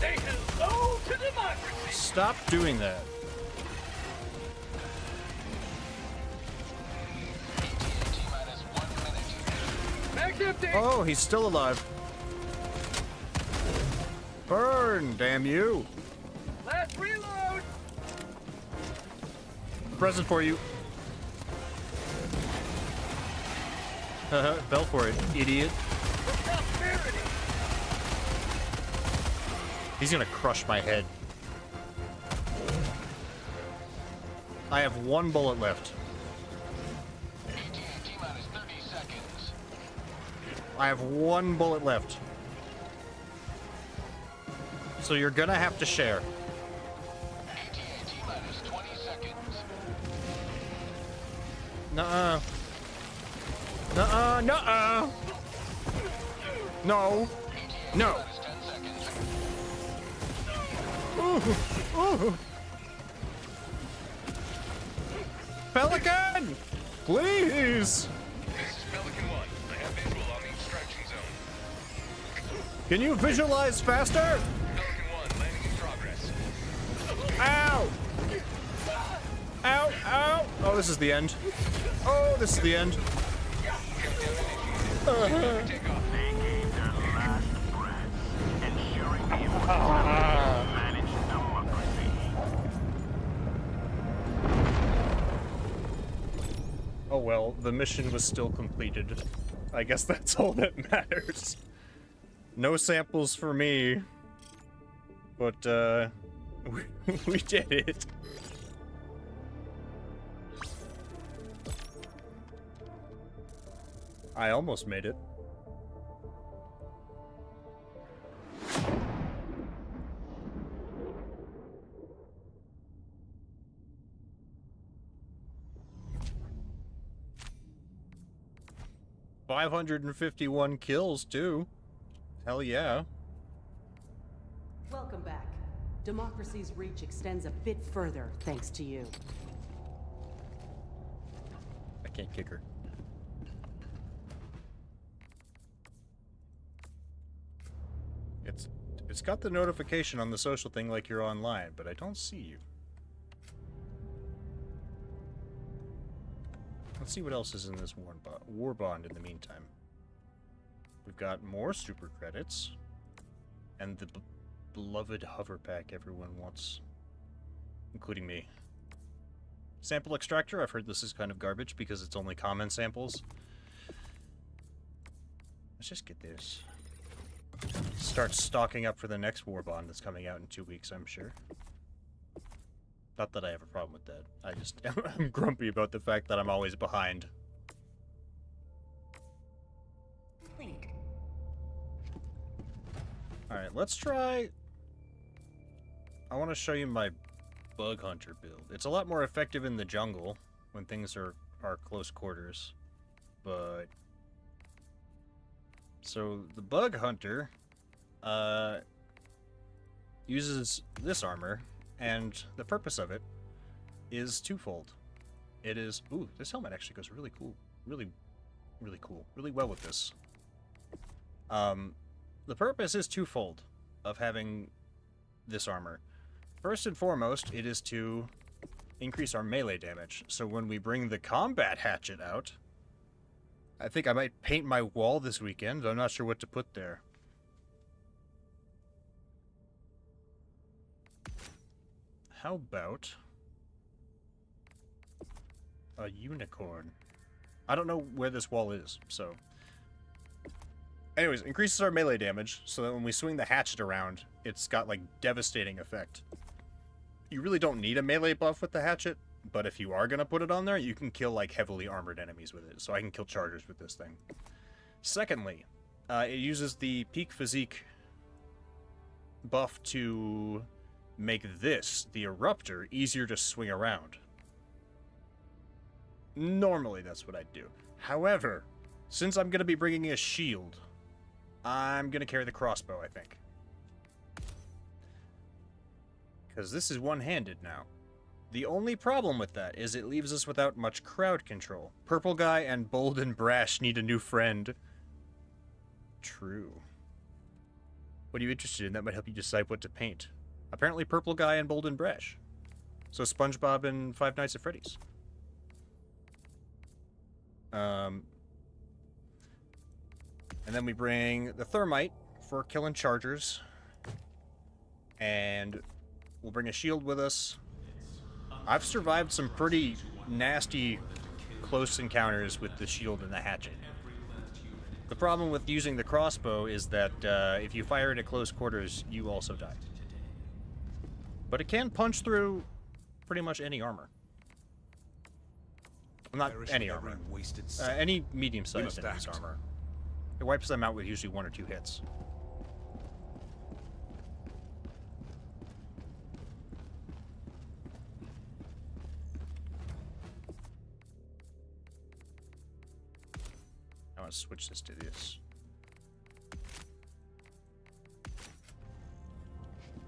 Say hello to democracy! Stop doing that. Mag's empty! Oh, he's still alive. Burn, damn you. Last reload! Present for you. Fell for it, idiot. Prosperity! He's gonna crush my head. I have one bullet left. T-minus 30 seconds. I have one bullet left. So you're gonna have to share. T-minus 20 seconds. Nuh-uh. Nuh-uh, nuh-uh. No. No. Minus 10 seconds. Ooh. Ooh. Pelican! Please! This is Pelican 1. I have visual on the extraction zone. Can you visualize faster? Pelican 1, landing in progress. Ow! Ow, ow! Oh, this is the end. Oh, this is the end. Take off. They gave their last breath, ensuring the immortality of managed democracy. Oh well, the mission was still completed. I guess that's all that matters. No samples for me. But, we did it. I almost made it. $551 kills, too. Hell yeah. Welcome back. Democracy's reach extends a bit further thanks to you. I can't kick her. It's got the notification on the social thing like you're online, but I don't see you. Let's see what else is in this war bond in the meantime. We've got more super credits. And the beloved hover pack everyone wants. Including me. Sample extractor, I've heard this is kind of garbage because it's only common samples. Let's just get this. Start stocking up for the next war bond that's coming out in 2 weeks, I'm sure. Not that I have a problem with that. I just I'm grumpy about the fact that I'm always behind. Complete. Alright, let's try... I want to show you my bug hunter build. It's a lot more effective in the jungle when things are close quarters. But... So, the bug hunter uses this armor, and the purpose of it is twofold. It is... Ooh, this helmet actually goes really cool. Really cool. Really well with this. The purpose is twofold of having this armor. First and foremost, it is to increase our melee damage. So when we bring the combat hatchet out, I think I might paint my wall this weekend. I'm not sure what to put there. How about a unicorn? I don't know where this wall is, so... Anyways, increases our melee damage, so that when we swing the hatchet around, it's got, like, devastating effect. You really don't need a melee buff with the hatchet, but if you are gonna put it on there, you can kill, like, heavily armored enemies with it, so I can kill chargers with this thing. Secondly, it uses the peak physique buff to make this, the eruptor, easier to swing around. Normally, that's what I'd do. However, since I'm gonna be bringing a shield, I'm gonna carry the crossbow, I think. Because this is one-handed now. The only problem with that is it leaves us without much crowd control. Purple Guy and Bold and Brash need a new friend. True. What are you interested in? That might help you decide what to paint. Apparently Purple Guy and Bold and Brash. So SpongeBob and Five Nights at Freddy's. And then we bring the thermite for killing chargers. And we'll bring a shield with us. I've survived some pretty nasty close encounters with the shield and the hatchet. The problem with using the crossbow is that if you fire it at close quarters, you also die. But it can punch through pretty much any armor. Well, not any armor. Any medium-sized enemy's armor. It wipes them out with usually 1 or 2 hits. I want to switch this to this.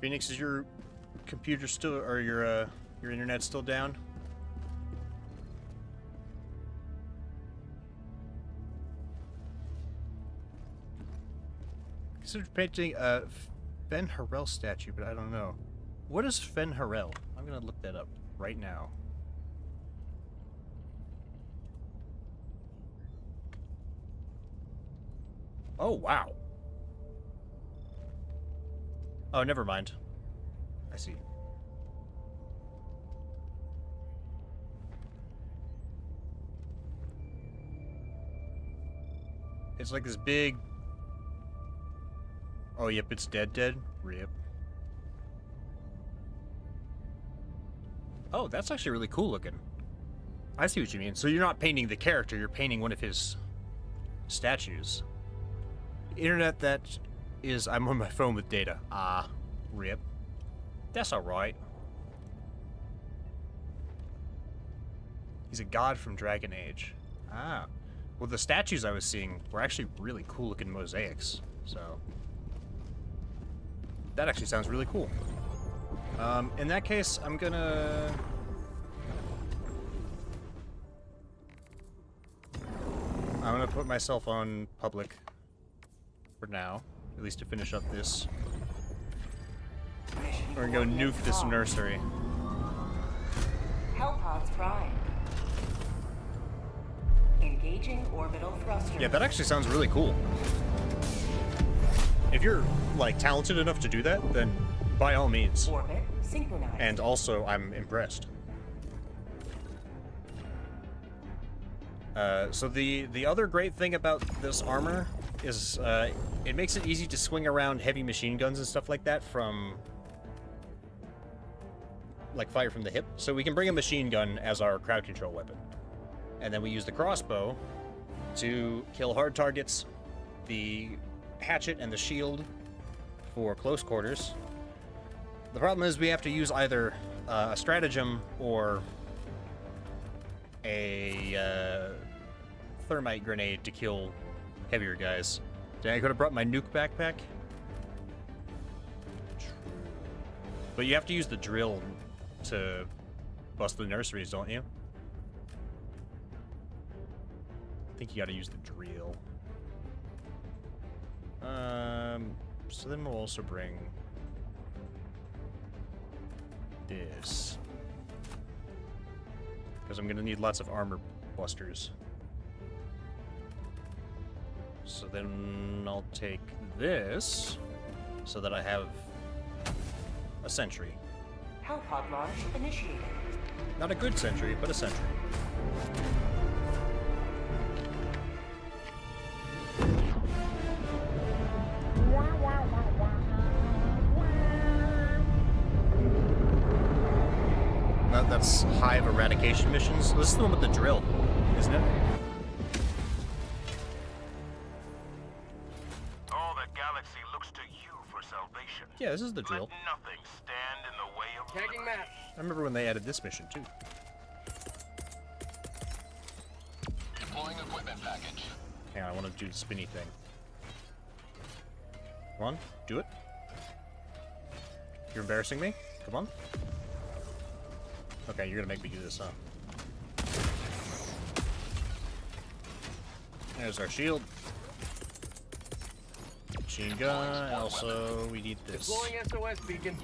Phoenix, is your computer still, or your internet still down? Considered painting a Fen Harel statue, but I don't know. What is Fen Harel? I'm gonna look that up right now. Oh, wow. Oh, never mind. I see. It's like this big... Oh, yep, it's dead. Rip. Oh, that's actually really cool looking. I see what you mean. So you're not painting the character, you're painting one of his statues. Internet, that is... I'm on my phone with data. Ah, rip. That's alright. He's a god from Dragon Age. Ah. Well, the statues I was seeing were actually really cool looking mosaics, so... That actually sounds really cool. In that case, I'm gonna put myself on public for now, at least to finish up this. We're gonna go nuke this nursery. Hellpods prime. Engaging orbital thrusters. Yeah, that actually sounds really cool. If you're, like, talented enough to do that, then by all means. Orbit synchronized. And also, I'm impressed. So the other great thing about this armor is it makes it easy to swing around heavy machine guns and stuff like that from, like, fire from the hip. So we can bring a machine gun as our crowd control weapon. And then we use the crossbow to kill hard targets, the hatchet and the shield for close quarters. The problem is we have to use either a stratagem or a thermite grenade to kill heavier guys. Dang, I could have brought my nuke backpack. But you have to use the drill to bust the nurseries, don't you? I think you gotta use the drill. So then we'll also bring this. Because I'm gonna need lots of armor busters. So then I'll take this so that I have a sentry. Hellpod launch initiated. Not a good sentry, but a sentry. That's hive eradication missions. This is the one with the drill, isn't it? All the galaxy looks to you for salvation. Yeah, this is the drill. Let nothing stand in the way of Tagging liberty. map. I remember when they added this mission too. Deploying equipment package. Hang on, I want to do the spinny thing. Come on, do it. You're embarrassing me. Come on. Okay, you're gonna make me do this, huh? There's our shield. Machine gun. Also, we need this. Deploying SOS beacon.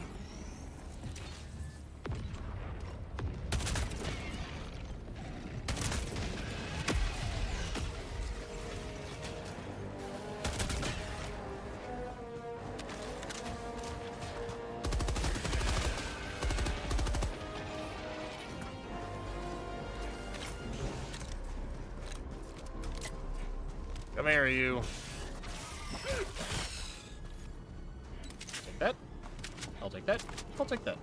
Come here, you. Take that. I'll take that. I'll take that.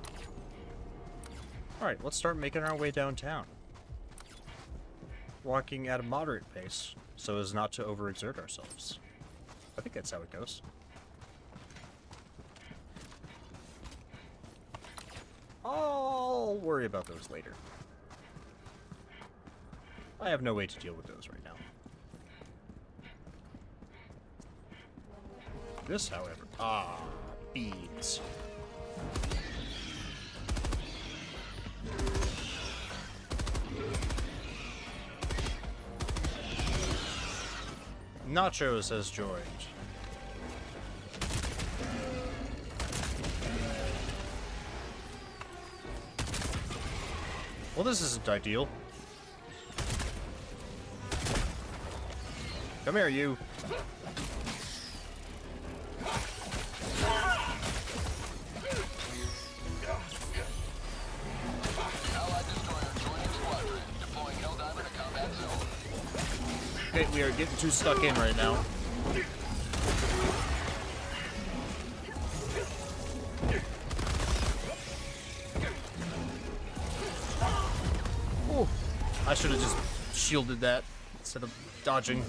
Alright, let's start making our way downtown. Walking at a moderate pace, so as not to overexert ourselves. I think that's how it goes. I'll worry about those later. I have no way to deal with those right now. This, however, beads. Nachos has joined. Well, this isn't ideal. Come here, you. Okay, we are getting too stuck in right now. Ooh, I should have just shielded that instead of dodging.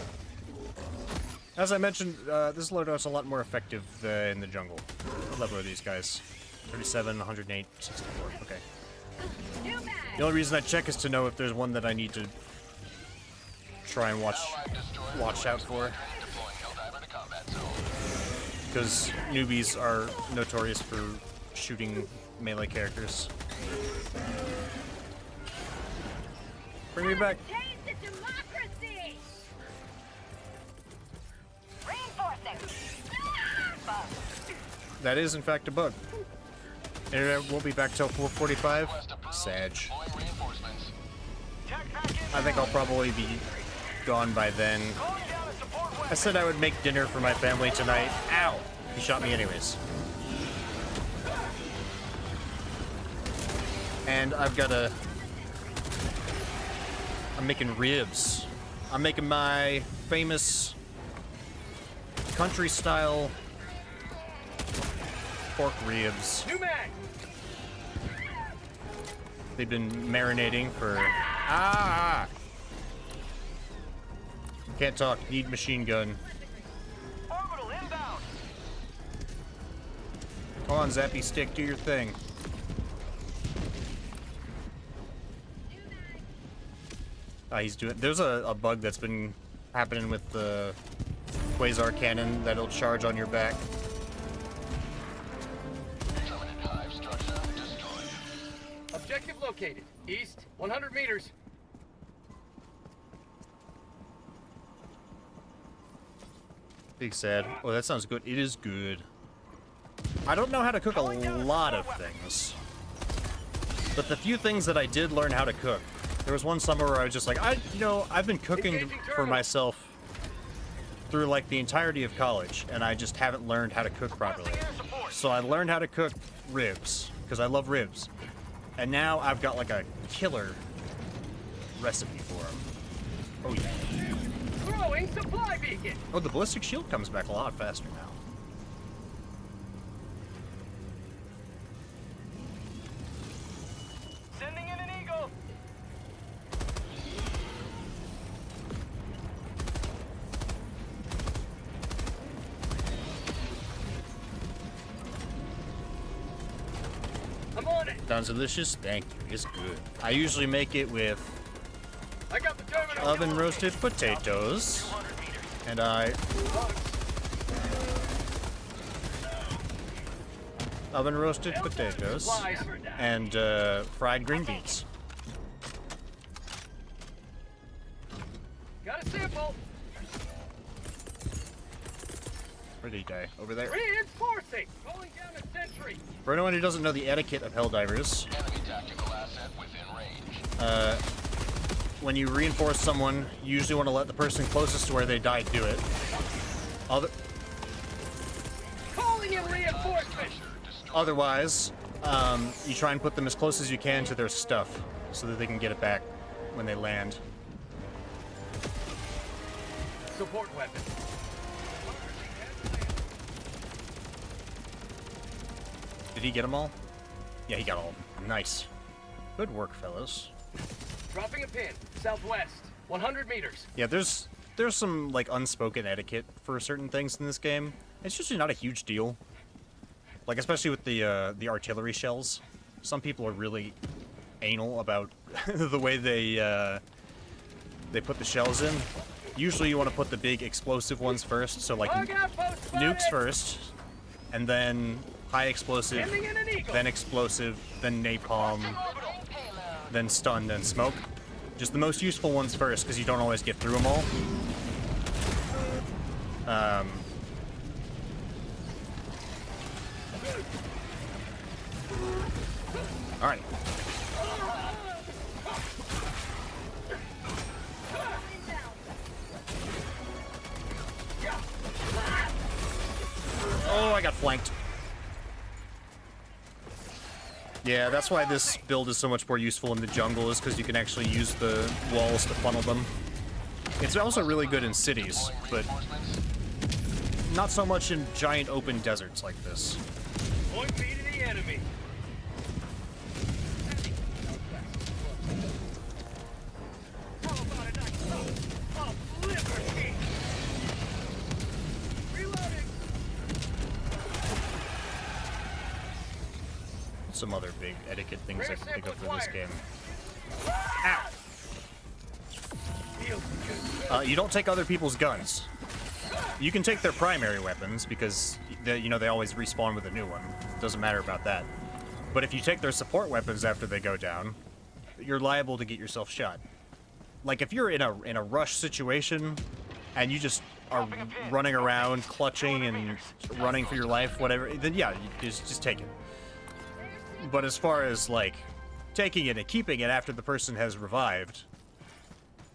As I mentioned, this loadout's a lot more effective in the jungle. What level are these guys? 37, 108, 64. Okay. The only reason I check is to know if there's one that I need to try and watch out for. Because newbies are notorious for shooting melee characters. Bring me back. That is in fact a bug. Internet won't be back till 4:45. Sag. I think I'll probably be gone by then. I said I would make dinner for my family tonight. Ow! He shot me anyways. And I've got a... I'm making ribs. I'm making my famous country-style pork ribs. New mag. They've been marinating for... Can't talk. Need machine gun. Orbital inbound. Come on, Zappy Stick, do your thing. He's doing... There's a bug that's been happening with the Quasar cannon that'll charge on your back. Objective located. East, 100 meters. Big sad. Oh, that sounds good. It is good. I don't know how to cook a lot of things. But the few things that I did learn how to cook, there was one summer where I was just like, I've been cooking for myself through like the entirety of college, and I just haven't learned how to cook properly. So I learned how to cook ribs, because I love ribs. And now I've got like a killer recipe for them. Oh yeah. Throwing supply beacon. Oh, the ballistic shield comes back a lot faster now. Sending in an eagle. I'm on it. Sounds delicious. Thank you. It's good. I usually make it with I got the terminal. oven roasted potatoes, and oven roasted potatoes and fried green beans. Got a sample. Where did he die? Over there. Reinforcing. Calling down a sentry. For anyone who doesn't know the etiquette of Helldivers, when you reinforce someone, you usually want to let the person closest to where they died do it. Calling in reinforcement. Otherwise, you try and put them as close as you can to their stuff so that they can get it back when they land. Support weapon. Did he get them all? Yeah, he got all of them. Nice. Good work, fellas. Dropping a pin. Southwest. 100 meters. Yeah, there's some like unspoken etiquette for certain things in this game. It's usually not a huge deal. Like especially with the artillery shells. Some people are really anal about the way they put the shells in. Usually you want to put the big explosive ones first, so like nukes first, and then high explosive, then explosive, then napalm, then stun, then smoke. Just the most useful ones first, because you don't always get through them all. Alright. Oh, I got flanked. Yeah, that's why this build is so much more useful in the jungle, is because you can actually use the walls to funnel them. It's also really good in cities, but not so much in giant open deserts like this. Point me to the enemy. How about a nice dose of liberty? Reloading. Some other big etiquette things I can think of for this game. Ow! You don't take other people's guns. You can take their primary weapons because they always respawn with a new one. Doesn't matter about that. But if you take their support weapons after they go down, you're liable to get yourself shot. Like if you're in a rush situation and you just are running around, clutching and running for your life, whatever, then yeah, you just take it. But as far as like taking it and keeping it after the person has revived,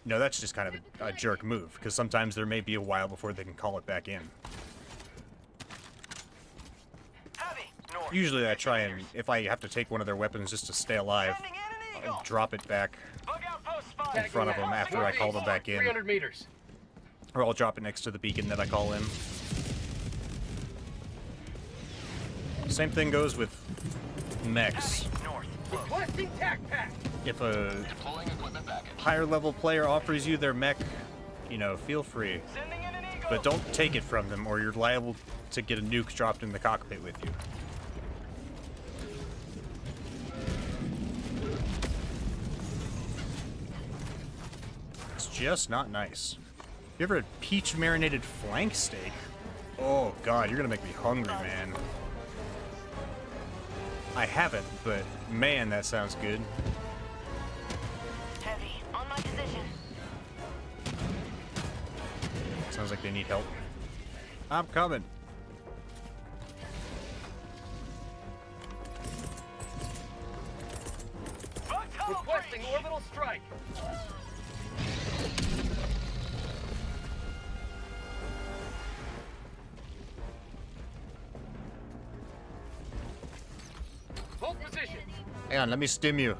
no, that's just kind of a jerk move, because sometimes there may be a while before they can call it back in. Usually I try and, if I have to take one of their weapons just to stay alive, I'll drop it back in front of them after I call them back in. 300 meters. Or I'll drop it next to the beacon that I call in. Same thing goes with mechs. Requesting tac pack. If a higher level player offers you their mech, feel free. Sending in an eagle. But don't take it from them or you're liable to get a nuke dropped in the cockpit with you. It's just not nice. You ever had peach marinated flank steak? Oh god, you're gonna make me hungry, man. I haven't, but man, that sounds good. Heavy, on my position. Sounds like they need help. I'm coming. Requesting orbital strike. Hang on, let me stim you.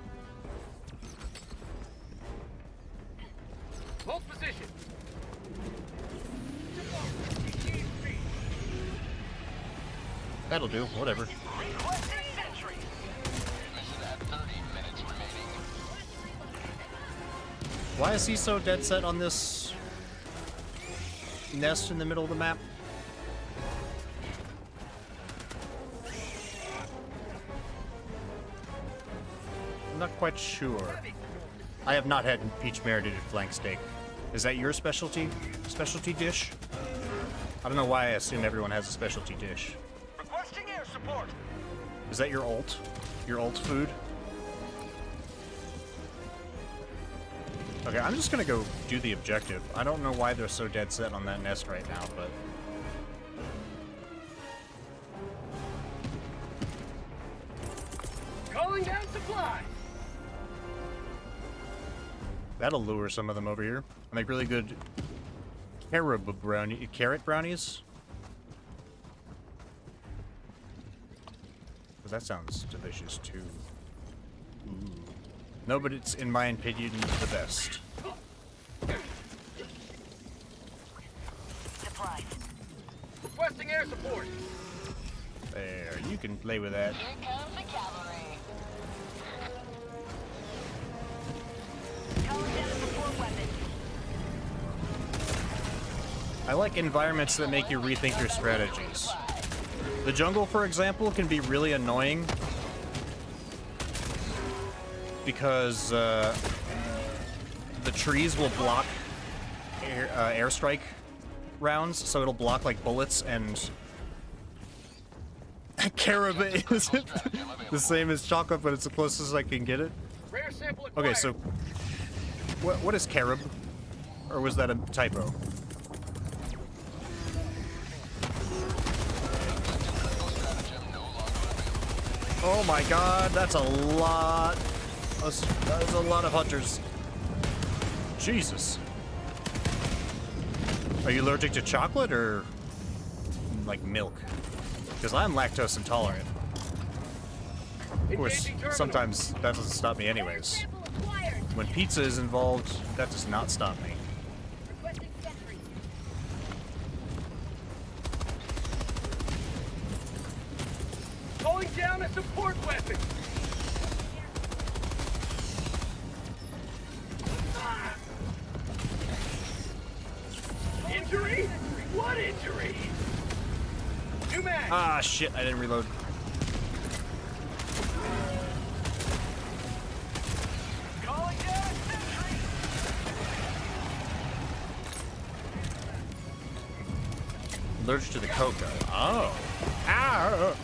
Hold position. That'll do, whatever. Why is he so dead set on this nest in the middle of the map? I'm not quite sure. I have not had peach marinated flank steak. Is that your specialty dish? I don't know why I assume everyone has a specialty dish. Requesting air support. Is that your ult? Your ult food? Okay, I'm just gonna go do the objective. I don't know why they're so dead set on that nest right now, but... Calling down supply. That'll lure some of them over here. I make really good carrot brownies. Well, that sounds delicious too. Ooh. No, but it's, in my opinion, the best. Supplies. Requesting air support. There, you can play with that. Here comes the cavalry. Calling down support weapons. I like environments that make you rethink your strategies. The jungle, for example, can be really annoying because the trees will block airstrike rounds, so it'll block like bullets and carob isn't the same as chocolate, but it's the closest I can get it. Rare sample acquired. Okay, so what is carob? Or was that a typo? Oh my god, that's a lot. That's a lot of hunters. Jesus. Are you allergic to chocolate or like milk? Because I'm lactose intolerant. Of course, sometimes that doesn't stop me anyways. When pizza is involved, that does not stop me. Calling down a support weapon. Injury? What injury? New mag. Ah, shit, I didn't reload. Calling down sentry. Allergic to the cocoa. Oh. Ah.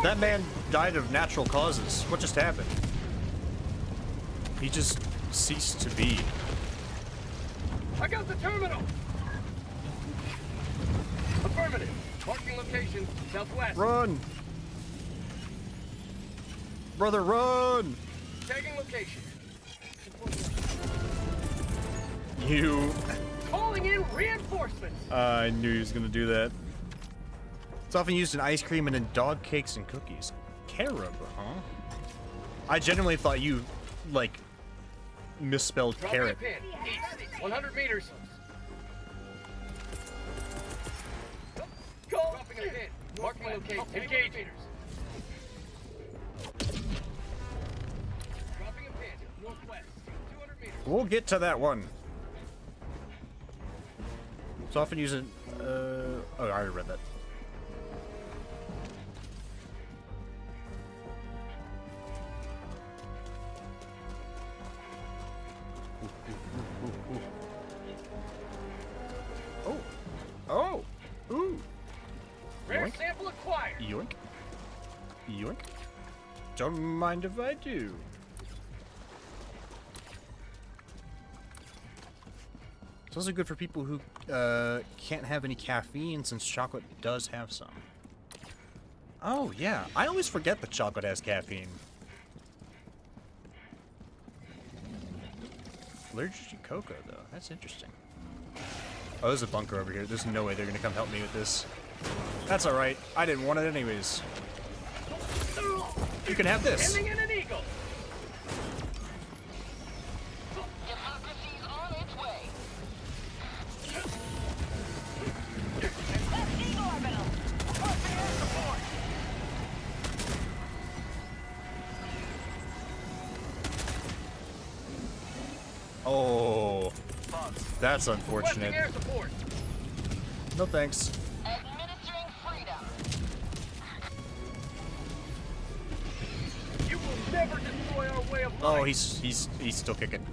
That man died of natural causes. What just happened? He just ceased to be. I got the terminal. Affirmative. Marking location, southwest. Run! Brother, run! Tagging location. You... Calling in reinforcements. I knew he was gonna do that. It's often used in ice cream and in dog cakes and cookies. Carob, huh? I genuinely thought you, like, misspelled Dropping carrot. a pin. East, 100 meters. Call. Dropping a pin. Marking location. Engaging. Dropping a pin. Northwest. 200 meters. We'll get to that one. It's often used in, oh, I already read that. Oh. Oh. Ooh. Rare Yoink. sample acquired. Yoink. Yoink. Don't mind if I do. It's also good for people who can't have any caffeine, since chocolate does have some. Oh, yeah. I always forget that chocolate has caffeine. Allergic to cocoa, though. That's interesting. Oh, there's a bunker over here. There's no way they're gonna come help me with this. That's alright. I didn't want it anyways. You can have this. Ending in an eagle. Democracy's on its way. Oh, that's Requesting unfortunate. air support. No thanks. Administering freedom. You will never destroy our way of life. Oh, he's still kicking.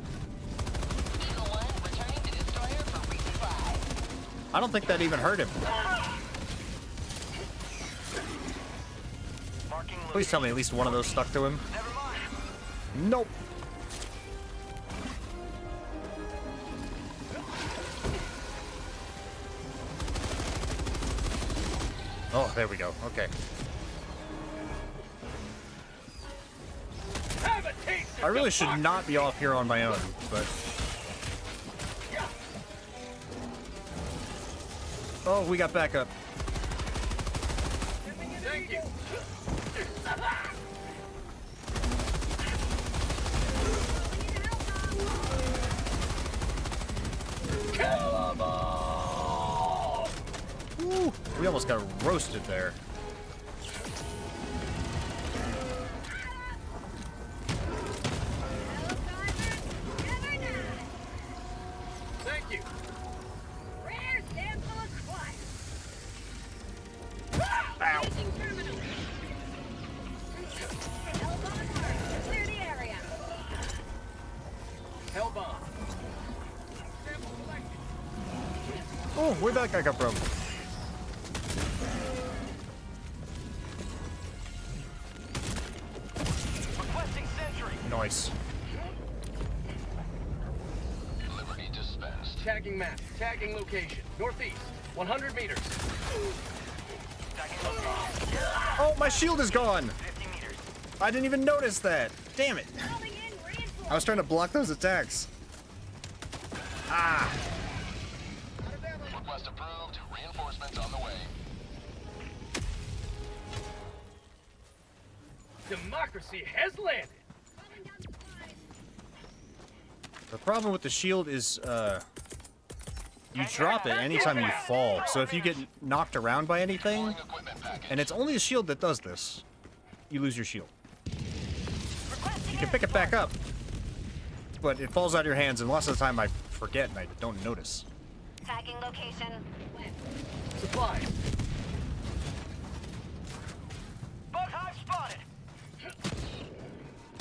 Eagle 1 returning to destroyer for resupply. I don't think that even hurt him. Please tell me at least one of those stuck to him. Nope. Oh, there we go. Okay. Have a taste of I really should not be off here on my own, but... Oh, we got backup. Thank you. Woo, we almost got roasted there. Thank you. Rare sample acquired. Ow. Using terminal. Hellbomb marked. Clear the area. Hellbomb. Sample selected. Oh, where'd that guy come from? Requesting sentry. Nice. Liberty dispensed. Tagging map. Tagging location. Northeast. 100 meters. Oh, my shield is gone. 50 meters. I didn't even notice that. Damn it. Calling in reinforcements. I was trying to block those attacks. Ah. Request approved. Reinforcements on the way. Democracy has landed. Calling down supplies. The problem with the shield is, you drop it anytime you fall. So if you get knocked around by anything, Equipment package. and it's only the shield that does this, you lose your shield. You can pick it back up, but it falls out of your hands, and lots of the time I forget and I don't notice. Tagging location. Supplies. Bug hive spotted.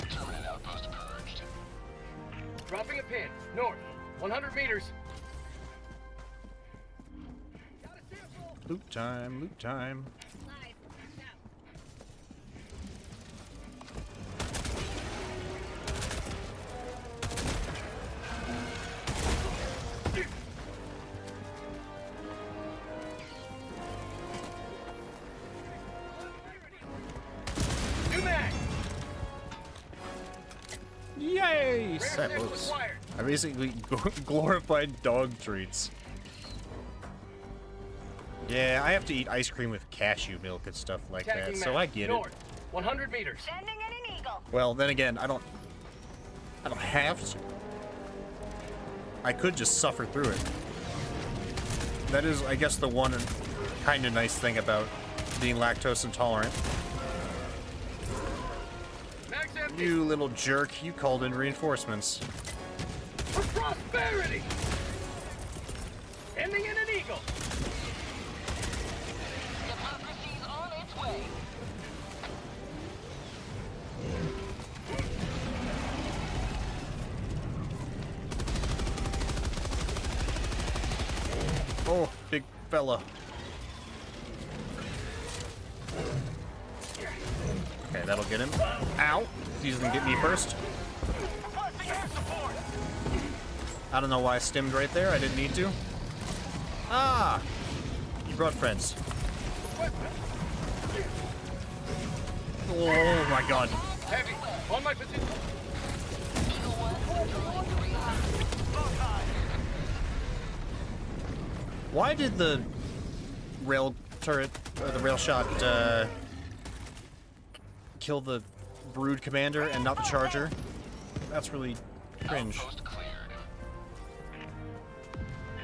Terminate outpost purged. Dropping a pin. North. 100 meters. Got a sample. Loot time, loot time. Supplies. Now. New mag. Yay! Rare Set sample moves. acquired. I basically glorified dog treats. Yeah, I have to eat ice cream with cashew milk and stuff like that, Tagging so map. I get it. North. 100 meters. Sending in an eagle. Well, then again, I don't have to. I could just suffer through it. That is, I guess, the one kind of nice thing about being lactose intolerant. Mag's empty. You little jerk, you called in reinforcements. For prosperity. Ending in an eagle. Democracy's on its way. Oh, big fella. Okay, that'll get him. Ow! He's gonna get me first. Requesting air support. I don't know why I stimmed right there. I didn't need to. Ah! You brought friends. Oh my god. Heavy. On my position. Bug hive. Why did the rail turret, or the rail shot, kill the Brood commander and not the Charger? That's really cringe. Outpost cleared.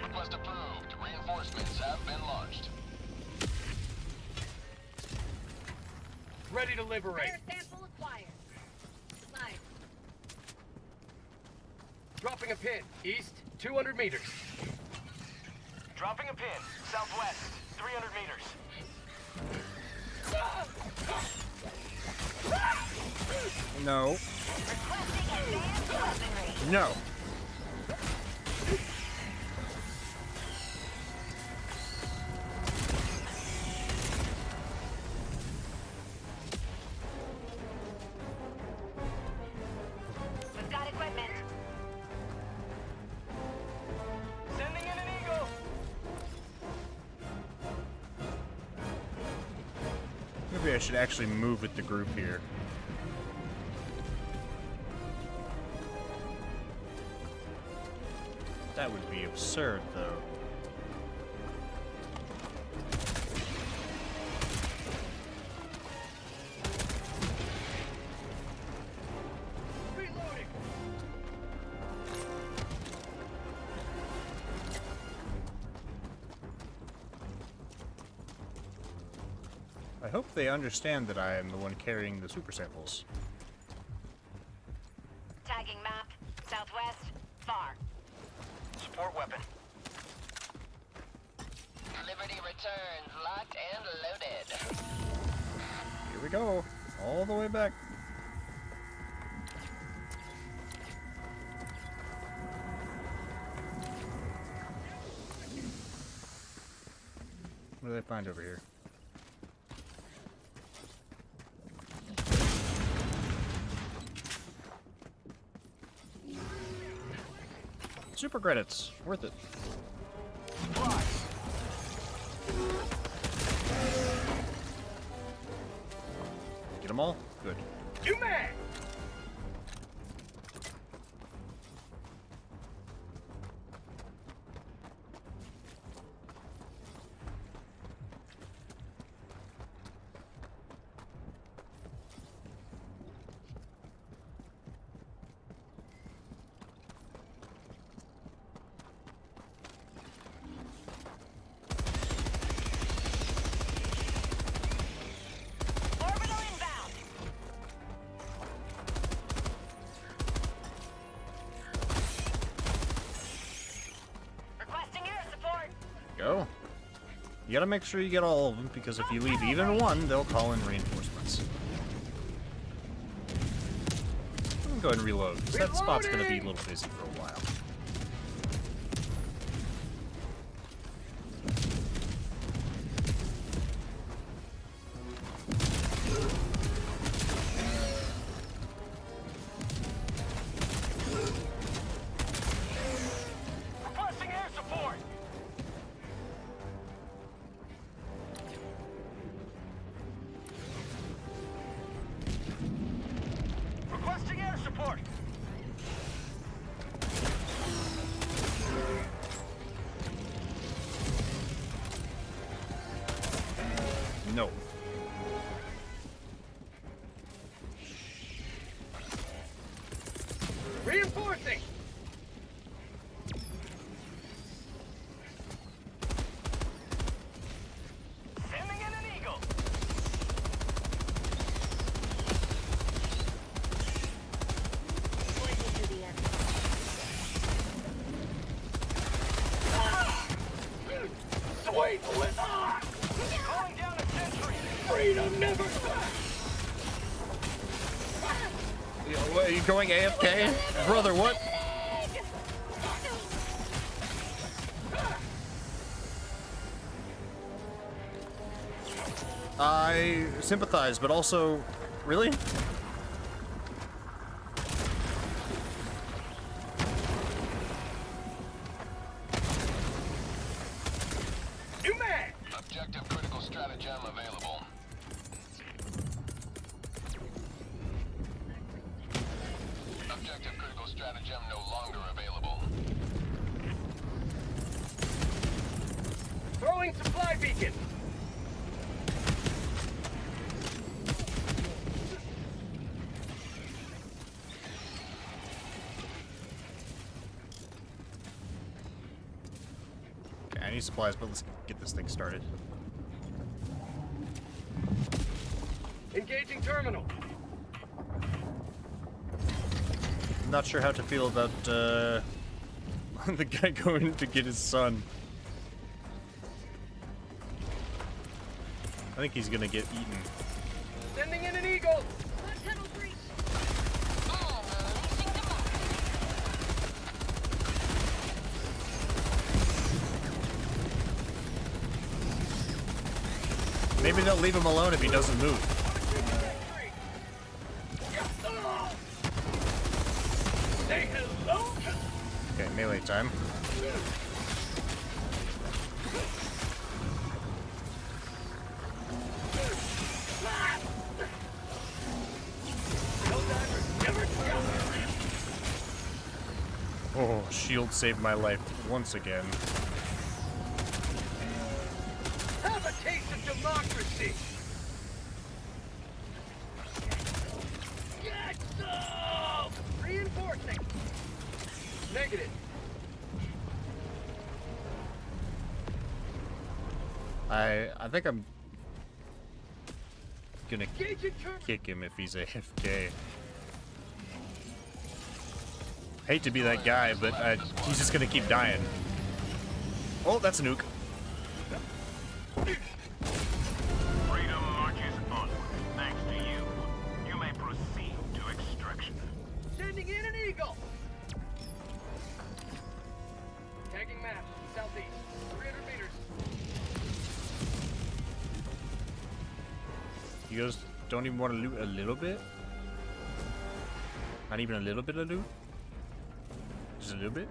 Request approved. Reinforcements have been launched. Ready to liberate. Air sample acquired. Live. Dropping a pin. East, 200 meters. Dropping a pin. Southwest, 300 meters. No. Requesting advanced weaponry. No. We've got equipment. Sending in an Eagle. Maybe I should actually move with the group here. That would be absurd, though. Reloading. I hope they understand that I am the one carrying the super samples. Tagging map. Southwest. Far. Support weapon. Liberty returns, locked and loaded. Here we go. All the way back. What do they find over here? Super credits. Worth it. Get them all? Good. You man! Orbital inbound. Requesting air support. Go. You gotta make sure you get all of them, because if you leave even one, they'll call in reinforcements. I'm gonna go ahead and reload, 'cause that spot's gonna be a little busy for a while. Requesting air support. Requesting air support. No. Reinforcing. Sending in an Eagle. Pointing to the end. Sweet Lizard! Calling down a sentry. Freedom never dies! What, are you going AFK? Brother, what? I sympathize, but also, really? You man! Objective critical stratagem available. Objective critical stratagem no longer available. Deploying supply beacon. Okay, I need supplies, but let's get this thing started. Engaging terminal. I'm not sure how to feel about the guy going to get his son. I think he's gonna get eaten. Sending in an eagle. Maybe they'll leave him alone if he doesn't move. Say hello. Okay, melee time. Oh, shield saved my life once again. Have a taste of democracy. Get some. Reinforcing. Negative. I think I'm gonna kick him if he's AFK. Hate to be that guy, but he's just gonna keep dying. Oh, that's a nuke. Freedom marches onward. Thanks to you. You may proceed to extraction. Sending in an eagle. Tagging map. Southeast. 300 meters. You guys don't even want to loot a little bit? Not even a little bit of loot? Just a little bit?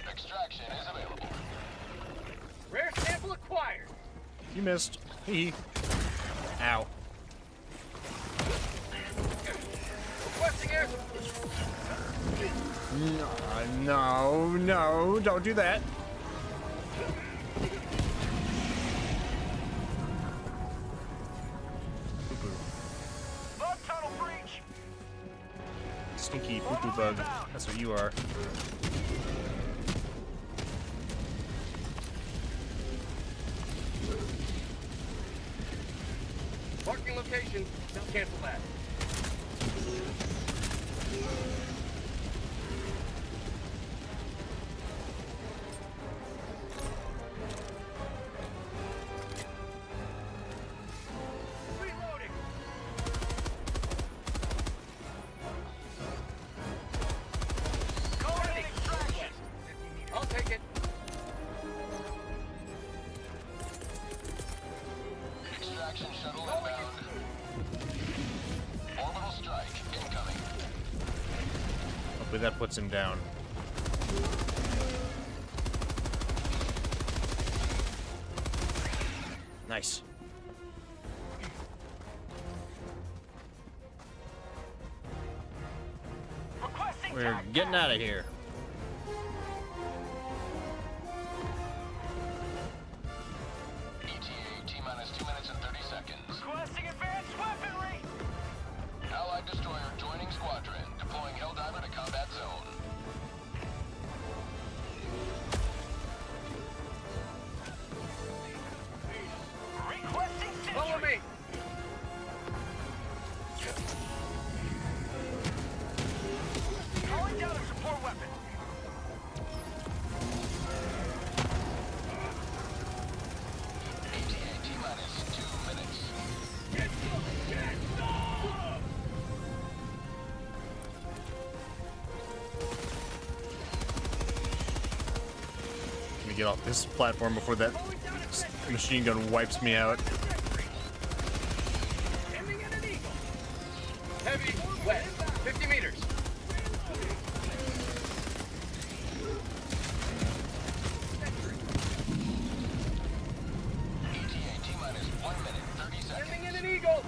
Extraction is available. Rare sample acquired. You missed. Hee. Ow. Requesting air. No, don't do that. Bug tunnel breach. Stinky poo-poo bug. That's what you are. Marking location. Now cancel that. Reloading. Calling in extraction. I'll take it. Extraction shuttle inbound. Orbital strike incoming. Hopefully that puts him down. Nice. Requesting We're tag. getting out of here. ETA T-minus 2 minutes and 30 seconds. Requesting advanced weaponry. Allied destroyer joining squadron. Deploying Helldiver to combat zone. Requesting Follow sentry. me. Calling down a support weapon. ETA T-minus 2 minutes. Get some. Get some. Let me get off this platform before that machine gun wipes me out. Sending in an eagle. Heavy. Wet. 50 meters. ETA T-minus 1 minute 30 seconds. Sending in an eagle.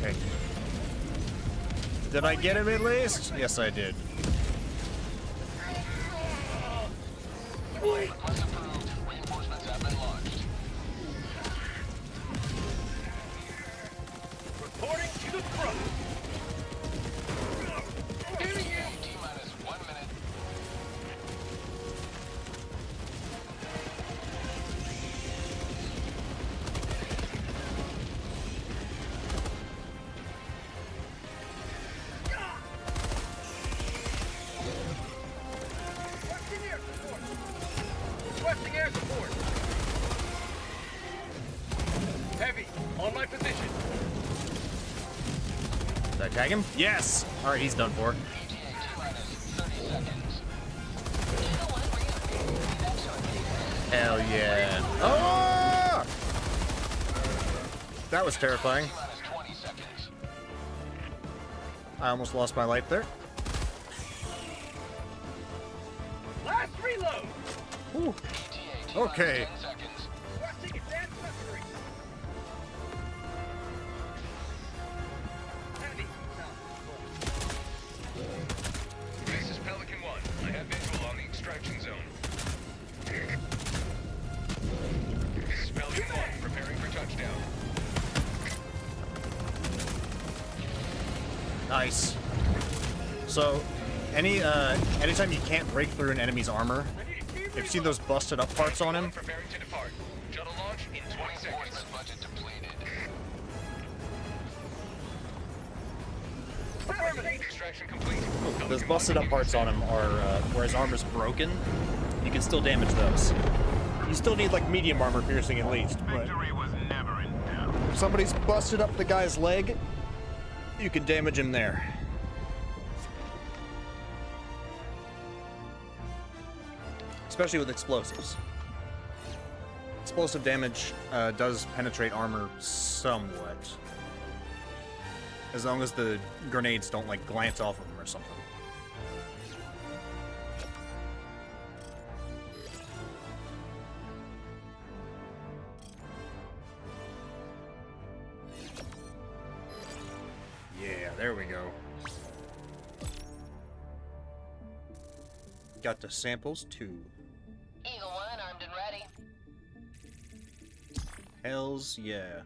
Okay. Did I get him at least? Yes, I did. Request approved. Reinforcements have been launched. Reporting to the front. T-minus 1 minute. Requesting air support. Requesting air support. Heavy, on my position. Did I tag him? Yes! Alright, he's done for. ETA T-minus 30 seconds. Hell yeah. Oh! That was terrifying. T-minus 20 seconds. I almost lost my life there. Last reload. Ooh. ETA T-minus Okay. 10 seconds. Requesting advanced weaponry. Heavy. This is Pelican 1. I have visual on the extraction zone. This is Pelican 1, preparing for touchdown. Nice. So, anytime you can't break through an enemy's armor, if you see those busted up parts on him, Preparing to depart. Shuttle launch in 20 seconds. Reinforcement budget depleted. Extraction complete. those busted up parts on him are where his armor's broken. You can still damage those. You still need like medium armor piercing at least, but Victory was never in doubt. if somebody's busted up the guy's leg, you can damage him there. Especially with explosives. Explosive damage does penetrate armor somewhat. As long as the grenades don't like glance off of them or something. Yeah, there we go. Got the samples too. Eagle 1 armed and ready. Hells yeah.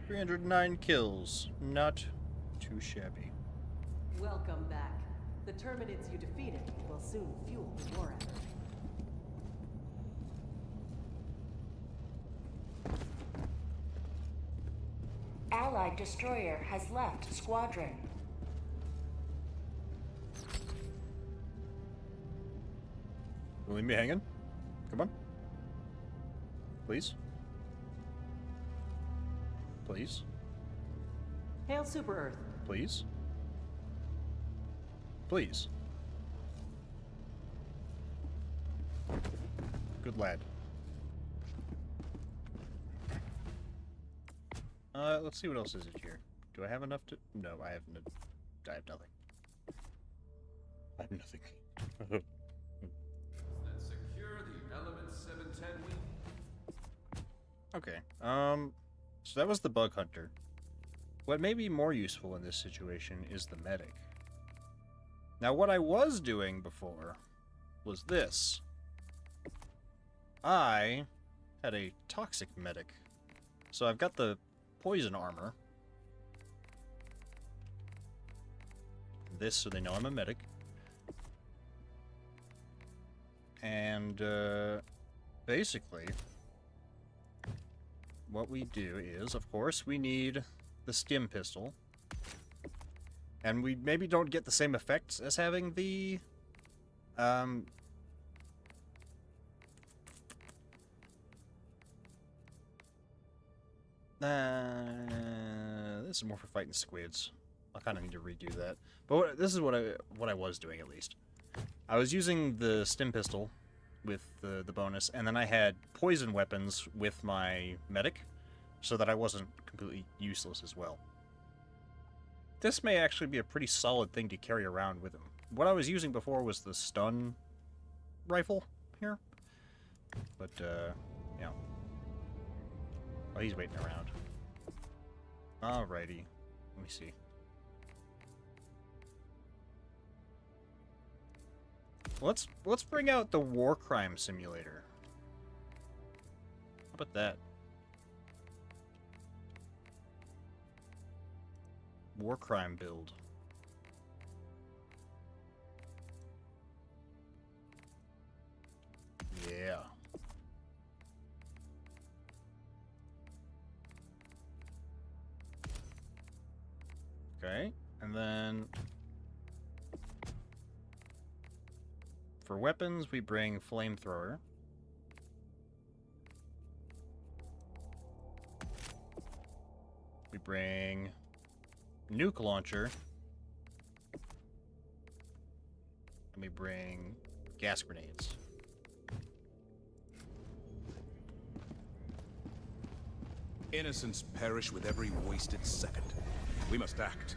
"309 kills. Not too shabby." Welcome back. The Terminids you defeated will soon fuel the war effort. Allied destroyer has left squadron. Don't leave me hanging. Come on. Please. Please. Hail Super Earth. Please. Please. Good lad. Let's see what else is it here. Do I have enough to... No, I have nothing. I have nothing. Then secure the Element 710 wing. Okay, so that was the bug hunter. What may be more useful in this situation is the medic. Now, what I was doing before was this. I had a toxic medic. So I've got the poison armor. This, so they know I'm a medic. And, basically, what we do is, of course, we need the stim pistol. And we maybe don't get the same effects as having the, this is more for fighting squids. I kind of need to redo that. But this is what I was doing, at least. I was using the stim pistol with the bonus, and then I had poison weapons with my medic, so that I wasn't completely useless as well. This may actually be a pretty solid thing to carry around with him. What I was using before was the stun rifle here, but, yeah. Oh, he's waiting around. Alrighty. Let me see. Let's bring out the war crime simulator. How about that? War crime build. Yeah. Okay, and then for weapons, we bring flamethrower. We bring nuke launcher. And we bring gas grenades. Innocents perish with every wasted second. We must act.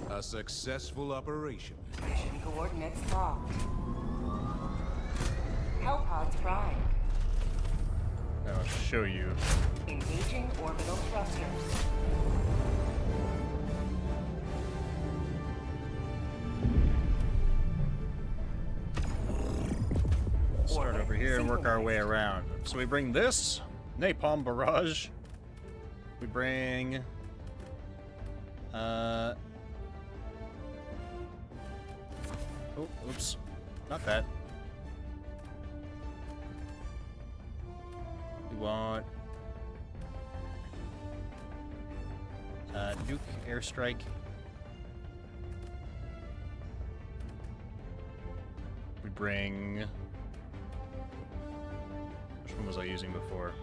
A successful operation. Mission coordinates locked. Hellpods primed. I'll show you. Engaging orbital thrusters. Start over here and work our way around. So we bring this napalm barrage. We bring oh, oops. Not that. We want nuke airstrike. We bring... Which one was I using before?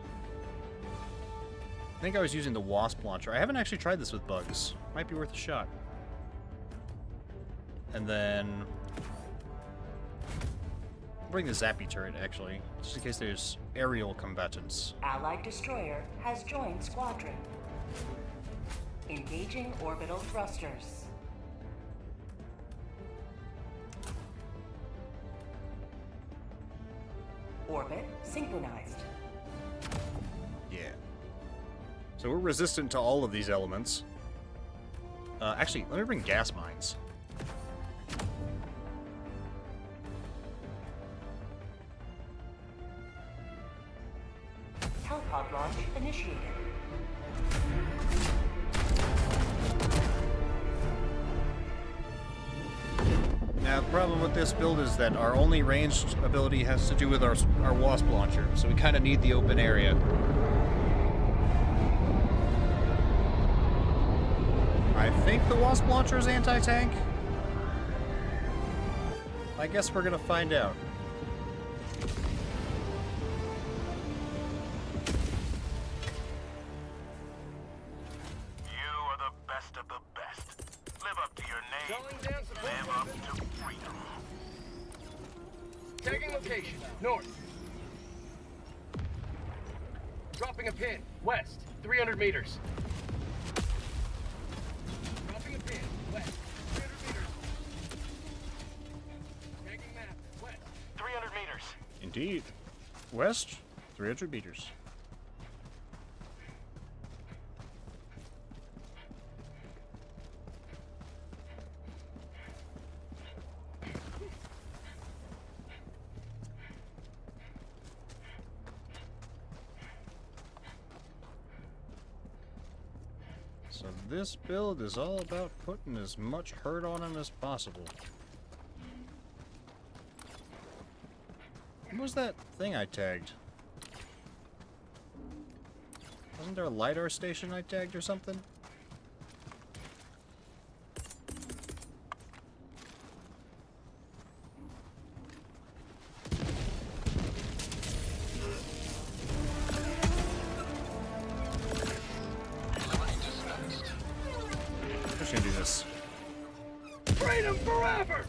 I think I was using the wasp launcher. I haven't actually tried this with bugs. Might be worth a shot. And then... bring the zappy turret, actually, just in case there's aerial combatants. Allied destroyer has joined squadron. Engaging orbital thrusters. Orbit synchronized. Yeah. So we're resistant to all of these elements. Actually, let me bring gas mines. Hellpod launch initiated. Now, the problem with this build is that our only ranged ability has to do with our wasp launcher, so we kind of need the open area. I think the wasp launcher is anti-tank. I guess we're gonna find out. You are the best of the best. Live up to your name. Calling down support Live up weapons. to freedom. Tagging location. North. Dropping a pin. West. 300 meters. Dropping a pin. West. 300 meters. Tagging map. West. 300 meters. Indeed. West, 300 meters. So this build is all about putting as much hurt on him as possible. What was that thing I tagged? Wasn't there a LiDAR station I tagged or something? Liberty dismissed. forever!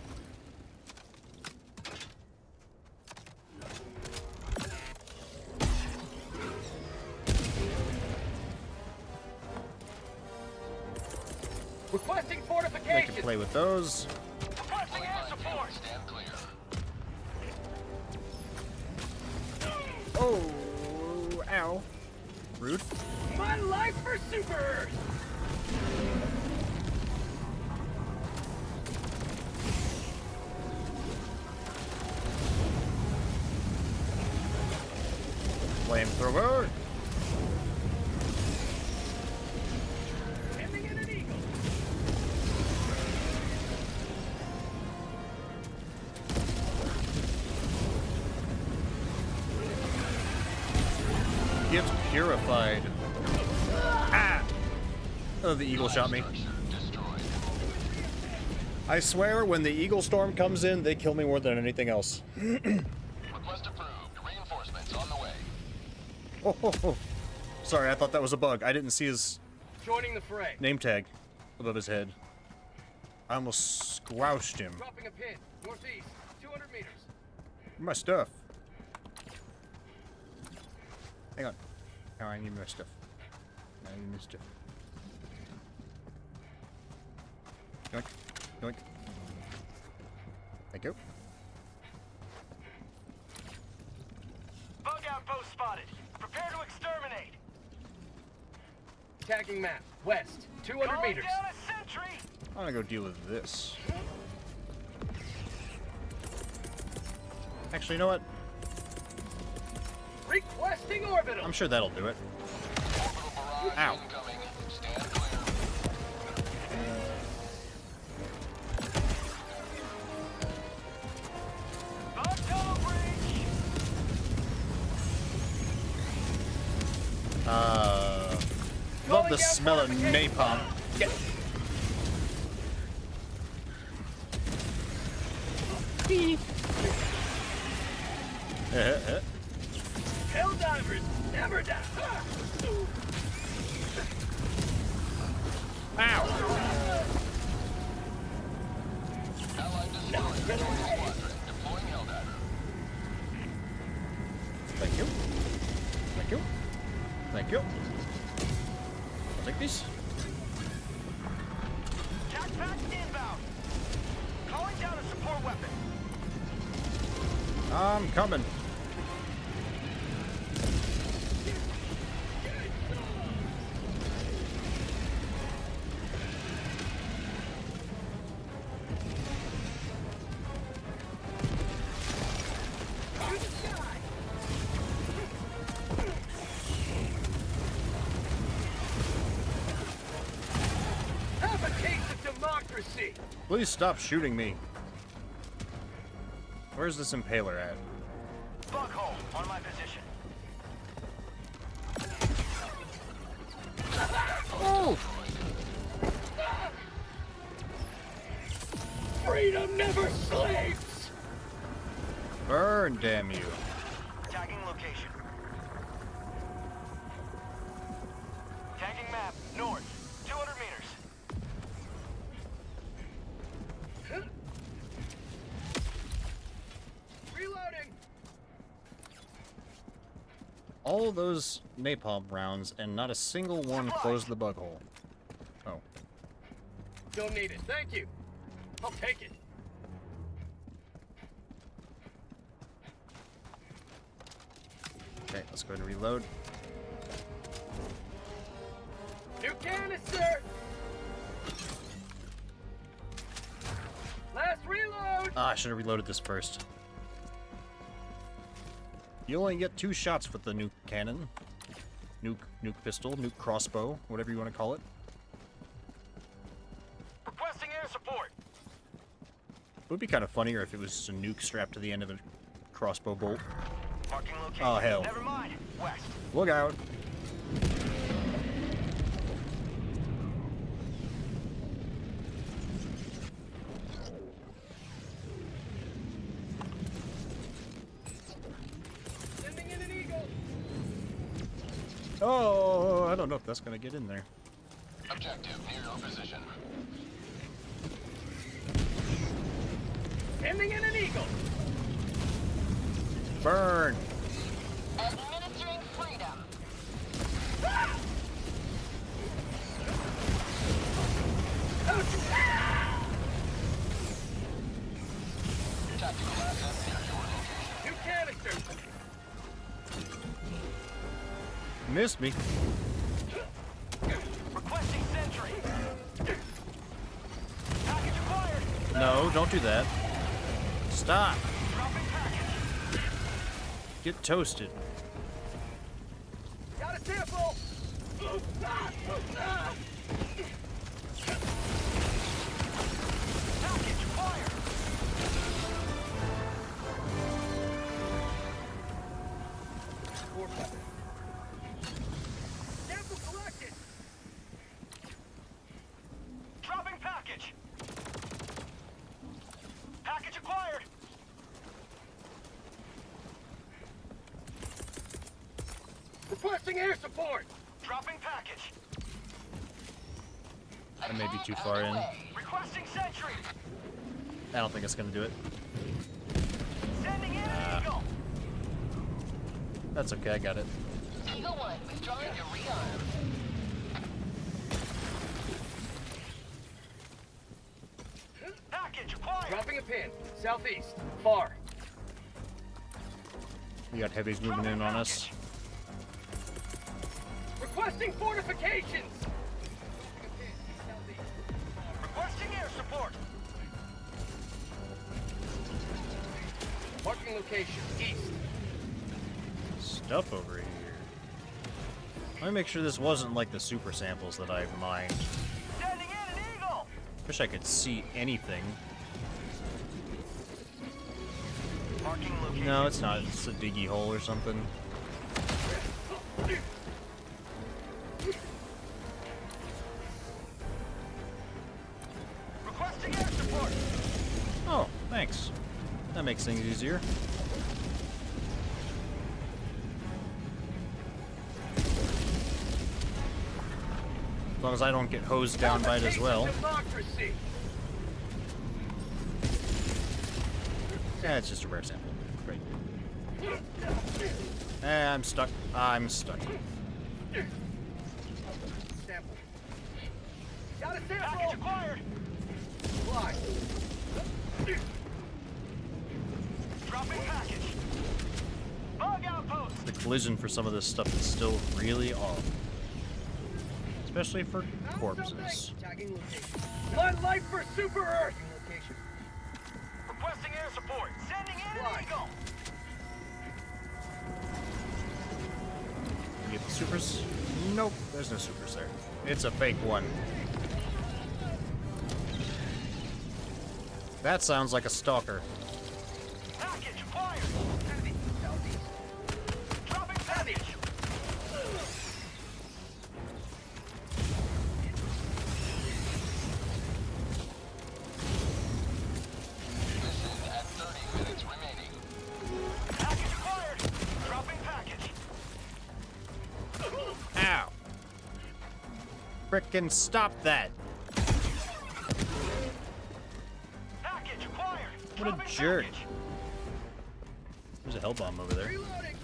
Requesting They fortification. can play with those. Requesting air support. Stand clear. Oh, ow. Rude. My life for Super Earth. Flamethrower. Ending in an eagle. Gets purified. Ah! Oh, the eagle shot me. Structure destroyed. I swear, when the eagle storm comes in, they kill me more than anything else. Request approved. Reinforcements on the way. Oh, oh, oh. Sorry, I thought that was a bug. I didn't see his Joining the fray. name tag above his head. I almost squashed him. Dropping a pin. Northeast. 200 meters. My stuff. Hang on. Oh, I need my stuff. I need my stuff. Yoink. Yoink. Thank you. Bug outpost spotted. Prepare to exterminate. Tagging map. West. 200 Calling meters. down a sentry. I'm gonna go deal with this. Actually, you know what? Requesting orbital. I'm sure that'll do it. Orbital barrage Ow. incoming. Stand clear. Bug tunnel breach. Love the smell of napalm. Get. Helldivers never die. Ow! Allied destroyer joining squadron. Deploying Helldiver. Thank you. Thank you. Thank you. I'll take these. Jackpack inbound. Calling down a support weapon. I'm coming. Have a taste of democracy. Please stop shooting me. Where's this impaler at? Bug hole on my position. Oh! Freedom never sleeps. Burn, damn you. Tagging location. Tagging map. North. 200 meters. Reloading. All of those napalm rounds, and not a single one closed the bug hole. Oh. Don't need it. Thank you. I'll take it. Okay, let's go ahead and reload. New canister. Last reload. Ah, I should have reloaded this first. You only get 2 shots with the nuke cannon. Nuke pistol, nuke crossbow, whatever you want to call it. Requesting air support. It would be kind of funnier if it was just a nuke strapped to the end of a crossbow bolt. Marking location. Oh, hell. Never mind. West. Look out. Sending in an eagle. Oh, I don't know if that's going to get in there. Objective near your position. Sending in an eagle. Burn! Administering freedom. Tactical asset near your location. New canisters. Missed me. Requesting sentry. Package acquired. No, don't do that. Stop. Dropping package. Get toasted. Got a sample. Package acquired. Sample collected. Dropping package. Package acquired. Requesting air support. Dropping package. I may be too far in. Requesting sentry. I don't think it's gonna do it. Sending in an eagle. That's okay, I got it. Eagle 1 withdrawing to rearm. Package acquired. Dropping a pin. Southeast. Far. We got heavies moving in on us. Requesting fortifications. Requesting air support. Marking location. East. Stuff over here. Let me make sure this wasn't like the super samples that I mined. Sending in an eagle. Wish I could see anything. Marking location. No, it's not. It's a diggy hole or something. Requesting air support. Oh, thanks. That makes things easier. As long as I don't get hosed down by it as well. Democracy. Yeah, it's just a rare sample. Great. I'm stuck. I'm stuck. Sample. Got a Package sample. acquired. Fly. Dropping package. Bug outpost. The collision for some of this stuff is still really off. Especially for corpses. Tagging location. Blood light for Super Earth. Location. Requesting air support. Sending in Fly. an eagle. You get the supers? Nope, there's no supers there. It's a fake one. That sounds like a stalker. Package acquired. Enemy. Southeast. Dropping package. Mission at 30 minutes remaining. Package acquired. Dropping package. Ow! Frickin' stop that! Package acquired. What a Dropping jerk. package. There's a hell bomb over there. Reloading.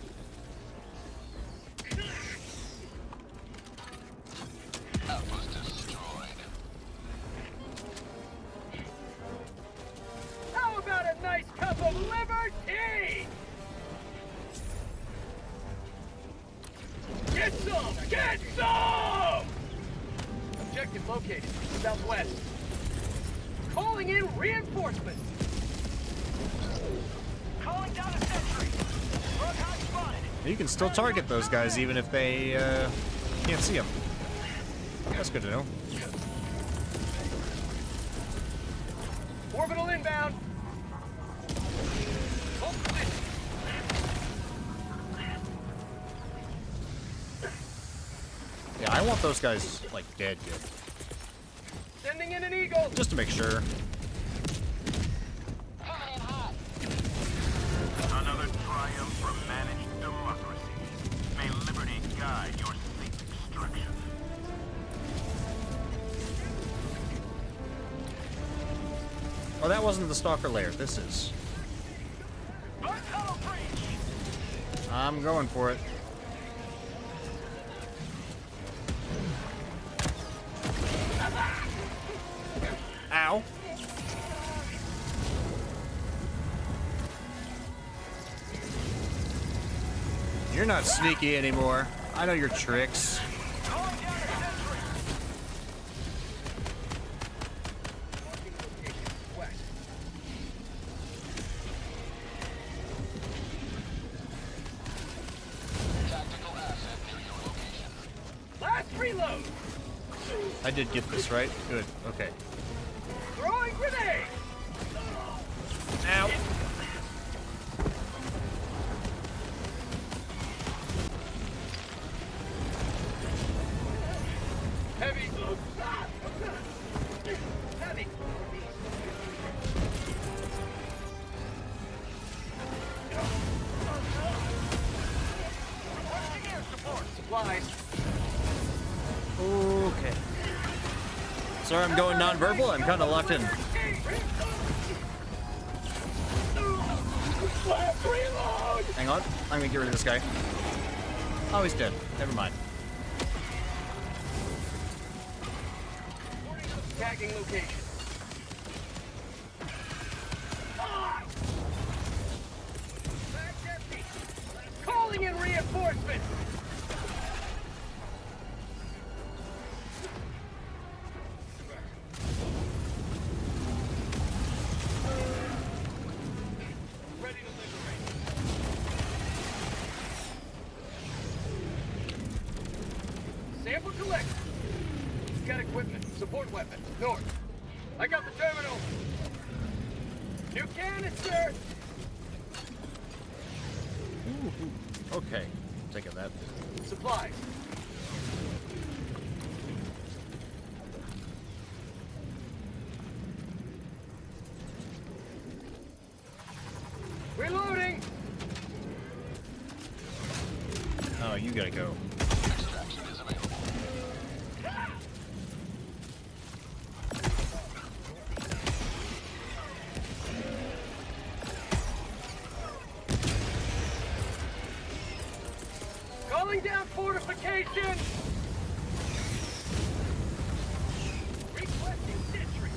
Outpost destroyed. How about a nice cup of liver tea? Get some! Get some! Objective located. Southwest. Calling in reinforcements. Calling down a sentry. Bug hot spotted. You can still target those guys even if they can't see them. That's good to know. Orbital inbound. Hold position. Yeah, I want those guys like dead good. Sending in an eagle. Just to make sure. Coming in hot. Another triumph for managed democracy. May liberty guide your safe extraction. Are that wasn't the stalker lair. This is. I'm going for it. Ow. You're not sneaky anymore. I know your tricks. Reload! I did get this, right? Good. Okay. Throwing grenade! Ow. Heavy. Heavy. Requesting air support. Supplies. Okay. Sorry, I'm going non-verbal. I'm kind of locked in. Hang on. I'm gonna get rid of this guy. Oh, he's dead. Never mind. Tagging location. Bag's empty. Calling in reinforcements. Sample collected. Got equipment. Support weapon. North. I got the terminal. New canister. Ooh. Okay. Taking that. Supplies. Reloading. Oh, you gotta go. Extraction is available. Calling down fortification. Requesting sentry.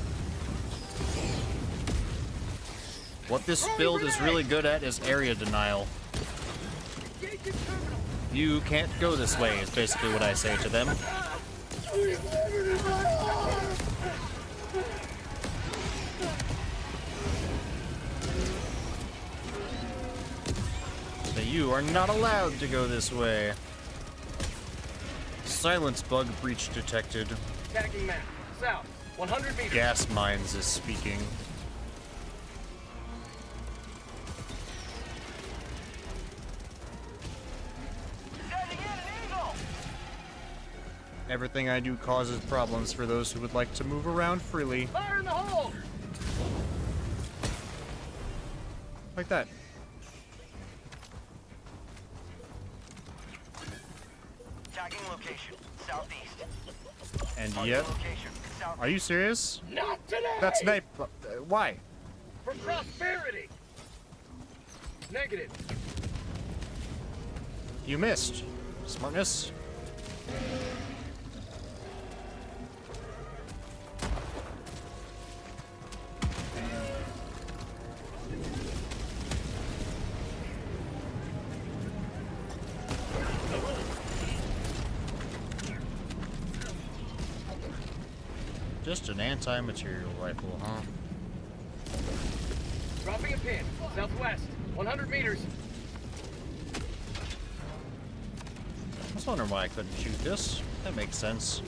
What this build is really good at is area denial. Engaging terminal. You can't go this way, is basically what I say to them. So you are not allowed to go this way. Silence bug breach detected. Tagging map. South. 100 meters. Gas mines is speaking. Everything I do causes problems for those who would like to move around freely. Fire in the hole. Like that. Tagging location, southeast. And Target yet, location, south. are you serious? Not today. That's snipe. Why? For prosperity. Negative. You missed. Smartness. Just an anti-material rifle, huh? Dropping a pin. Southwest. 100 meters. I was wondering why I couldn't shoot this. That makes sense.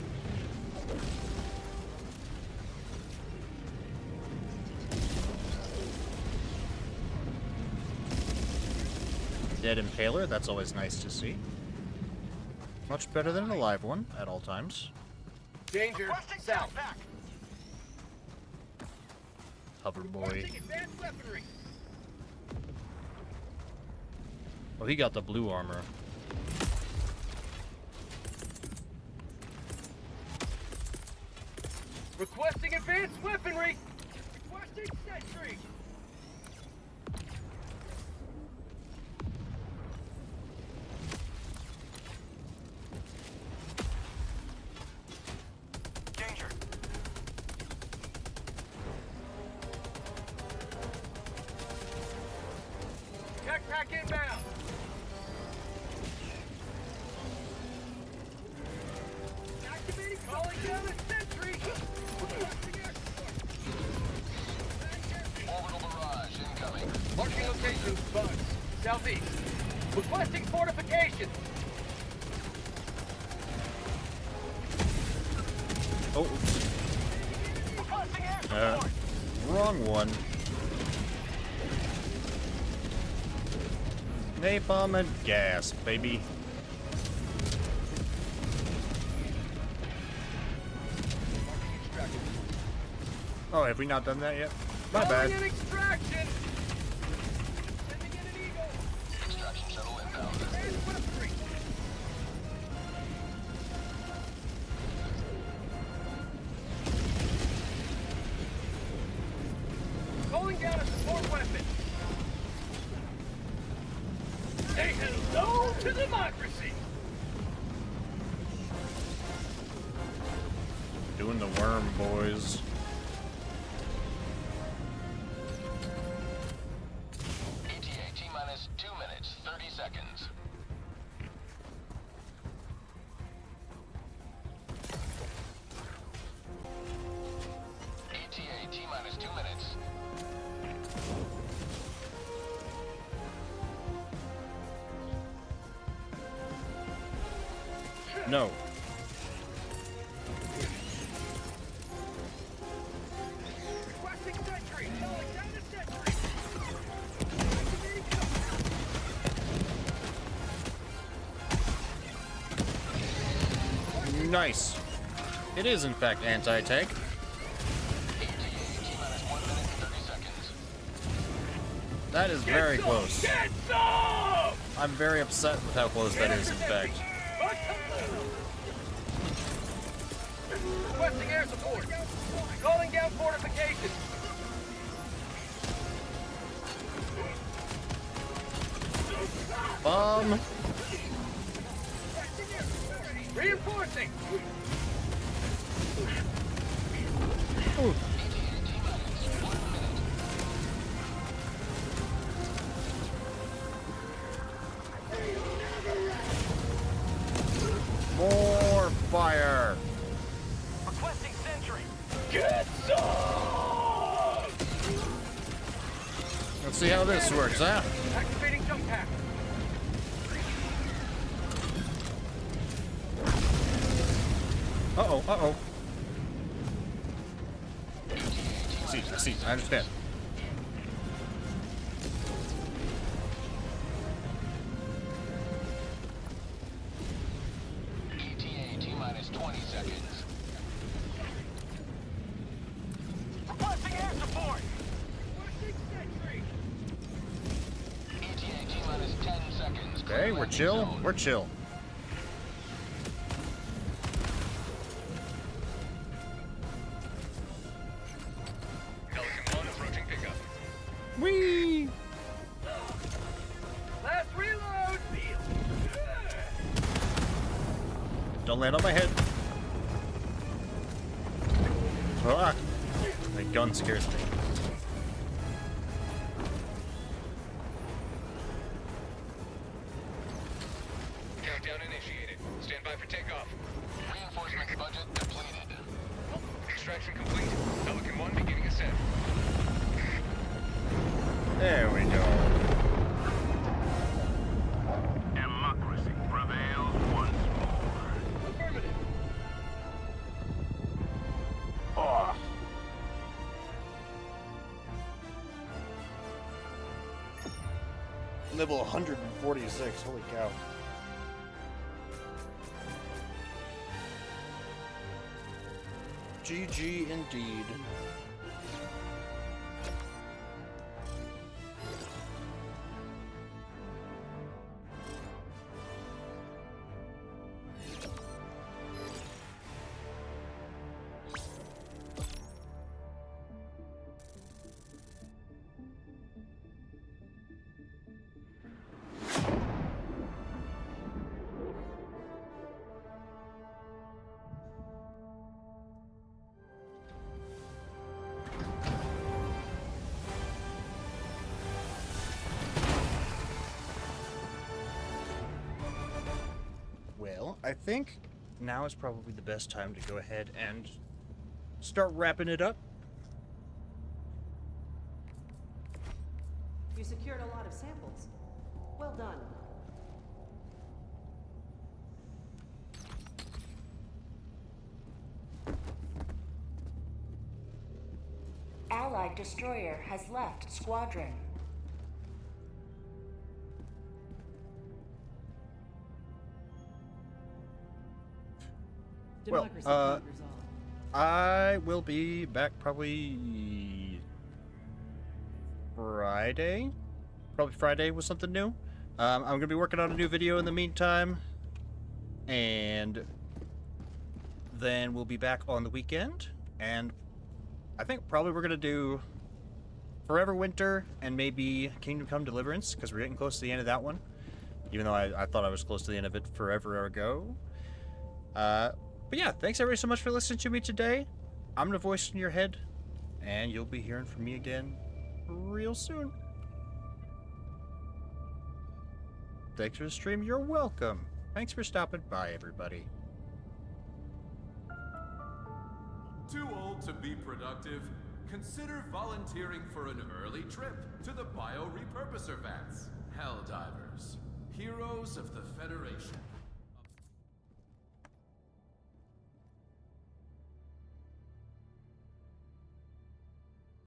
Dead impaler, that's always nice to see. Much better than a live one at all times. Danger. South. Hover boy. Requesting advanced weaponry. Oh, he got the blue armor. Requesting advanced weaponry. Requesting Danger. Backpack inbound. Activating calling down a sentry. Orbital barrage incoming. Marking location, bugs. Southeast. Requesting fortification. Oh, Requesting air support. wrong one. Napalm and gas, baby. Oh, have we not done that yet? My bad. Calling in extraction. Sending in an eagle. Extraction shuttle inbound. There's weaponry. Calling down a support weapon. Say hello to democracy. Doing the worm, boys. ETA T-minus 2 minutes, 30 seconds. ETA T-minus 2 minutes. No. Requesting sentry. Calling down a sentry. Activating Nice. It is, in fact, anti-tank. ETA T-minus 1 minute, 30 seconds. That is very close. Get some! I'm very upset with how close that is, in fact. Requesting air support. Calling down fortifications. Bomb. Reinforcing. Ooh. More fire. Requesting sentry. Get some! Let's see how this works, huh? Activating jump pack. Uh-oh, uh-oh. I see, I understand. ETA T-minus 20 seconds. Requesting air support. Requesting sentry. ETA T-minus 10 seconds. Okay, we're chill. We're chill. Pelican 1 approaching pickup. Whee! Last reload. Don't land on my head. Ah, my gun scares me. Countdown initiated. Stand by for takeoff. Reinforcements budget depleted. Extraction complete. Pelican 1 beginning ascent. There we go. Democracy prevails once more. Affirmative. Boss. Level 146, holy cow. GG indeed. I think now is probably the best time to go ahead and start wrapping it up. You secured a lot of samples. Well done. Allied destroyer has left squadron. Democracy Well, conquers all. I will be back probably Friday. Probably Friday with something new. I'm going to be working on a new video in the meantime. And then we'll be back on the weekend. And I think probably we're going to do Forever Winter and maybe Kingdom Come Deliverance, because we're getting close to the end of that one. Even though I thought I was close to the end of it forever ago. But yeah, thanks everybody so much for listening to me today. I'm the voice in your head, and you'll be hearing from me again real soon. Thanks for the stream. You're welcome. Thanks for stopping by, everybody. Too old to be productive? Consider volunteering for an early trip to the Bio Repurposer Vats. Helldivers, heroes of the Federation.